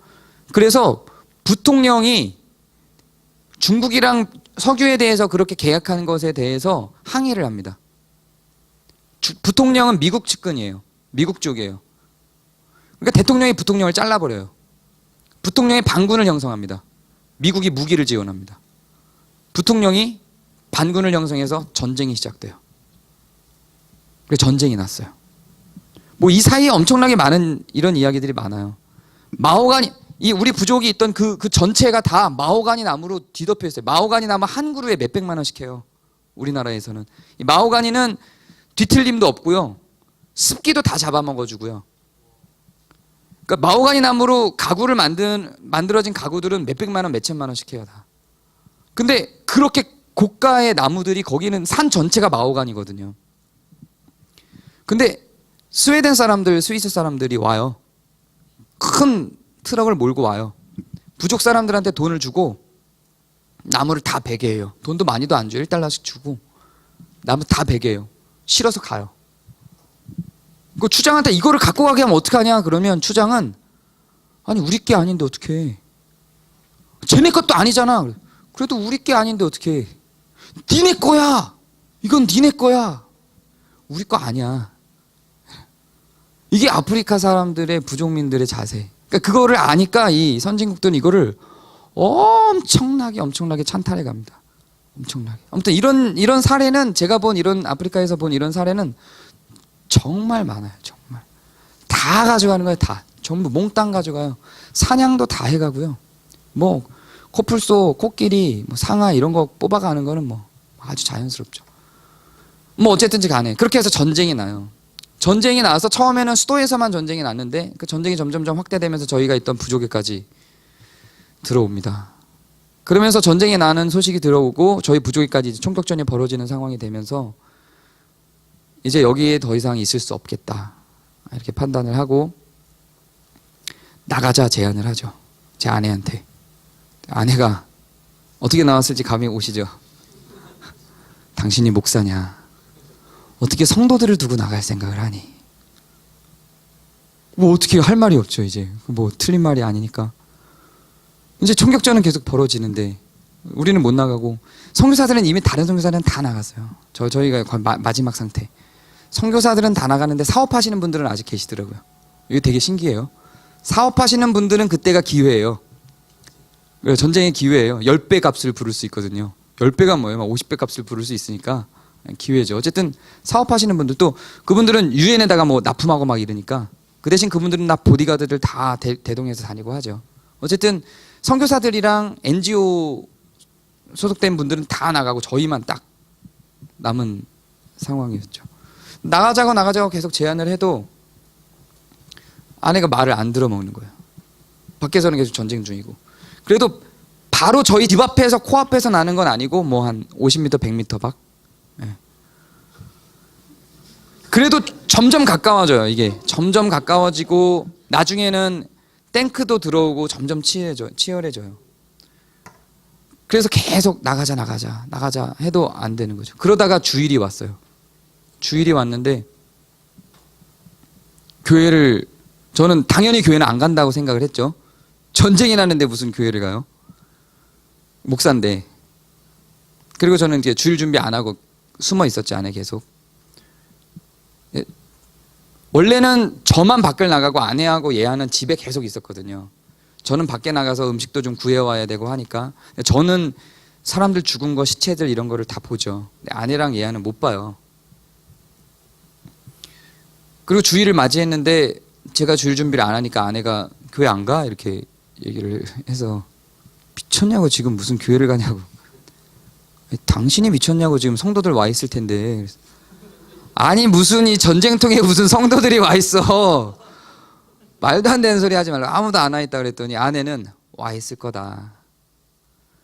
그래서 부통령이 중국이랑 석유에 대해서 그렇게 계약하는 것에 대해서 항의를 합니다. 부통령은 미국 측근이에요. 미국 쪽이에요. 그러니까 대통령이 부통령을 잘라버려요. 부통령이 반군을 형성합니다. 미국이 무기를 지원합니다. 부통령이 반군을 형성해서 전쟁이 시작돼요. 그래서 전쟁이 났어요. 뭐 이 사이에 엄청나게 많은 이런 이야기들이 많아요. 마호가니 우리 부족이 있던 그 전체가 다 마호가니 나무로 뒤덮여 있어요. 마호가니 나무 한 그루에 몇백만 원씩 해요. 우리나라에서는. 이 마호가니는 뒤틀림도 없고요. 습기도 다 잡아먹어주고요. 그러니까 마호가니 나무로 가구를 만들어진 가구들은 몇백만 원, 몇천만 원씩 해요 다. 근데 그렇게 고가의 나무들이 거기는 산 전체가 마호가니거든요. 근데 스웨덴 사람들, 스위스 사람들이 와요. 큰 트럭을 몰고 와요. 부족 사람들한테 돈을 주고 나무를 다 베개해요. 돈도 많이도 안 줘요. 1달러씩 주고 나무 다 베개해요. 실어서 가요. 그 추장한테 이거를 갖고 가게 하면 어떡하냐 그러면 추장은 아니 우리 게 아닌데 어떡해. 쟤네 것도 아니잖아. 그래도 우리 게 아닌데 어떡해. 니네 거야. 이건 니네 거야. 우리 거 아니야. 이게 아프리카 사람들의 부족민들의 자세. 그러니까 그거를 아니까 이 선진국들은 이거를 엄청나게 찬탈해 갑니다. 엄청나게. 아무튼 이런 사례는 제가 본 이런 아프리카에서 본 이런 사례는 정말 많아요. 정말. 다 가져가는 거예요. 다. 전부 몽땅 가져가요. 사냥도 다 해가고요. 뭐 코뿔소, 코끼리, 뭐 상아 이런 거 뽑아가는 거는 뭐 아주 자연스럽죠. 뭐 어쨌든지 간에 그렇게 해서 전쟁이 나요. 전쟁이 나서 처음에는 수도에서만 전쟁이 났는데 그 전쟁이 점점점 확대되면서 저희가 있던 부족에까지 들어옵니다. 그러면서 전쟁이 나는 소식이 들어오고 저희 부족에까지 총격전이 벌어지는 상황이 되면서 이제 여기에 더 이상 있을 수 없겠다 이렇게 판단을 하고 나가자 제안을 하죠. 제 아내한테. 아내가 어떻게 나왔을지 감이 오시죠? 당신이 목사냐? 어떻게 성도들을 두고 나갈 생각을 하니? 뭐 어떻게 할 말이 없죠. 이제 뭐 틀린 말이 아니니까. 이제 총격전은 계속 벌어지는데 우리는 못 나가고 선교사들은 이미 다른 선교사들은 다 나갔어요. 저희가 마지막 상태. 선교사들은 다 나가는데 사업하시는 분들은 아직 계시더라고요. 이게 되게 신기해요. 사업하시는 분들은 그때가 기회예요. 전쟁의 기회예요. 10배 값을 부를 수 있거든요. 10배가 뭐예요? 50배 값을 부를 수 있으니까 기회죠. 어쨌든 사업하시는 분들 또 그분들은 유엔에다가 뭐 납품하고 막 이러니까 그 대신 그분들은 다 보디가드들 다 대동해서 다니고 하죠. 어쨌든 선교사들이랑 NGO 소속된 분들은 다 나가고 저희만 딱 남은 상황이었죠. 나가자고 계속 제안을 해도 아내가 말을 안 들어먹는 거예요. 밖에서는 계속 전쟁 중이고. 그래도 바로 저희 집 앞에서 코앞에서 나는 건 아니고 뭐 한 50m, 100m 밖. 네. 그래도 점점 가까워져요. 이게 점점 가까워지고 나중에는 탱크도 들어오고 점점 치열해져요. 그래서 계속 나가자 해도 안 되는 거죠. 그러다가 주일이 왔어요. 주일이 왔는데 저는 당연히 교회는 안 간다고 생각을 했죠. 전쟁이 나는데 무슨 교회를 가요? 목사인데. 그리고 저는 이제 주일 준비 안 하고 숨어 있었지, 안에 계속. 원래는 저만 밖을 나가고 아내하고 얘하는 집에 계속 있었거든요. 저는 밖에 나가서 음식도 좀 구해와야 되고 하니까. 저는 사람들 죽은 거, 시체들 이런 거를 다 보죠. 아내랑 얘하는 못 봐요. 그리고 주일을 맞이했는데 제가 주일 준비를 안 하니까 아내가 교회 안 가? 이렇게 얘기를 해서 미쳤냐고 지금 무슨 교회를 가냐고. 당신이 미쳤냐고 지금 성도들 와 있을 텐데. 아니 무슨 이 전쟁통에 무슨 성도들이 와 있어. 말도 안 되는 소리 하지 말고 아무도 안 와 있다 그랬더니 아내는 와 있을 거다.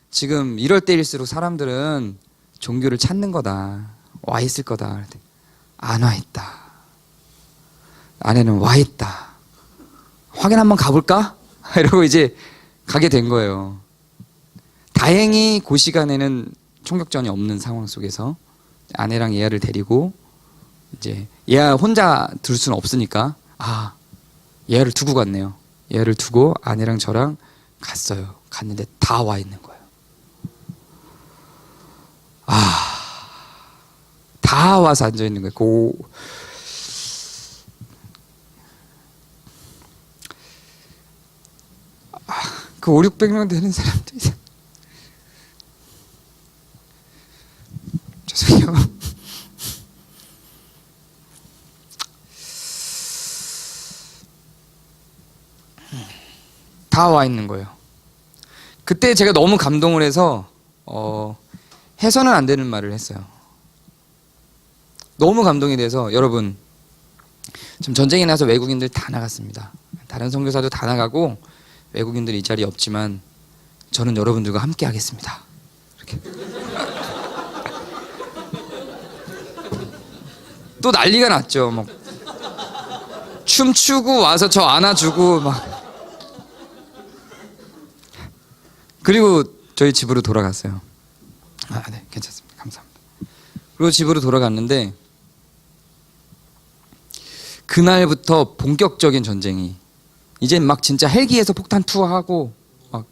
지금 이럴 때일수록 사람들은 종교를 찾는 거다. 와 있을 거다. 안 와 있다. 아내는 와 있다. 확인 한번 가볼까? 이러고 이제 가게 된 거예요. 다행히 그 시간에는 총격전이 없는 상황 속에서 아내랑 예아를 데리고 이제 예아 혼자 둘 수는 없으니까 예아를 두고 갔네요. 예아를 두고 아내랑 저랑 갔어요. 갔는데 다 와 있는 거예요. 다 와서 앉아 있는 거예요. 그 500~600명 되는 사람들이 죄송해요. 다 와 있는 거예요. 그때 제가 너무 감동을 해서 해서는 안 되는 말을 했어요. 너무 감동이 돼서 여러분 지금 전쟁이 나서 외국인들 다 나갔습니다. 다른 선교사도 다 나가고 외국인들 이 자리에 없지만 저는 여러분들과 함께 하겠습니다. 이렇게. 또 난리가 났죠. 막 춤추고 와서 저 안아주고 막. 그리고 저희 집으로 돌아갔어요. 네, 괜찮습니다. 감사합니다. 그리고 집으로 돌아갔는데 그날부터 본격적인 전쟁이 이제 막 진짜 헬기에서 폭탄 투하하고 막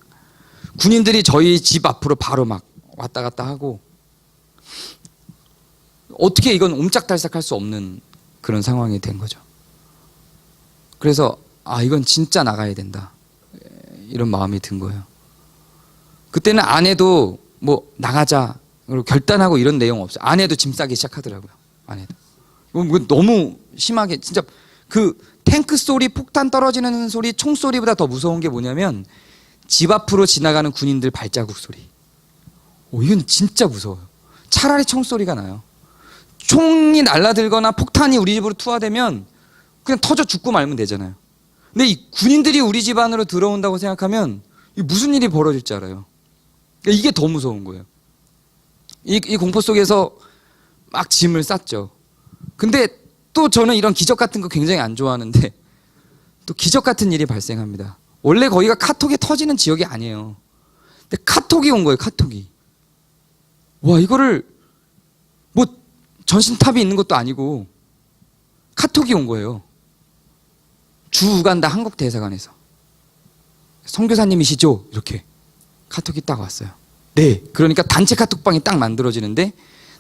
군인들이 저희 집 앞으로 바로 막 왔다 갔다 하고 어떻게 이건 옴짝달싹할 수 없는 그런 상황이 된 거죠. 그래서 이건 진짜 나가야 된다 이런 마음이 든 거예요. 그때는 아내도 뭐 나가자 그리고 결단하고 이런 내용 없어요. 아내도 짐 싸기 시작하더라고요. 아내도 너무 심하게 진짜 그 탱크 소리, 폭탄 떨어지는 소리, 총 소리보다 더 무서운 게 뭐냐면 집 앞으로 지나가는 군인들 발자국 소리. 이건 진짜 무서워요. 차라리 총소리가 나요. 총이 날라들거나 폭탄이 우리 집으로 투하되면 그냥 터져 죽고 말면 되잖아요. 근데 이 군인들이 우리 집 안으로 들어온다고 생각하면 무슨 일이 벌어질지 알아요. 그러니까 이게 더 무서운 거예요. 이 공포 속에서 막 짐을 쌌죠. 근데 또 저는 이런 기적 같은 거 굉장히 안 좋아하는데 또 기적 같은 일이 발생합니다. 원래 거기가 카톡이 터지는 지역이 아니에요. 근데 카톡이 온 거예요. 카톡이. 와, 이거를 뭐 전신탑이 있는 것도 아니고 카톡이 온 거예요. 주 우간다 한국 대사관에서. 선교사님이시죠? 이렇게 카톡이 딱 왔어요. 네. 그러니까 단체 카톡방이 딱 만들어지는데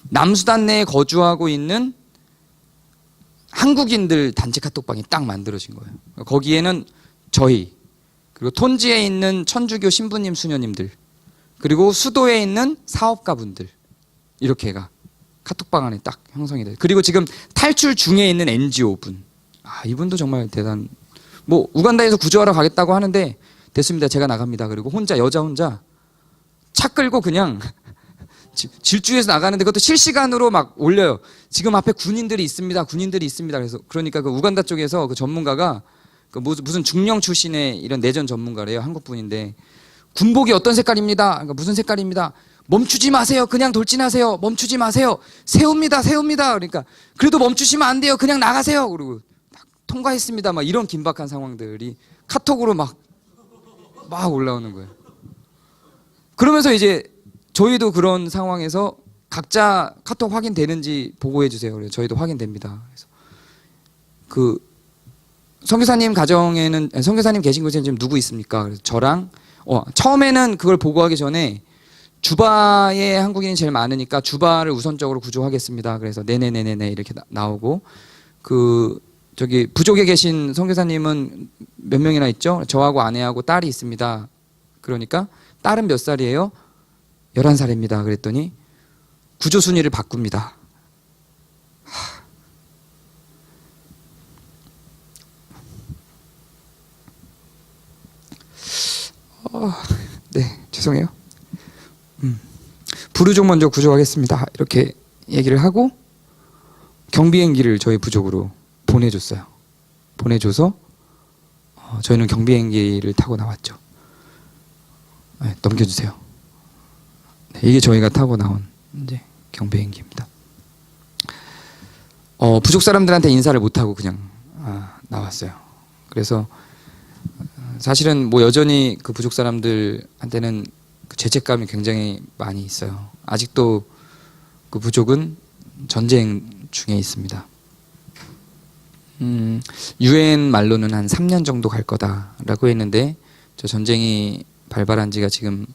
남수단 내에 거주하고 있는 한국인들 단체 카톡방이 딱 만들어진 거예요. 거기에는 저희, 그리고 톤지에 있는 천주교 신부님, 수녀님들, 그리고 수도에 있는 사업가분들, 이렇게가 카톡방 안에 딱 형성이 돼요. 그리고 지금 탈출 중에 있는 NGO분. 이분도 정말 뭐 우간다에서 구조하러 가겠다고 하는데 됐습니다. 제가 나갑니다. 그리고 여자 혼자 차 끌고 그냥 질주해서 나가는데 그것도 실시간으로 막 올려요. 지금 앞에 군인들이 있습니다. 그래서 그러니까 그 우간다 쪽에서 그 전문가가 무슨 중령 출신의 이런 내전 전문가래요. 한국 분인데 군복이 어떤 색깔입니다. 그러니까 무슨 색깔입니다. 멈추지 마세요. 그냥 돌진하세요. 멈추지 마세요. 세웁니다. 그러니까 그래도 멈추시면 안 돼요. 그냥 나가세요. 그리고 통과했습니다. 막 이런 긴박한 상황들이 카톡으로 막 올라오는 거예요. 그러면서 이제 저희도 그런 상황에서 각자 카톡 확인되는지 보고해 주세요. 그래서 저희도 확인됩니다. 그래서 그 선교사님 가정에는 선교사님 계신 곳에는 지금 누구 있습니까? 그래서 저랑 처음에는 그걸 보고하기 전에 주바에 한국인이 제일 많으니까 주바를 우선적으로 구조하겠습니다. 그래서 네네네네 이렇게 나오고 저기 부족에 계신 선교사님은 몇 명이나 있죠? 저하고 아내하고 딸이 있습니다. 그러니까 딸은 몇 살이에요? 11살입니다. 그랬더니 구조 순위를 바꿉니다. 네, 죄송해요. 부르족 먼저 구조하겠습니다. 이렇게 얘기를 하고 경비행기를 저희 부족으로 보내줬어요. 보내줘서 저희는 경비행기를 타고 나왔죠. 네, 넘겨주세요. 네, 이게 저희가 타고 나온 이제 경비행기입니다. 부족 사람들한테 인사를 못하고 그냥 나왔어요. 그래서 사실은 뭐 여전히 그 부족 사람들한테는 그 죄책감이 굉장히 많이 있어요. 아직도 그 부족은 전쟁 중에 있습니다. UN 말로는 한 3년 정도 갈 거다라고 했는데 저 전쟁이 발발한 지가 지금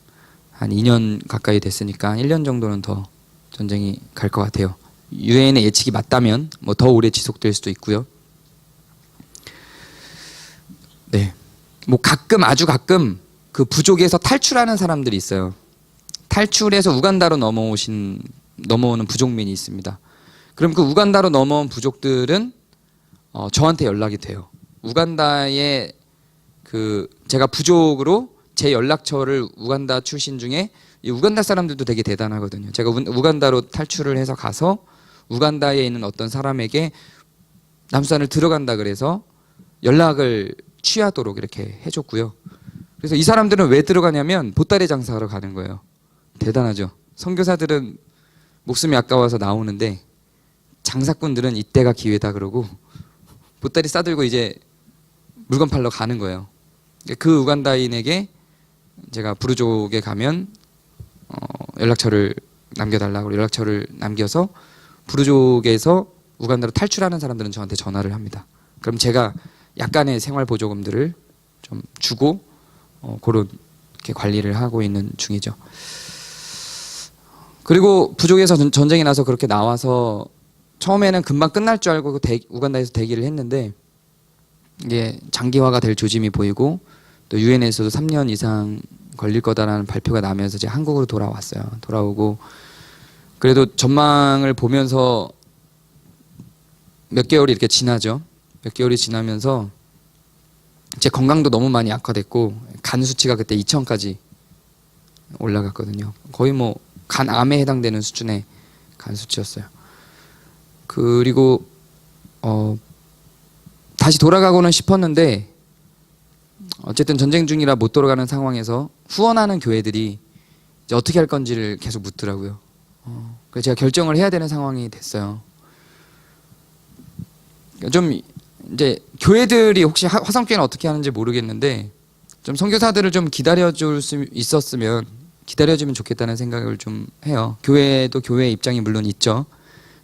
한 2년 가까이 됐으니까 1년 정도는 더 전쟁이 갈 것 같아요. UN의 예측이 맞다면 뭐 더 오래 지속될 수도 있고요. 네, 뭐 아주 가끔 그 부족에서 탈출하는 사람들이 있어요. 탈출해서 우간다로 넘어오는 부족민이 있습니다. 그럼 그 우간다로 넘어온 부족들은 저한테 연락이 돼요. 우간다에 제가 부족으로 제 연락처를 우간다 출신 중에 이 우간다 사람들도 되게 대단하거든요. 제가 우간다로 탈출을 해서 가서 우간다에 있는 어떤 사람에게 남수단을 들어간다 그래서 연락을 취하도록 이렇게 해줬고요. 그래서 이 사람들은 왜 들어가냐면 보따리 장사하러 가는 거예요. 대단하죠. 선교사들은 목숨이 아까워서 나오는데 장사꾼들은 이때가 기회다 그러고 보따리 싸들고 이제 물건 팔러 가는 거예요. 그 우간다인에게 제가 부르족에 가면 연락처를 남겨달라고 연락처를 남겨서 부르족에서 우간다로 탈출하는 사람들은 저한테 전화를 합니다. 그럼 제가 약간의 생활 보조금들을 좀 주고 그렇게 관리를 하고 있는 중이죠. 그리고 부족에서 전쟁이 나서 그렇게 나와서 처음에는 금방 끝날 줄 알고 우간다에서 대기를 했는데 이게 장기화가 될 조짐이 보이고 또 유엔에서도 3년 이상 걸릴 거다라는 발표가 나면서 이제 한국으로 돌아왔어요. 돌아오고 그래도 전망을 보면서 몇 개월이 이렇게 지나죠. 몇 개월이 지나면서 제 건강도 너무 많이 악화됐고 간 수치가 그때 2천까지 올라갔거든요. 거의 뭐 간암에 해당되는 수준의 간 수치였어요. 그리고 다시 돌아가고는 싶었는데 어쨌든 전쟁 중이라 못 돌아가는 상황에서 후원하는 교회들이 이제 어떻게 할 건지를 계속 묻더라고요. 그래서 제가 결정을 해야 되는 상황이 됐어요. 좀 이제 교회들이 혹시 화성교회는 어떻게 하는지 모르겠는데 좀 선교사들을 좀 기다려줄 수 있었으면 기다려주면 좋겠다는 생각을 좀 해요. 교회도 교회의 입장이 물론 있죠.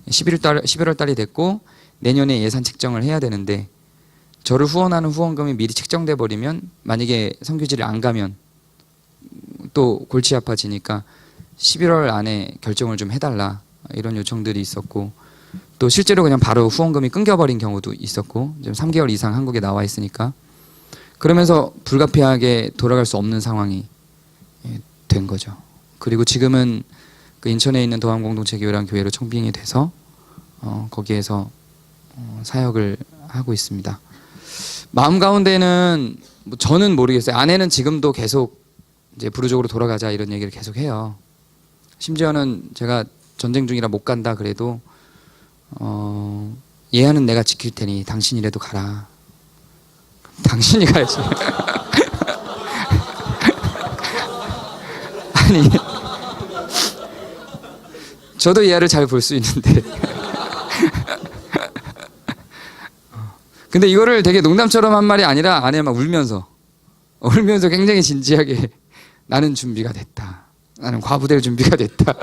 11월 달이 됐고 내년에 예산 책정을 해야 되는데 저를 후원하는 후원금이 미리 책정돼 버리면 만약에 선교지를 안 가면 또 골치 아파지니까 11월 안에 결정을 좀 해달라 이런 요청들이 있었고 또 실제로 그냥 바로 후원금이 끊겨버린 경우도 있었고 지금 3개월 이상 한국에 나와 있으니까 그러면서 불가피하게 돌아갈 수 없는 상황이 된 거죠. 그리고 지금은 그 인천에 있는 도함공동체교회라는 교회로 청빙이 돼서 거기에서 사역을 하고 있습니다. 마음 가운데는 뭐 저는 모르겠어요. 아내는 지금도 계속 이제 부르족으로 돌아가자 이런 얘기를 계속 해요. 심지어는 제가 전쟁 중이라 못 간다 그래도 예하는 내가 지킬 테니 당신이라도 가라. 당신이 가야지. 아니 저도 예하를 잘 볼 수 있는데 근데 이거를 되게 농담처럼 한 말이 아니라 아내가 막 울면서 굉장히 진지하게 나는 준비가 됐다. 나는 과부될 준비가 됐다.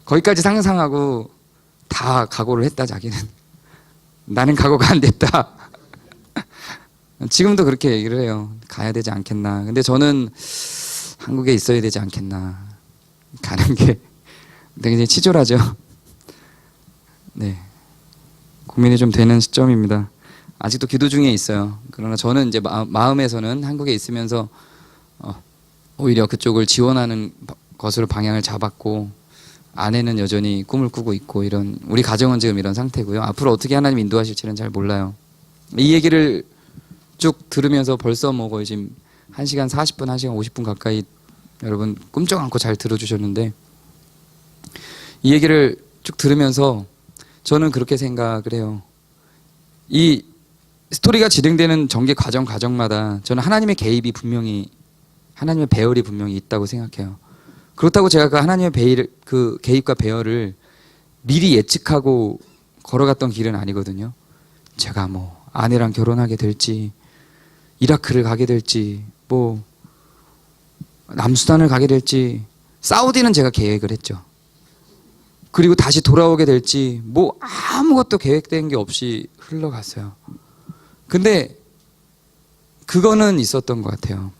거기까지 상상하고 다 각오를 했다 자기는. 나는 각오가 안 됐다. 지금도 그렇게 얘기를 해요. 가야 되지 않겠나. 근데 저는 한국에 있어야 되지 않겠나. 가는 게 굉장히 치졸하죠. 네. 고민이 좀 되는 시점입니다. 아직도 기도 중에 있어요. 그러나 저는 이제 마음에서는 한국에 있으면서 오히려 그쪽을 지원하는 것으로 방향을 잡았고 아내는 여전히 꿈을 꾸고 있고 이런 우리 가정은 지금 이런 상태고요. 앞으로 어떻게 하나님 인도하실지는 잘 몰라요. 이 얘기를 쭉 들으면서 벌써 뭐 거의 지금 1시간 40분, 1시간 50분 가까이 여러분 꿈쩍 않고 잘 들어주셨는데 이 얘기를 쭉 들으면서 저는 그렇게 생각을 해요. 이 스토리가 진행되는 전개 과정마다 저는 하나님의 개입이 분명히 하나님의 배열이 분명히 있다고 생각해요. 그렇다고 제가 그 하나님의 그 개입과 배열을 미리 예측하고 걸어갔던 길은 아니거든요. 제가 뭐 아내랑 결혼하게 될지 이라크를 가게 될지 뭐 남수단을 가게 될지 사우디는 제가 계획을 했죠. 그리고 다시 돌아오게 될지 뭐 아무것도 계획된 게 없이 흘러갔어요. 근데 그거는 있었던 것 같아요.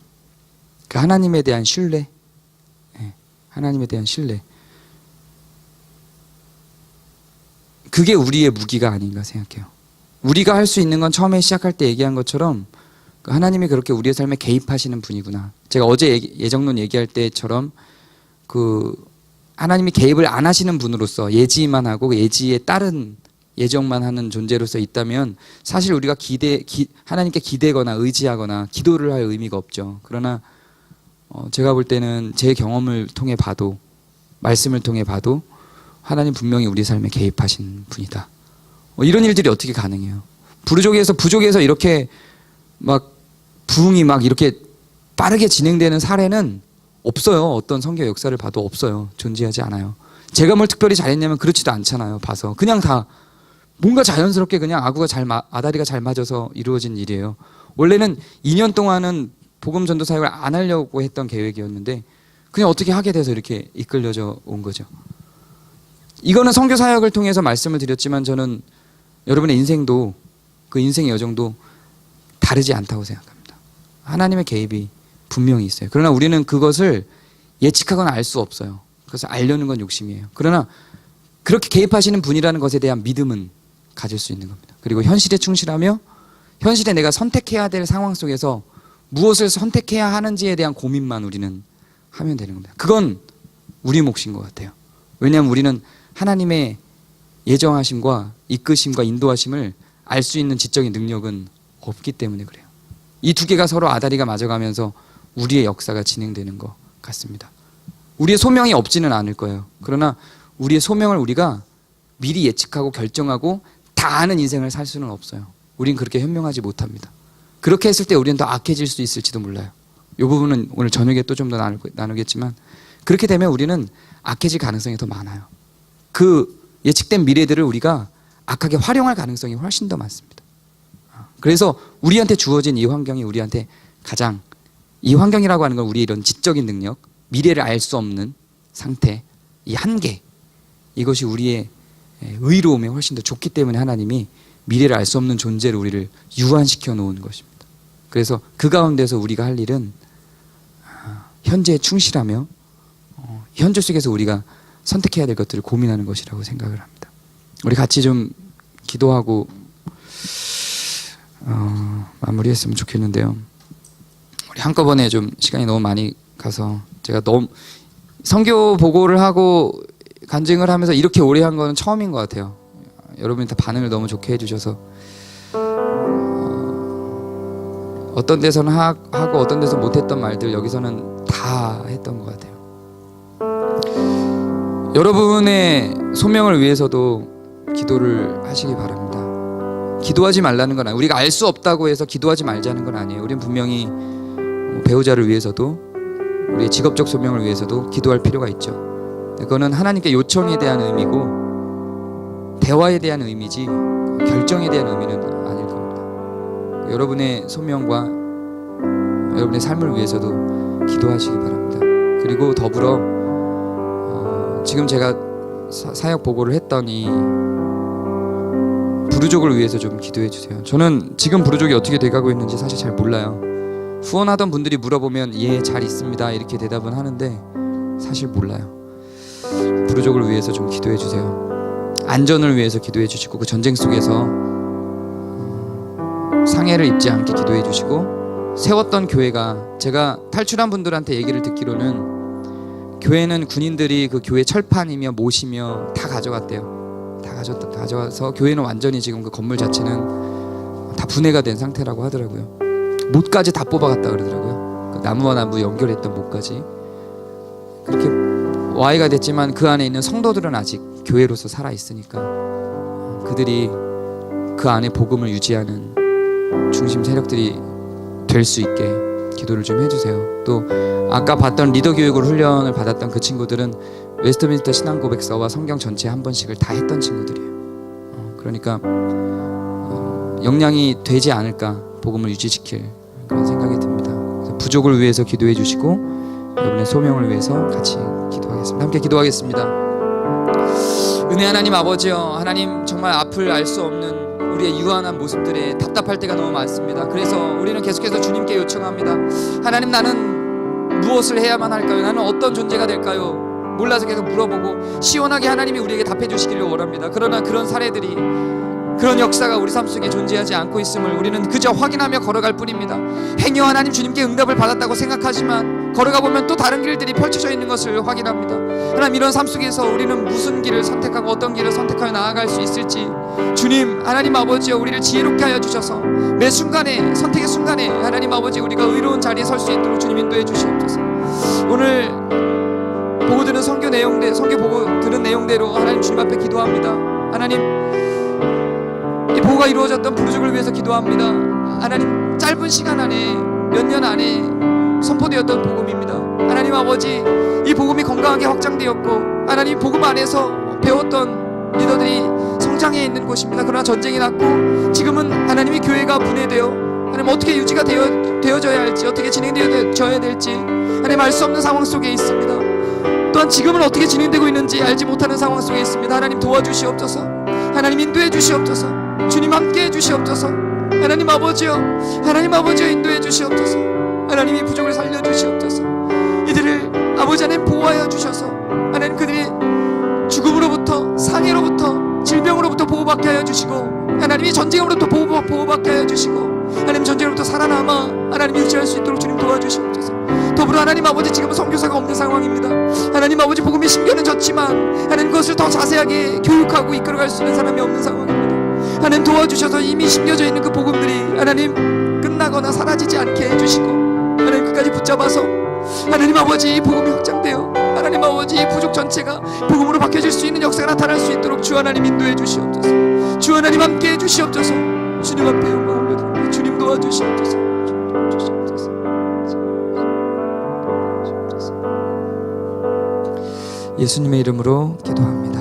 그 하나님에 대한 신뢰, 하나님에 대한 신뢰. 그게 우리의 무기가 아닌가 생각해요. 우리가 할 수 있는 건 처음에 시작할 때 얘기한 것처럼 하나님이 그렇게 우리의 삶에 개입하시는 분이구나. 제가 어제 예정론 얘기할 때처럼 그 하나님이 개입을 안 하시는 분으로서 예지만 하고 예지에 따른 예정만 하는 존재로서 있다면 사실 우리가 하나님께 기대거나 의지하거나 기도를 할 의미가 없죠. 그러나 제가 볼 때는 제 경험을 통해 봐도 말씀을 통해 봐도 하나님 분명히 우리 삶에 개입하신 분이다. 이런 일들이 어떻게 가능해요? 부족에서 이렇게 막 부흥이 막 이렇게 빠르게 진행되는 사례는 없어요. 어떤 선교 역사를 봐도 없어요. 존재하지 않아요. 제가 뭘 특별히 잘했냐면 그렇지도 않잖아요. 봐서 그냥 다 뭔가 자연스럽게 그냥 아다리가 잘 맞아서 이루어진 일이에요. 원래는 2년 동안은 복음 전도 사역을 안 하려고 했던 계획이었는데 그냥 어떻게 하게 돼서 이렇게 이끌려져 온 거죠. 이거는 선교 사역을 통해서 말씀을 드렸지만 저는 여러분의 인생도 그 인생의 여정도 다르지 않다고 생각합니다. 하나님의 개입이 분명히 있어요. 그러나 우리는 그것을 예측하거나 알 수 없어요. 그래서 알려는 건 욕심이에요. 그러나 그렇게 개입하시는 분이라는 것에 대한 믿음은 가질 수 있는 겁니다. 그리고 현실에 충실하며 현실에 내가 선택해야 될 상황 속에서 무엇을 선택해야 하는지에 대한 고민만 우리는 하면 되는 겁니다. 그건 우리 몫인 것 같아요. 왜냐하면 우리는 하나님의 예정하심과 이끄심과 인도하심을 알 수 있는 지적인 능력은 없기 때문에 그래요. 이 두 개가 서로 아다리가 맞아가면서 우리의 역사가 진행되는 것 같습니다. 우리의 소명이 없지는 않을 거예요. 그러나 우리의 소명을 우리가 미리 예측하고 결정하고 다 아는 인생을 살 수는 없어요. 우린 그렇게 현명하지 못합니다. 그렇게 했을 때 우리는 더 악해질 수 있을지도 몰라요. 이 부분은 오늘 저녁에 또 좀 더 나누겠지만, 그렇게 되면 우리는 악해질 가능성이 더 많아요. 그 예측된 미래들을 우리가 악하게 활용할 가능성이 훨씬 더 많습니다. 그래서 우리한테 주어진 이 환경이 우리한테 가장, 이 환경이라고 하는 건 우리의 이런 지적인 능력, 미래를 알 수 없는 상태, 이 한계, 이것이 우리의 의로움에 훨씬 더 좋기 때문에 하나님이 미래를 알 수 없는 존재로 우리를 유한시켜 놓은 것입니다. 그래서 그 가운데서 우리가 할 일은 현재에 충실하며 현재 속에서 우리가 선택해야 될 것들을 고민하는 것이라고 생각을 합니다. 우리 같이 좀 기도하고 마무리했으면 좋겠는데요. 우리 한꺼번에 좀 시간이 너무 많이 가서 제가 너무 선교 보고를 하고 간증을 하면서 이렇게 오래 한 거는 처음인 것 같아요. 여러분이 다 반응을 너무 좋게 해주셔서 어떤 데서는 하고 어떤 데서 못했던 말들 여기서는 다 했던 것 같아요. 여러분의 소명을 위해서도 기도를 하시기 바랍니다. 기도하지 말라는 건 아니에요. 우리가 알 수 없다고 해서 기도하지 말자는 건 아니에요. 우리는 분명히 배우자를 위해서도 우리의 직업적 소명을 위해서도 기도할 필요가 있죠. 그거는 하나님께 요청에 대한 의미고 대화에 대한 의미지 결정에 대한 의미는 아닐 겁니다. 여러분의 소명과 여러분의 삶을 위해서도 기도하시기 바랍니다. 그리고 더불어 지금 제가 사역 보고를 했더니 부르족을 위해서 좀 기도해 주세요. 저는 지금 부르족이 어떻게 돼가고 있는지 사실 잘 몰라요. 후원하던 분들이 물어보면 예, 잘 있습니다 이렇게 대답은 하는데 사실 몰라요. 부르족을 위해서 좀 기도해 주세요. 안전을 위해서 기도해 주시고 그 전쟁 속에서 상해를 입지 않게 기도해 주시고 세웠던 교회가, 제가 탈출한 분들한테 얘기를 듣기로는 교회는 군인들이 그 교회 철판이며 못이며 다 가져갔대요. 다 가져와서 교회는 완전히 지금 그 건물 자체는 다 분해가 된 상태라고 하더라고요. 못까지 다 뽑아갔다 그러더라고요. 그 나무와 나무 연결했던 못까지. 그렇게 와해가 됐지만 그 안에 있는 성도들은 아직 교회로서 살아 있으니까 그들이 그 안에 복음을 유지하는 중심 세력들이 될 수 있게 기도를 좀 해주세요. 또 아까 봤던 리더 교육을 훈련을 받았던 그 친구들은 웨스트민스터 신앙 고백서와 성경 전체 한 번씩을 다 했던 친구들이에요. 그러니까 역량이 되지 않을까, 복음을 유지시킬 그런 생각이 듭니다. 그래서 부족을 위해서 기도해 주시고 여러분의 소명을 위해서 같이 기도하겠습니다. 함께 기도하겠습니다. 은혜 하나님 아버지여, 하나님 정말 앞을 알 수 없는 우리의 유한한 모습들에 답답할 때가 너무 많습니다. 그래서 우리는 계속해서 주님께 요청합니다. 하나님, 나는 무엇을 해야만 할까요? 나는 어떤 존재가 될까요? 몰라서 계속 물어보고 시원하게 하나님이 우리에게 답해 주시기를 원합니다. 그러나 그런 사례들이, 그런 역사가 우리 삶 속에 존재하지 않고 있음을 우리는 그저 확인하며 걸어갈 뿐입니다. 행여 하나님 주님께 응답을 받았다고 생각하지만 걸어가 보면 또 다른 길들이 펼쳐져 있는 것을 확인합니다. 하나님, 이런 삶 속에서 우리는 무슨 길을 선택하고 어떤 길을 선택하여 나아갈 수 있을지 주님, 하나님 아버지여, 우리를 지혜롭게 하여 주셔서 매 순간에, 선택의 순간에 하나님 아버지 우리가 의로운 자리에 설 수 있도록 주님 인도해 주시옵소서. 오늘 보고 들은 선교 보고 들은 내용대로 하나님 주님 앞에 기도합니다. 하나님, 이 보고가 이루어졌던 부르족을 위해서 기도합니다. 하나님, 짧은 시간 안에, 몇 년 안에 선포되었던 복음입니다. 하나님 아버지, 이 복음이 건강하게 확장되었고 하나님 복음 안에서 배웠던 리더들이 성장해 있는 곳입니다. 그러나 전쟁이 났고 지금은 하나님의 교회가 분해되어 하나님 어떻게 유지가 되어져야 할지, 어떻게 진행되어져야 될지 하나님 알 수 없는 상황 속에 있습니다. 또한 지금은 어떻게 진행되고 있는지 알지 못하는 상황 속에 있습니다. 하나님 도와주시옵소서. 하나님 인도해 주시옵소서. 주님 함께해 주시옵소서. 하나님 아버지여 인도해 주시옵소서. 하나님이 부족을 살려주시옵소서. 이들을 아버지 하나님 보호하여 주셔서 하나님 그들이 죽음으로부터, 상해로부터, 질병으로부터 보호받게 하여 주시고 하나님이 전쟁으로부터 보호받게 하여 주시고 하나님 전쟁으로부터 살아남아 하나님 유지할 수 있도록 주님 도와주시옵소서. 더불어 하나님 아버지, 지금은 선교사가 없는 상황입니다. 하나님 아버지, 복음이 심겨는 졌지만 하나님 그것을 더 자세하게 교육하고 이끌어갈 수 있는 사람이 없는 상황입니다. 하나님 도와주셔서 이미 심겨져 있는 그 복음들이 하나님 끝나거나 사라지지 않게 해주시고 하나님 끝까지 붙잡아서 하나님 아버지 이 복음이 확장되어 하나님 아버지 이 부족 전체가 복음으로 바뀌어질 수 있는 역사가 나타날 수 있도록 주 하나님 인도해 주시옵소서. 주 하나님 함께 해 주시옵소서. 주님 앞에 영광 올려드립니다. 주님 도와주시옵소서. 예수님의 이름으로 기도합니다.